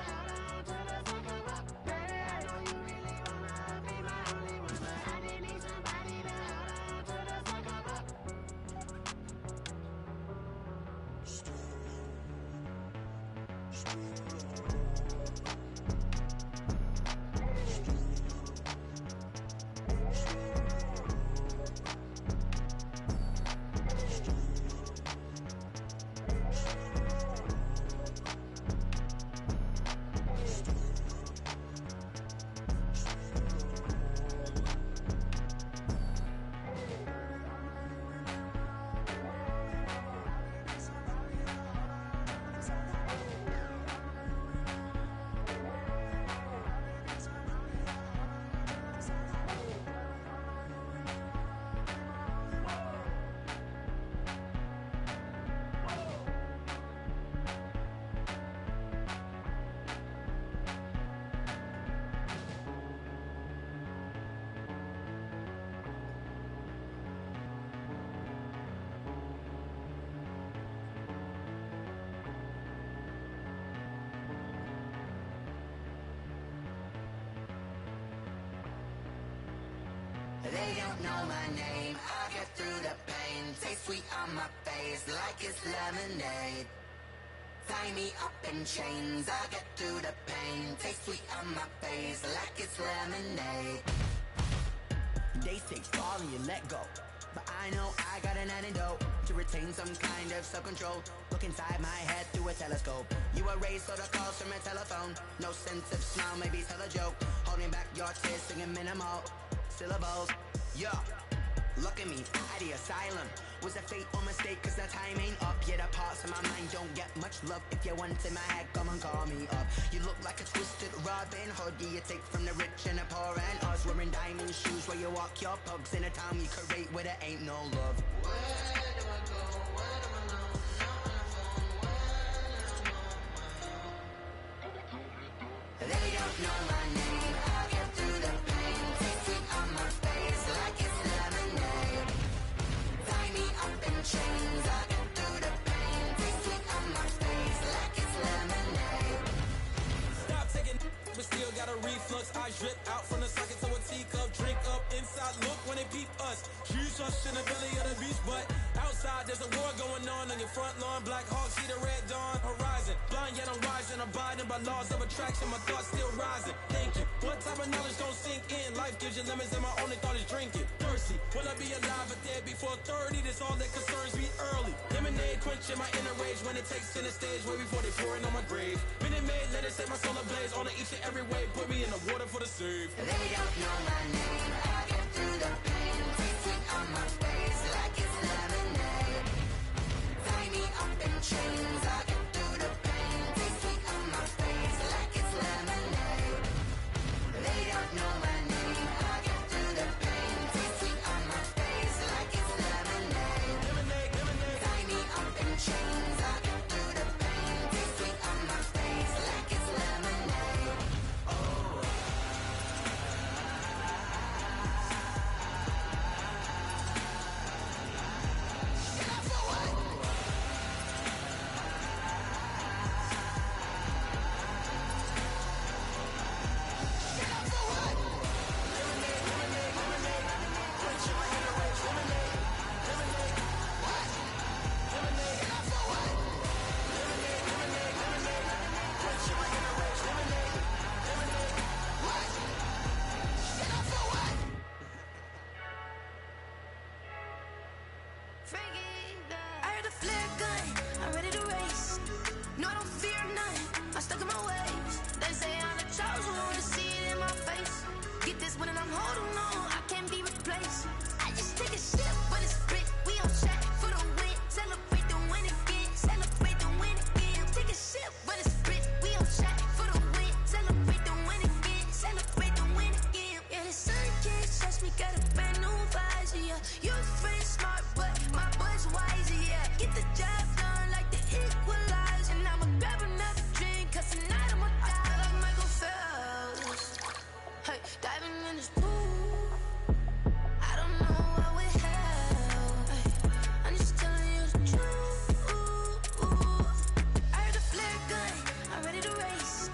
They don't know my name, I get through the pain. Taste sweet on my face like it's lemonade. Tie me up in chains, I get through the pain. Taste sweet on my face like it's lemonade. They say fall and you let go, but I know I got an antidote to retain some kind of self-control. Look inside my head through a telescope. You erase all the calls from a telephone. No sense of smile, maybe tell a joke. Holding back your tears, singing minimal syllables. Yeah, look at me, at the asylum. Was a fate or mistake, cause the time ain't up. Yeah, the parts of my mind don't get much love. If you want in my head, come and call me up. You look like a twisted Robin Hood. You take from the rich and the poor and us. Wearing diamond shoes where you walk your pugs. In a town you create where there ain't no love. Where do I go? Where do I know? They don't know my name. I get through the pain. Taste sweet on my face like it's lemonade. Tie me up in chains. I get through the pain. Taste sweet on my face like it's lemonade. Stop taking, but still got a reflux. I drip out from the socket to a teacup. Drink up inside. Look when they peep us. Choose us in the belly of the beast, but outside there's a war going on your front lawn. Black Hawk see the red dawn horizon. Blind yet I'm rising, abiding by laws of attraction. My thoughts still rising. Thinking, what type of knowledge don't sink in? Life gives you lemons and my only thought is drinking. Thirsty, will I be alive or dead before 30? That's all that concerns me early. Lemonade quenching my inner rage when it takes center stage way before they pouring on my grave. Minute Maid, let it set my soul ablaze on each and every way. Put me in the water for the save. They don't know my name. I get through the pain. Taste sweet on my face like it's lemonade. Tie me up in chains. I get through the pain. Taste sweet on my face like it's lemonade. They don't know my name. I get through the pain. Taste sweet on my face like it's lemonade. Tie me up in chains. I get through the pain. Taste sweet on my face like it's lemonade. Oh. I heard a flare gun, I'm ready to race. No, I don't fear none, I'm stuck in my ways. They say I'm the chosen one, to see it in my face. Get this one and I'm holding on, I can't be replaced. I just take a sip, but it's split, we on track for the win. Celebrate the win again, celebrate the win again. Take a sip, but it's split, we on track for the win. Celebrate the win again, celebrate the win again. Yeah, the sun can't touch me, got a brand new visor, yeah. Your friend smart, but my boy's wiser, yeah. Get the job done like the equalizer. And I'ma grab another drink, cause tonight I'ma die like Michael Phelps. Hey, diving in this pool, I don't know what would help. Hey, I'm just telling you the truth. I heard a flare gun, I'm ready to race.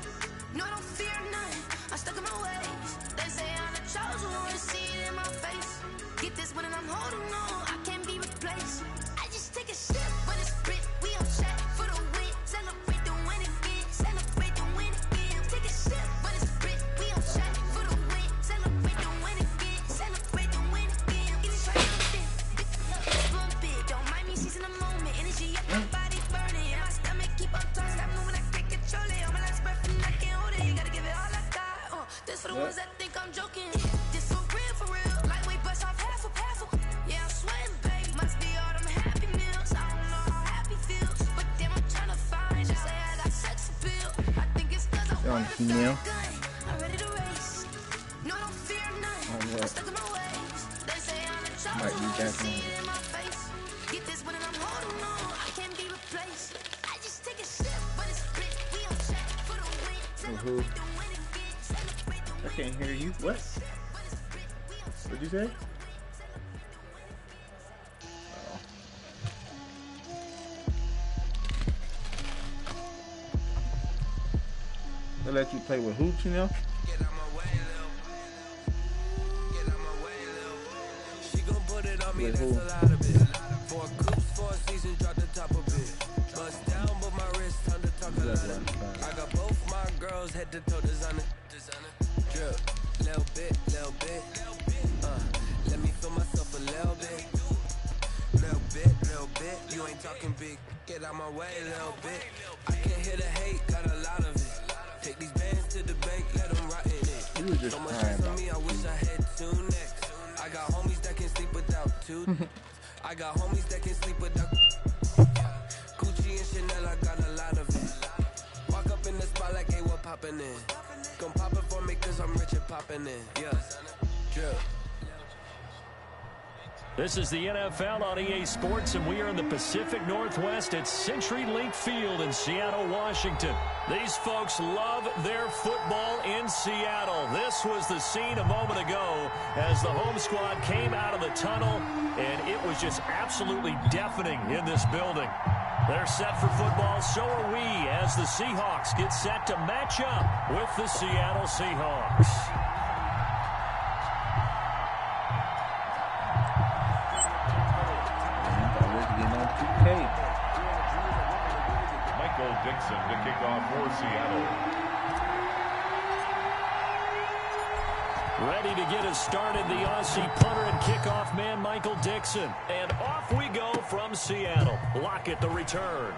No, I don't fear none, I'm stuck in my ways. They say I'm the chosen one, to see it in my face. Get this one and I'm holding on, I can't be replaced. I just take a sip, but it's split, we on track for the win. Celebrate the win again, celebrate the win again. Take a sip, but it's split, we on track for the win. Celebrate the win again, celebrate the win again. Get it triumphant, it's one big, don't mind me seizing the moment. Energy up, my body burning, and my stomach keep on turning. Stop moving, I can't control it. On my last breath, and I can't hold it. You gotta give it all I got. This for the ones that think I'm joking. This for real, lightweight bust off half a. Yeah, I'm sweating, baby. Must be all them happy meals. I don't know how happy feels, but damn, I'm trying to find out. Say I got sex appeal. I think it's cause I want a gun. I'm ready to race. No, don't fear none. I'm stuck in my ways. They say I'm the chosen one, see it in my face. Get this one and I'm holding on, I can't be replaced. I just take a sip, but it's split. We on track for the win. Celebrate the win again. Celebrate the win. I can't hear you. What? What'd you say? They let you play with hoops, you know? Get out my way, Lil. Get out my way, Lil. me, With that's who? a lot of it. 4 coops, 4 seasons, drop the top a bit. Bust down, but my wrist, time to talk a lot of it. I got both my girls, head to toe designer. Drip, little bit, little bit. Let me feel myself a little bit. Little bit. You ain't talking big, get out my way, little bit. I can't hear the hate, got a lot of it. Take these bands to the bank, let them rot in it. So much stress on me, I wish I had 2 necks. I got homies that can sleep without 2. I got homies that can sleep without Gucci and Chanel, I got a lot of it. Walk up in the spot like, hey, what poppin' in? Gon' pop it for me cause I'm rich and poppin' in. Yeah, drip. This is the NFL on EA Sports, and we are in the Pacific Northwest at CenturyLink Field in Seattle, Washington. These folks love their football in Seattle. This was the scene a moment ago as the home squad came out of the tunnel, and it was just absolutely deafening in this building. They're set for football, so are we, as the Seahawks get set to match up with the Seattle Seahawks. Michael Dixon to kick off for Seattle. Ready to get us started, the Aussie punter and kickoff man, Michael Dixon. And off we go from Seattle. Lockett the return.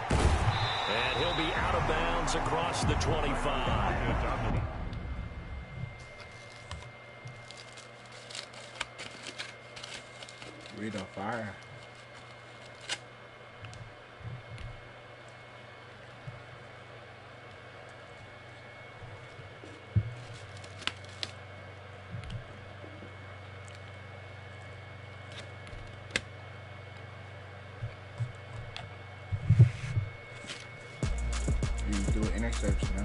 And he'll be out of bounds across the 25. Read on fire. You do an interception, huh?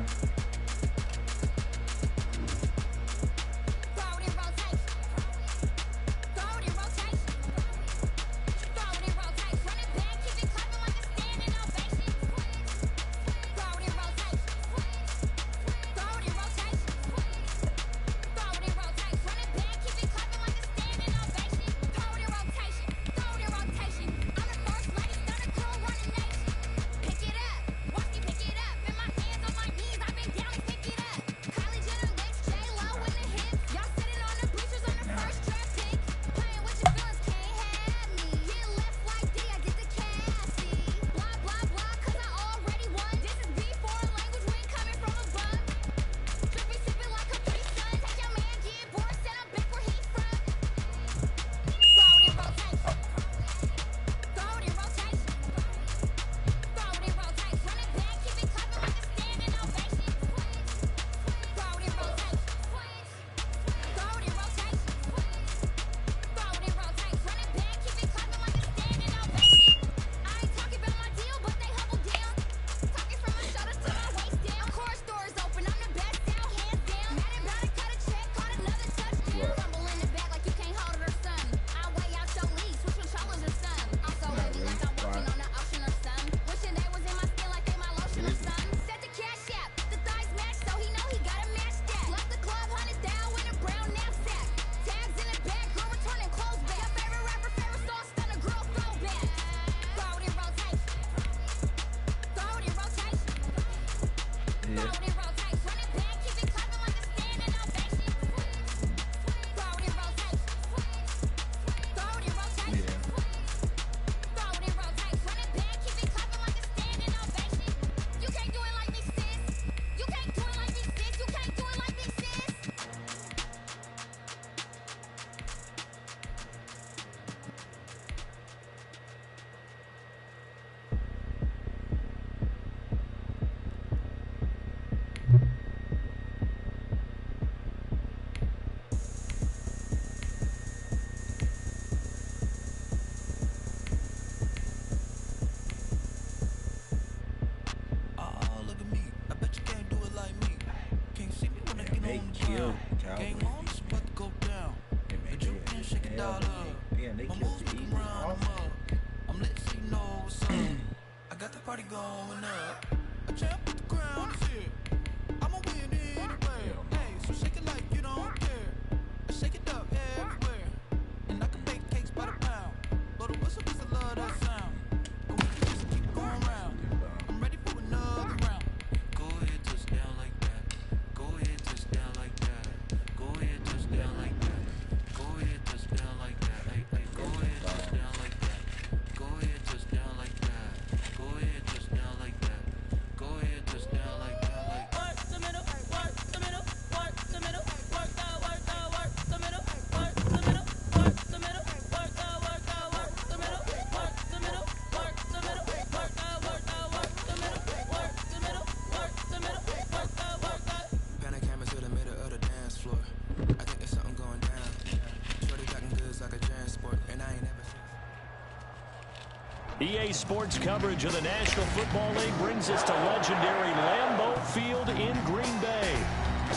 EA Sports coverage of the National Football League brings us to legendary Lambeau Field in Green Bay.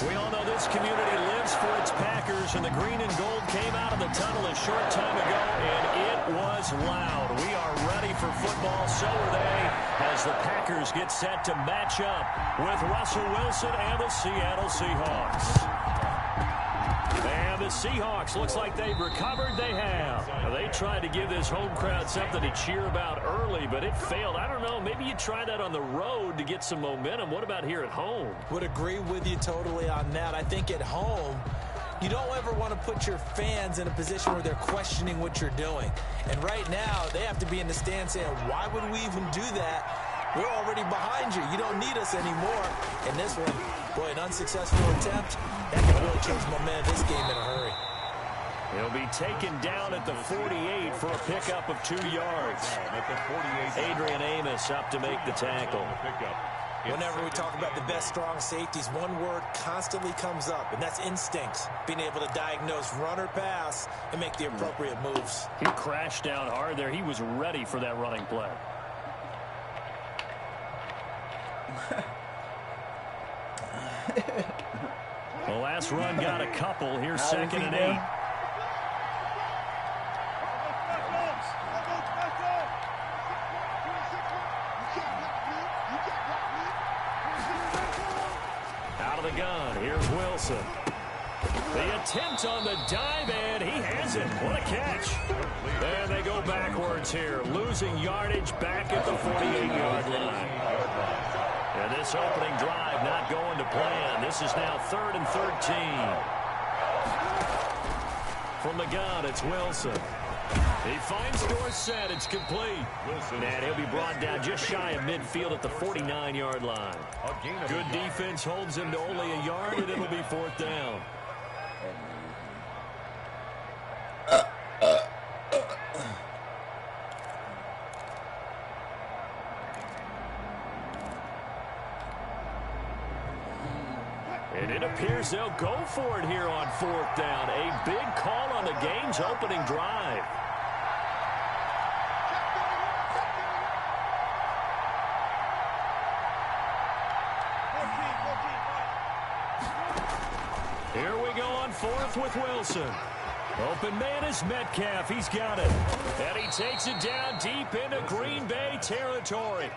We all know this community lives for its Packers, and the green and gold came out of the tunnel a short time ago, and it was loud. We are ready for football, so are they, as the Packers get set to match up with Russell Wilson and the Seattle Seahawks. And the Seahawks, looks like they've recovered. They have. They tried to give this home crowd something to cheer about early, but it failed. I don't know. Maybe you try that on the road to get some momentum. What about here at home? Would agree with you totally on that. I think at home, you don't ever want to put your fans in a position where they're questioning what you're doing. And right now, they have to be in the stand saying, why would we even do that? We're already behind you. You don't need us anymore. And this one, boy, an unsuccessful attempt. That can really change momentum of this game in a hurry. He'll be taken down at the 48 for a pickup of 2 yards. Adrian Amos up to make the tackle. Whenever we talk about the best strong safeties, one word constantly comes up, and that's instincts. Being able to diagnose run or pass and make the appropriate moves. He crashed down hard there. He was ready for that running play. The last run got a couple. Here's 2nd and 8. Out of the gun. Here's Wilson. The attempt on the dive, and he has it. What a catch. And they go backwards here, losing yardage back at the 48-yard line. And this opening drive not going to plan. This is now 3rd and 13. From the gun, it's Wilson. He finds Dorsett. It's complete. And he'll be brought down just shy of midfield at the 49-yard line. Good defense holds him to only a yard, and it'll be 4th down. And it appears they'll go for it here on 4th down. A big call on the game's opening drive. Here we go on 4th with Wilson. Open man is Metcalf. He's got it. And he takes it down deep into Green Bay territory.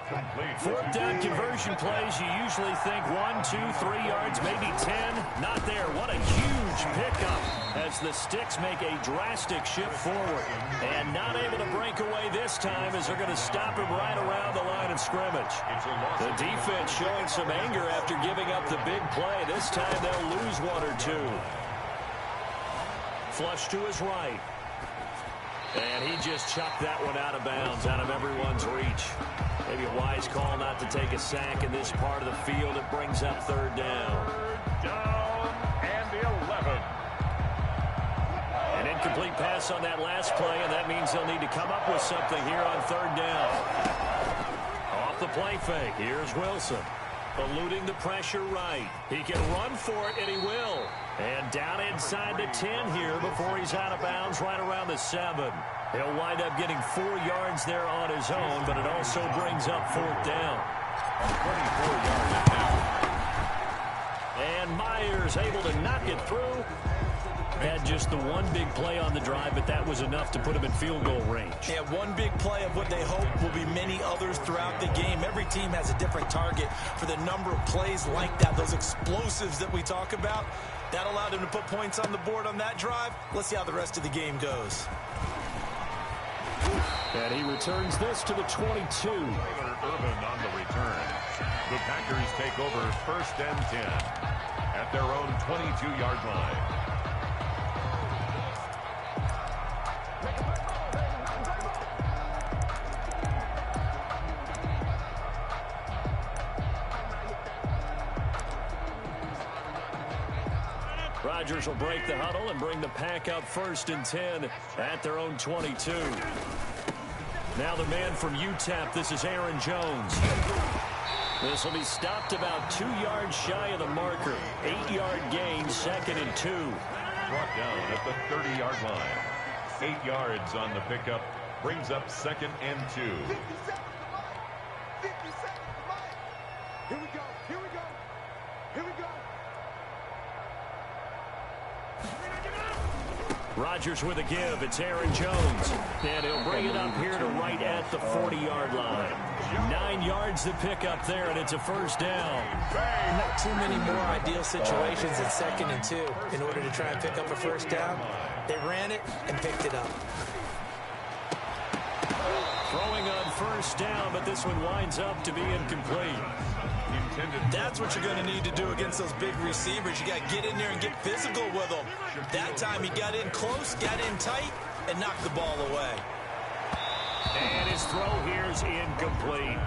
4th down conversion plays, you usually think 1, 2, 3 yards, maybe 10. Not there. What a huge pickup as the Sticks make a drastic shift forward. And not able to break away this time as they're going to stop him right around the line of scrimmage. The defense showing some anger after giving up the big play. This time they'll lose 1 or 2. Flush to his right. And he just chucked that one out of bounds, out of everyone's reach. Maybe a wise call not to take a sack in this part of the field. It brings up 3rd down. 3rd down and 11. An incomplete pass on that last play, and that means they'll need to come up with something here on 3rd down. Off the play fake, here's Wilson. Eluding the pressure right. He can run for it, and he will. And down inside the 10 here before he's out of bounds right around the 7. He'll wind up getting 4 yards there on his own, but it also brings up 4th down. 24 yards now. And Myers able to knock it through. Had just the one big play on the drive, but that was enough to put him in field goal range. Yeah, one big play of what they hope will be many others throughout the game. Every team has a different target for the number of plays like that, those explosives that we talk about. That allowed him to put points on the board on that drive. Let's see how the rest of the game goes. And he returns this to the 22. Urban on the return. The Packers take over 1st and 10 at their own 22-yard line. Rodgers will break the huddle and bring the pack up 1st and 10 at their own 22. Now the man from UTEP, this is Aaron Jones. This will be stopped about 2 yards shy of the marker. 8-yard gain, 2nd and 2. Brought down at the 30-yard line. 8 yards on the pickup Brings up 2nd and 2. 50 seconds. 50 seconds. Here we go. Here we go. Here we go. Rodgers with a give. It's Aaron Jones. And he'll bring it up here to right at the 40-yard line. 9 yards to pick up there, and it's a first down. Not too many more ideal situations at 2nd and 2 in order to try and pick up a first down. They ran it and picked it up. Throwing on first down, but this one winds up to be incomplete. That's what you're going to need to do against those big receivers. You got to get in there and get physical with them. That time he got in close, got in tight, and knocked the ball away. And his throw here is incomplete.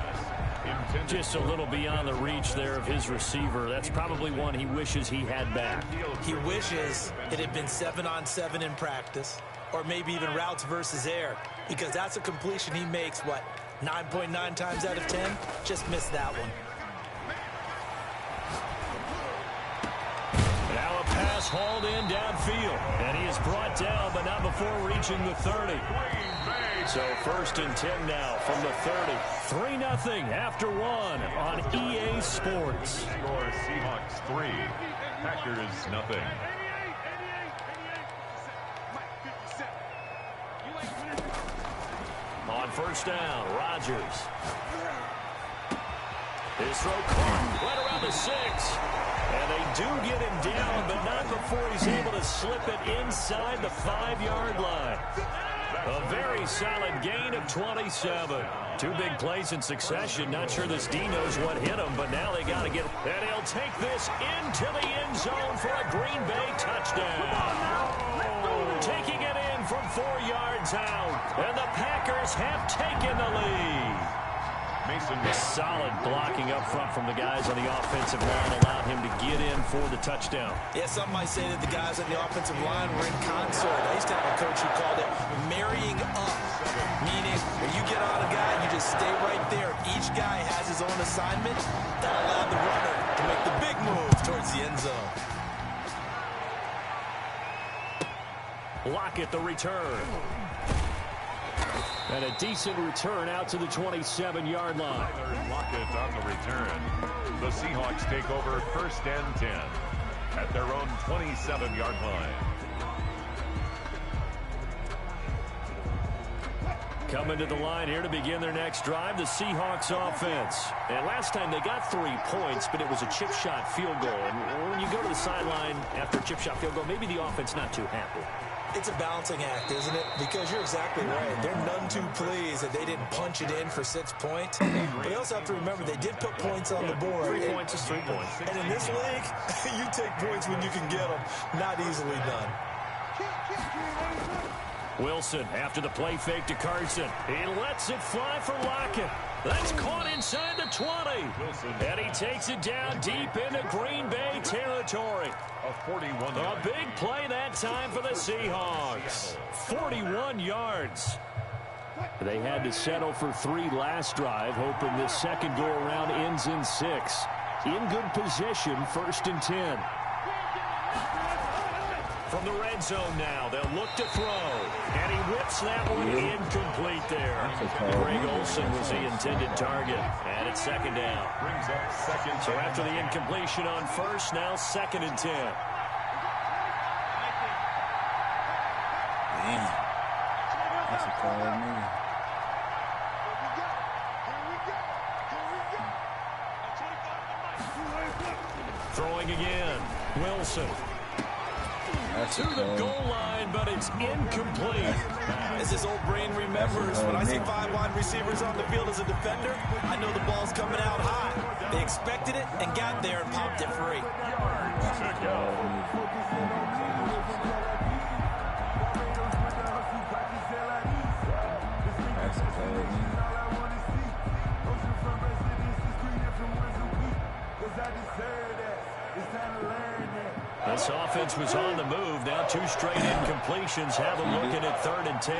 Just a little beyond the reach there of his receiver. That's probably one he wishes he had back. He wishes it had been 7-on-7 in practice, or maybe even routes versus air, because that's a completion he makes, 9.9 times out of 10? Just missed that one. Now a pass hauled in downfield, and he is brought down, but not before reaching the 30. So 1st and 10 now from the 30. 3-0 after 1 on EA Sports. Score Seahawks 3, Packers 0. On first down, Rodgers. His throw caught right around the 6. And they do get him down, but not before he's able to slip it inside the 5-yard line. A very solid gain of 27. 2 big plays in succession. Not sure this D knows what hit him, but now they got to get... And he'll take this into the end zone for a Green Bay touchdown. Taking it in from 4 yards out. And the Packers have taken the lead. Mason. Solid blocking up front from the guys on the offensive line allowed him to get in for the touchdown. Yeah, some might say that the guys on the offensive line were in concert. I used to have a coach who called it marrying up, meaning when you get on a guy, you just stay right there. Each guy has his own assignment. That allowed the runner to make the big move towards the end zone. Lockett the return. And a decent return out to the 27-yard line. Lockett on the return. The Seahawks take over 1st and 10 at their own 27-yard line. Coming to the line here to begin their next drive, the Seahawks offense. And last time they got 3 points, but it was a chip shot field goal. And when you go to the sideline after a chip shot field goal, maybe the offense not too happy. It's a balancing act, isn't it? Because you're exactly right. They're none too pleased that they didn't punch it in for 6 points. But you also have to remember they did put points on the board. 3 points is 3 points. And in this league, you take points when you can get them. Not easily done. Wilson after the play fake to Carson. He lets it fly for Lockett. That's caught inside the 20. And he takes it down deep into Green Bay territory. A big play that time for the Seahawks. 41 yards. They had to settle for 3 last drive, hoping this second go-around ends in 6. In good position, 1st and 10. From the red zone now, they'll look to throw. And he whips that one incomplete there. Greg Olsen was the intended target. And it's 2nd down. Brings up 2nd. So after the incompletion on 1st, now 2nd and 10. Damn. That's a call to me. Throwing again. Wilson. That's to the goal line, but it's incomplete. As his old brain remembers, when I see 5 wide receivers on the field as a defender, I know the ball's coming out high. They expected it and got there and popped it free. This offense was on the move. Now 2 straight incompletions. Have a look at it 3rd and 10.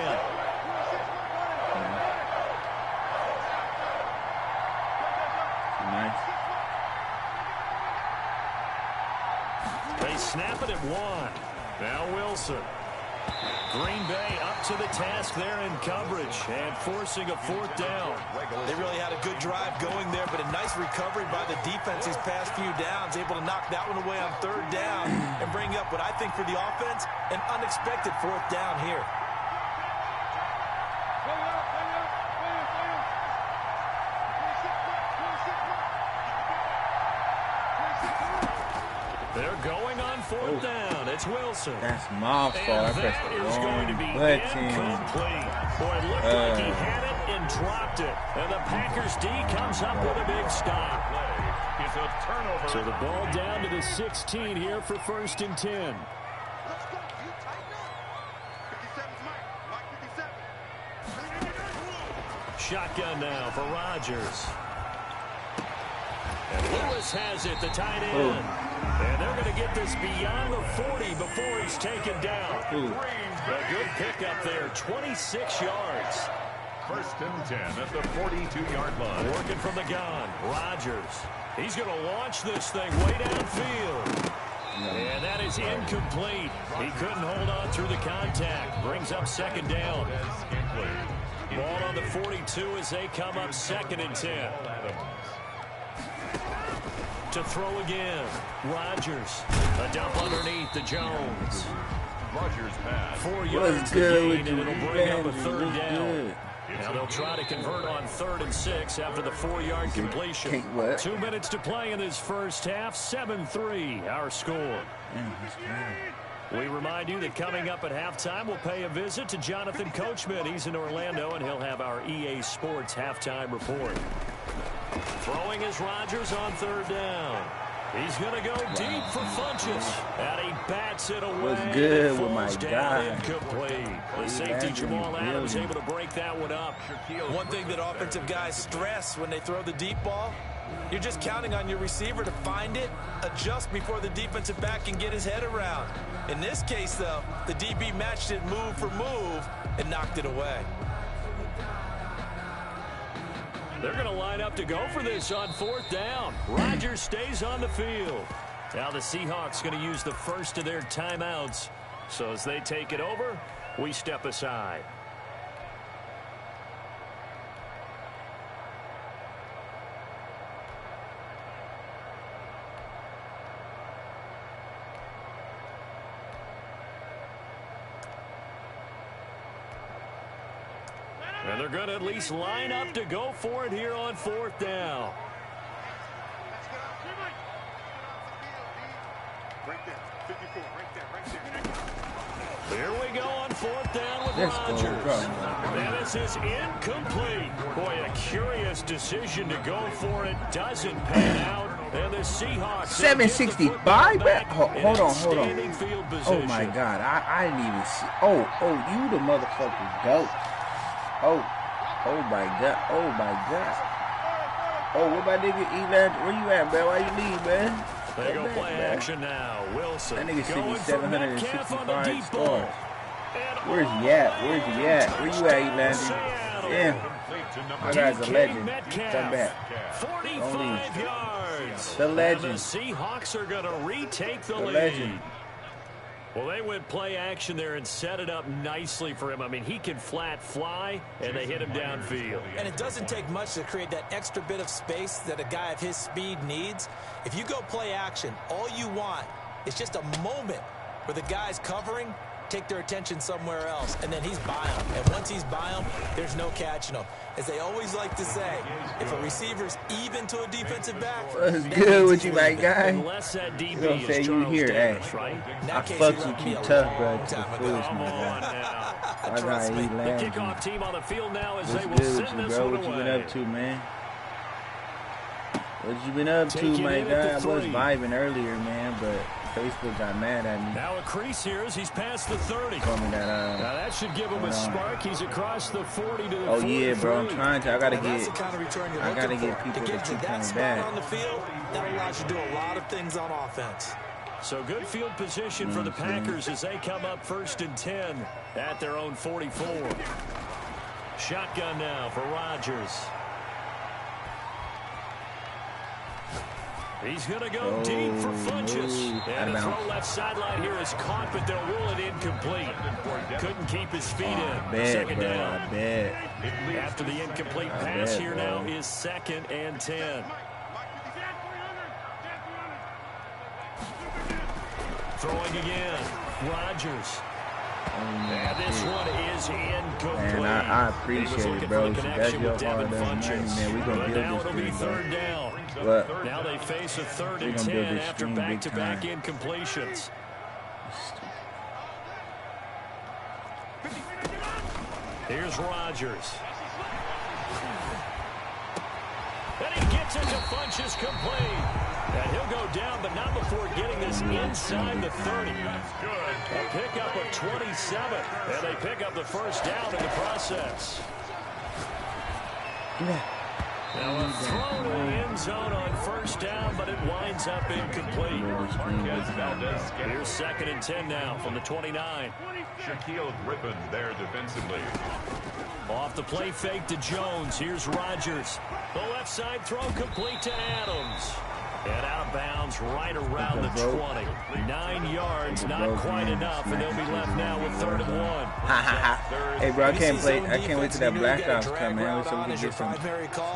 Nice. They snap it at 1. Now Wilson. Green Bay up to the task there in coverage and forcing a 4th down. They really had a good drive going there, but a nice recovery by the defense these past few downs, able to knock that one away on 3rd down and bring up what I think for the offense, an unexpected 4th down here. They're going on 4th down. It's Wilson. That's my fault. I pressed the wrong button. Boy, it looked like he had it and dropped it. And the Packers D comes up with a big stop. It's a turnover. So the ball down to the 16 here for 1st and 10. Let's go. You tighten up. 57's Mike 57. Shotgun now for Rodgers. And Lewis has it, the tight end. And they're going to get this beyond the 40 before he's taken down. A good pickup there, 26 yards. 1st and 10 at the 42-yard line. Working from the gun, Rodgers. He's going to launch this thing way downfield. And that is incomplete. He couldn't hold on through the contact. Brings up 2nd down. Ball on the 42 as they come up 2nd and 10. To throw again. Rodgers. A dump underneath to Jones. Rodgers pass. 4 yards to gain, and it'll bring up a 3rd down. Now they'll try to convert on 3rd and 6 after the 4-yard completion. 2 minutes to play in this first half. 7-3 our score. We remind you that coming up at halftime, we'll pay a visit to Jonathan Coachman. He's in Orlando, and he'll have our EA Sports halftime report. Throwing is Rodgers on 3rd down. He's going to go deep for Funchess. And he bats it away. What's good with my guy? Incomplete. The safety Jamal Adams able to break that one up. One thing that offensive guys stress when they throw the deep ball, you're just counting on your receiver to find it, adjust before the defensive back can get his head around. In this case, though, the DB matched it move for move and knocked it away. They're going to line up to go for this on 4th down. Rodgers stays on the field. Now the Seahawks going to use the first of their timeouts. So as they take it over, we step aside. And they're going to at least line up to go for it here on 4th down. Here we go on 4th down with Rodgers. And this is incomplete. Boy, a curious decision to go for it. Doesn't pan out. And the Seahawks. 765? Hold on. Oh, my God. I didn't even see. Oh, you the motherfucking goat. Oh my God. Oh, what my nigga Elan? Where you at, man? Why you leave, man? They go play action now. Wilson. That nigga sent me 765 scores. Where's he at? Where you at, Elan? Damn. My guy's a legend. Come back. 45 yards. The legend. And the Seahawks are going to retake the lead. Legend. Well, they went play action there and set it up nicely for him. I mean, he can flat fly, and they hit him downfield. And it doesn't take much to create that extra bit of space that a guy of his speed needs. If you go play action, all you want is just a moment where the guy's covering, take their attention somewhere else, and then he's by him. And once he's by him, there's no catching him. As they always like to say, if a receiver's even to a defensive back, what's good with you, my guy? Unless that DB you know say is you here, Davis, hey. right? I fucked with you tough, bro. To the fullest, Come my on guy. now. My guy, he The landed. kickoff team on the field now as What's they will good with send you, this bro? one What you been away. up to, man? What you been up to, Taking my it at guy? the I was 3. vibing earlier, man, but Facebook got mad at me. Now a crease here as he's past the 30. Told me that, Now that should give him a spark. He's across the 40 to the 43. yeah, bro. I'm trying to. I gotta That's the kind of return you're looking get for. people to to get you keep that coming spot back. on the field, that allows you to do a lot of things on offense. So good field position for the Packers as they come up 1st and 10 at their own 44. Shotgun now for Rodgers. He's going to go deep for Funchess. And the throw left sideline here is caught, but they'll rule it incomplete. Couldn't keep his feet in. Second down. After the incomplete pass here now is 2nd and 10. Throwing again. Rodgers. And this one is incomplete. Man, I appreciate it, bro. That's your hard money, man. We gonna build this thing, third bro. down. What? Now they face a 3rd and 10 after back-to-back incompletions. Here's Rodgers. And he gets into Funchess complete. And he'll go down, but not before getting this inside the 30. That's good. A pickup of 27. And they pick up the first down in the process. Now a throw to the end zone on first down, but it winds up incomplete. Here's 2nd and 10 now from the 29. Shaquille Griffin there defensively. Off the play fake to Jones. Here's Rodgers. The left side throw complete to Adams. And out of bounds right around the 20. 9 yards, not quite enough, and they'll be left now with 3rd and 1. Hey, bro, I can't wait till that Black Ops come, man, so we can get some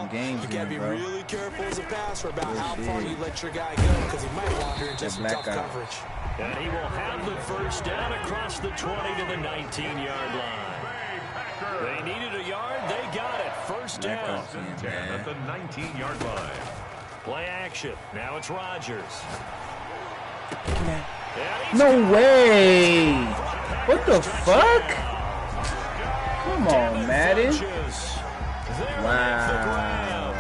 games in, bro. You gotta be really careful as a passer about how far you let your guy go, because he might wander into some tough coverage. And he will have the first down across the 20 to the 19-yard line. They needed a yard, they got it. First down. At the 19-yard line. Play action. Now it's Rodgers. No way! What the fuck? Come on, Madden. Wow.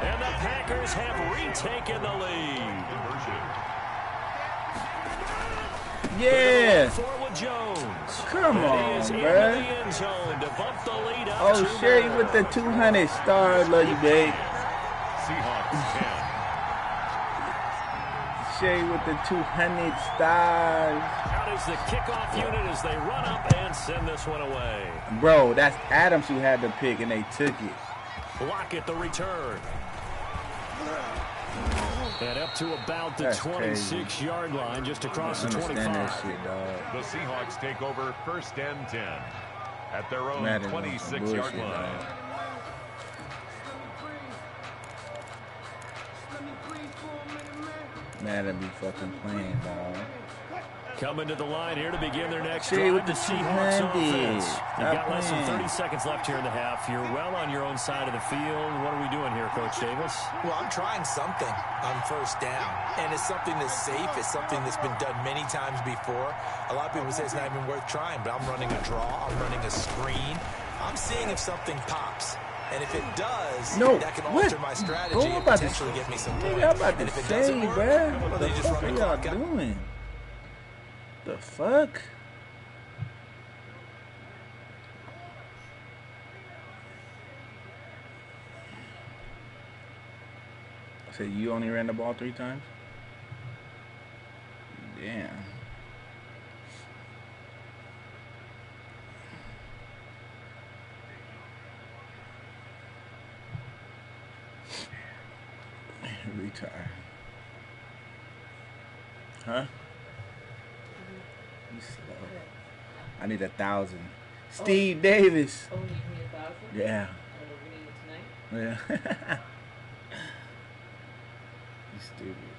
And the Packers have retaken the lead. Yeah. Come on, bro. Oh, Sherry with the 200 stars. Love you, babe. Seahawks 10. Shay with the 200 stars. Out is the kickoff unit as they run up and send this one away. Bro, that's Adams who had the pick and they took it. Lockett the return. And up to about the 26-yard line, just across the 25. The Seahawks take over 1st and 10 at their own 26-yard line. Madden be fucking playing, dog. Coming to the line here to begin their next drive with the Seahawks offense. You've got less than 30 seconds left here in the half. You're well on your own side of the field. What are we doing here, Coach Davis? Well, I'm trying something on first down. And it's something that's safe. It's something that's been done many times before. A lot of people say it's not even worth trying, but I'm running a draw. I'm running a screen. I'm seeing if something pops. And if it does, that can alter my strategy and potentially get me some points. I'm about and to if it say, doesn't work, bro, well, they just run the clock out. Doing? The fuck? So you only ran the ball 3 times? Damn. Retire. Huh? You slow. I need 1,000. Steve Davis. Oh, you need 1,000? Yeah. Oh, we need it tonight? Yeah. You stupid.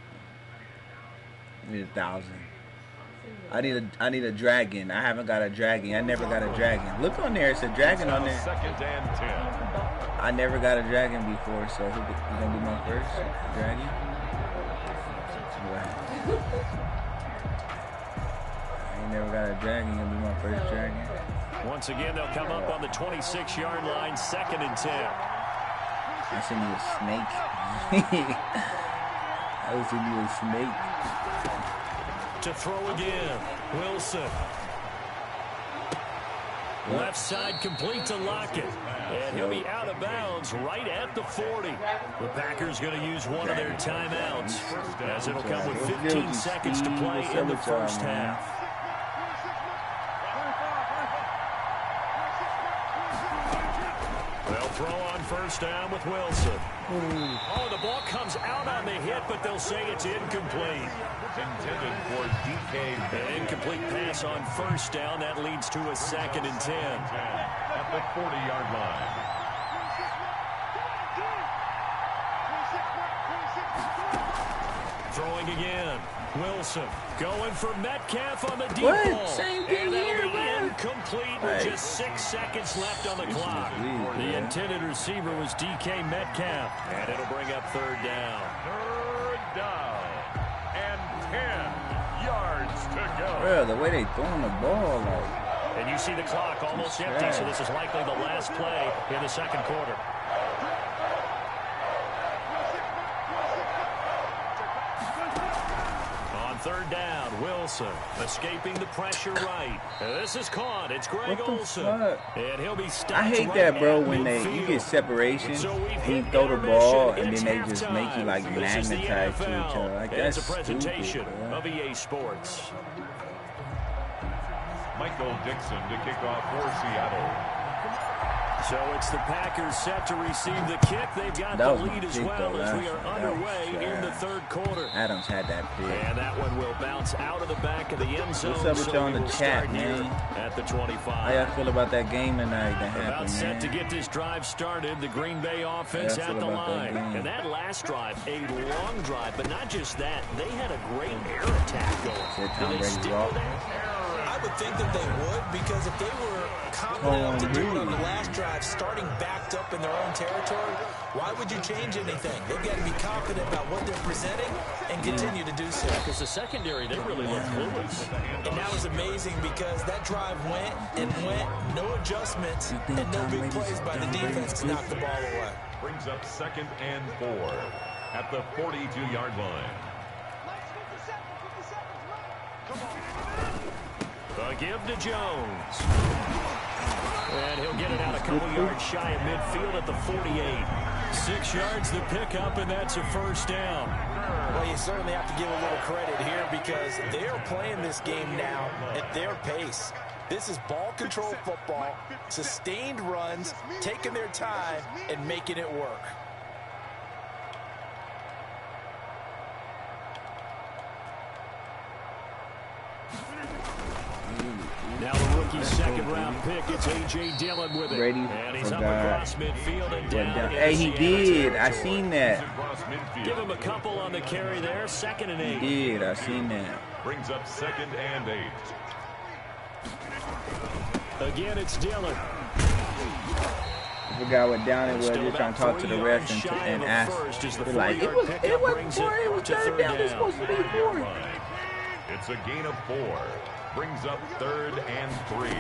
I need 1,000. I need a dragon. I haven't got a dragon. I never got a dragon. Look on there. It's a dragon on there. 2nd and 10. I never got a dragon before, so he's gonna be my first dragon. I ain't never got a dragon. Gonna be my first dragon. Once again, they'll come up on the 26-yard line, 2nd and 10. I seen you a snake. I was seeing you a snake. To throw again, Wilson. Left side complete to Lockett. And he'll be out of bounds right at the 40. The Packers going to use one of their timeouts, as it'll come with 15 seconds to play in the first half. They'll throw on first down with Wilson. Oh, the ball comes out on the hit, but they'll say it's incomplete. Intended for DK. An incomplete pass on first down. That leads to a 2nd and 10. At the 40-yard line. Throwing again. Wilson going for Metcalf on the deep What? ball. Same thing and here, that'll be man. incomplete with Hey. just 6 seconds left on the clock. The intended receiver was DK Metcalf. And it'll bring up 3rd down. 3rd down. And 10 yards to go. Bro, the way they throwing the ball, like. And you see the clock almost empty, so this is likely the last play in the 2nd quarter. On 3rd down, Wilson escaping the pressure right. This is caught. It's Greg Olsen. And he'll be stopped. I hate right that, bro, at when midfield. you get separation So we've and you hit throw the ball and intermission. then they It's just make you like halftime. This is the magnetized to each NFL. other. Like, And that's it's a presentation stupid, bro. of EA Sports. Michael Dixon to kick off for Seattle. So it's the Packers set to receive the kick. They've got That the was my lead as pick, well though. as we That are was underway in the sad. 3rd quarter. Adams had that pick. And that one will bounce out of the back of the end zone. What's up with so y'all in we the will chat, start here man? at the 25. How y'all feel about that game tonight that About happened, set man? to get this drive started. The Green Bay offense How y'all at feel the about that line. game? And that last drive, a long drive, but not just that. They had a great air attack going. Said Do Tom they Brady's stick off. with that? I would think that they would, because if they were confident enough to do it on the last drive, starting backed up in their own territory, why would you change anything? They've got to be confident about what they're presenting and continue to do so. Because the secondary, they really look clueless. And that was amazing because that drive went and went, no adjustments, and no big plays by the defense to knock the ball away. Brings up 2nd and 4 at the 42-yard line. The give to Jones. And he'll get it out a couple yards shy of midfield at the 48. 6 yards the pickup, and that's a 1st down. Well, you certainly have to give a little credit here because they are playing this game now at their pace. This is ball control football, sustained runs, taking their time, and making it work. Now the rookie's 2nd-round pick, it's A.J. Dillon with it. Brady and he's up forgot. across midfield and down. Hey, he into did. Seattle I territory. seen that. Give him a couple on the carry there. 2nd and 8. He did. I seen that. Brings up 2nd and 8. Again, it's Dillon. I forgot what down it was. They were trying to talk to the refs and ask. They're like, it wasn't 4. It was 3rd down. It's supposed to be 4. It's a gain of 4. Brings up 3rd and 3.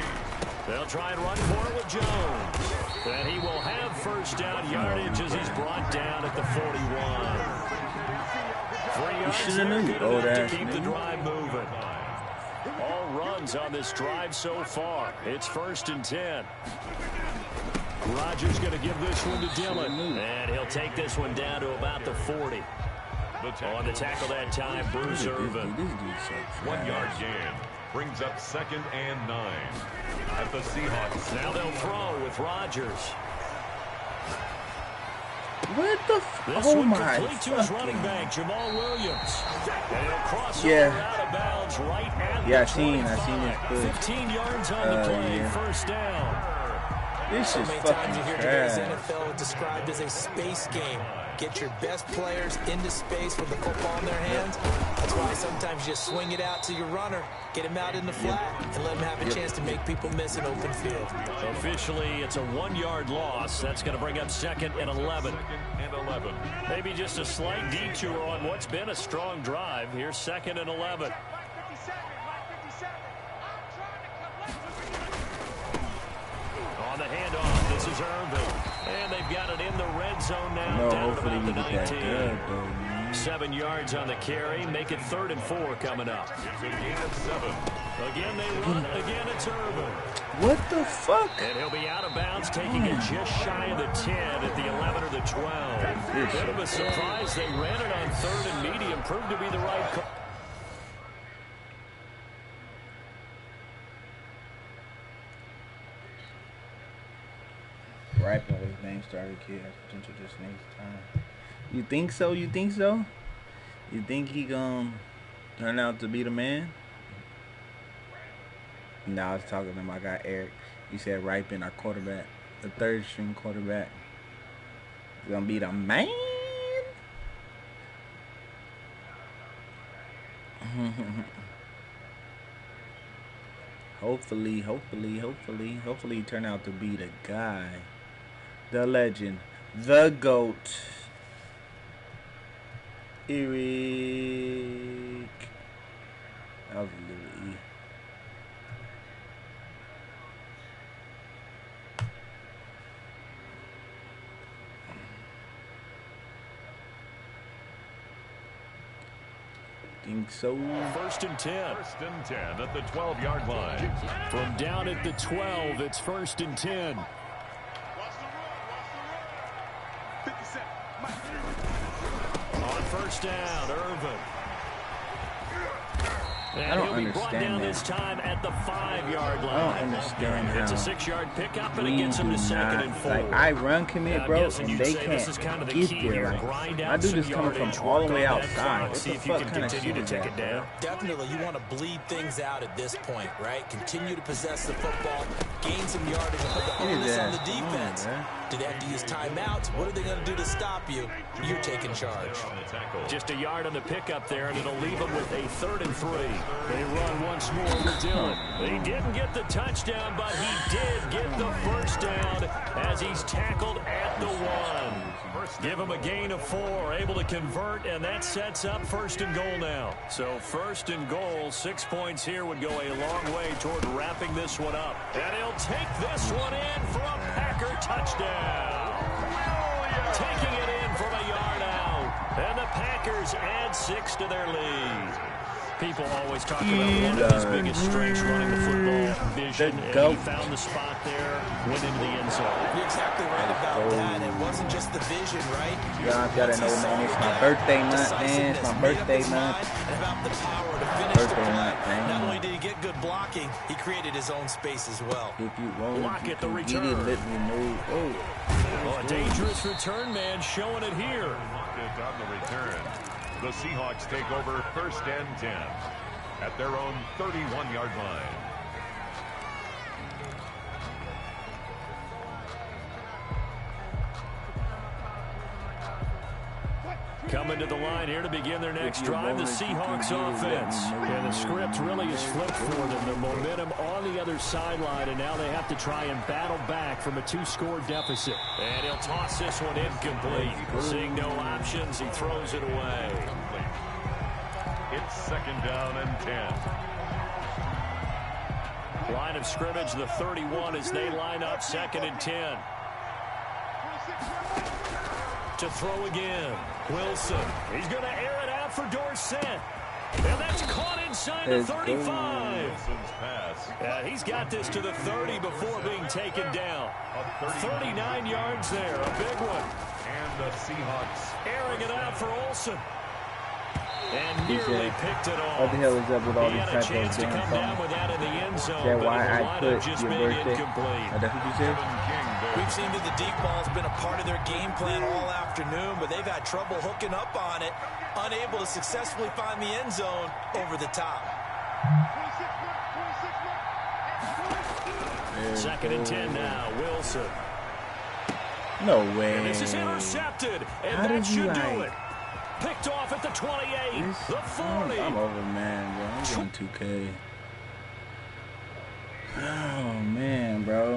They'll try and run for it with Jones. And he will have 1st down yardage as he's brought down at the 41. 3 yards shoulda there, knew, good old enough ass to keep the nigga. drive moving. All runs on this drive so far. It's 1st and 10. Rodgers going to give this one to Dillon. And he'll take this one down to about the 40. On the tackle that time, Bruce Irvin. 1 yard gain. Brings up 2nd and 9 at the Seahawks. Now they'll throw with Rodgers. What the This oh one my complete to his running back, Jamal Williams. And he'll cross over out of bounds right at Yeah, I the seen 25. his push. 15 yards on the play, yeah. 1st down. This So is many fucking times you hear today's trash. NFL described as a space game. Get your best players into space with the football in their hands. That's why sometimes you just swing it out to your runner, get him out in the flat, and let him have a chance to make people miss an open field. Officially, it's a 1-yard loss. That's going to bring up 2nd and 11. 2nd and 11. Maybe just a slight detour on what's been a strong drive. Here's 2nd and 11. On the handoff, this is Irvin. And they've got it in the red zone now, No, down at hopefully about we the get that 19. dub, though, man. 7 yards on the carry, make it 3rd and 4 coming up. It's a gain of 7. Again they run, again it's Irvin. What the fuck? And he'll be out of bounds, taking it just shy of the 10 at the 11 or the 12. Bit of a surprise, they ran it on 3rd and medium, proved to be the right call. Ripon was named starter kid has potential just next time. You think so? You think so? You think he gonna turn out to be the man? No, I was talking to my guy Eric. He said Ripon, our quarterback, the third string quarterback, is gonna be the man. Hopefully he turn out to be the guy, the legend, the GOAT, Eric. That was a little E. Think so. First and 10. First and 10 at the 12-yard line. From down at the 12, it's first and 10. On first down, Irvin. And I don't he'll be brought down understand this time at the 5-yard line. I don't understand It's a how 6-yard pickup, and it we gets him do to second and not, 4. like, I run commit, bro, and they this is kind can't of the get key there. here. Like, Grind my out dude some is coming from yardage, all the work way on that outside. clock, What see the if you fuck can kind of continue shit to is take that, it down. bro? Definitely, you want to bleed things out at this point, right? Continue to possess the football, gain some yardage, and put the onus on the defense. Do they have to use timeouts? What are they going to do to stop you? You're taking charge. Just a yard on the pickup there, and it'll leave them with a 3rd and 3. They run once more with Dillon. He didn't get the touchdown, but he did get the first down as he's tackled at the 1. Give him a gain of 4, able to convert, and that sets up 1st and goal now. So 1st and goal, 6 points here would go a long way toward wrapping this one up. And he'll take this one in for a Packer touchdown. Taking it in from a yard out. And the Packers add 6 to their lead. People always talk about one of his biggest strengths, running the football, vision, and he found the spot there, went into the end zone. You're exactly right about that. It wasn't just the vision, right? Y'all gotta know, man, it's my birthday month, man. It's my birthday month. And about the power to finish the Birthday month, play. man. Not only did he get good blocking, he created his own space as well. If you want Block it, at the you can return. get it, let me know. Oh. Well, a dangerous return man showing it here. On the return, the Seahawks take over 1st and 10 at their own 31-yard line. Coming to the line here to begin their next drive, the Seahawks offense. And the script really is flipped for them. Their momentum on the other sideline, and now they have to try and battle back from a 2-score deficit. And he'll toss this one incomplete. Seeing no options, he throws it away. It's 2nd down and 10. Line of scrimmage, the 31 as they line up 2nd and 10. To throw again. Wilson. He's going to air it out for Dorsett. And that's caught inside the 35. Wilson's pass. He's got this to the 30 before being taken down. 39 yards there. A big one. And the Seahawks airing it out for Olsen. And nearly picked it off. What the hell is up with all He these had a types chance of to come damn down songs? with that in the end zone. Is that but why the I lineup put just your being birthday? incomplete. Oh, that's what you said? We've seen that the deep ball's been a part of their game plan all afternoon, but they've had trouble hooking up on it, unable to successfully find the end zone over the top. 2nd and 10 now. Wilson. No way. And this is intercepted. And How that did you, should do like, it. Picked off at the 28, the 40. I'm over, man, bro. I'm going 2K. Oh, man, bro.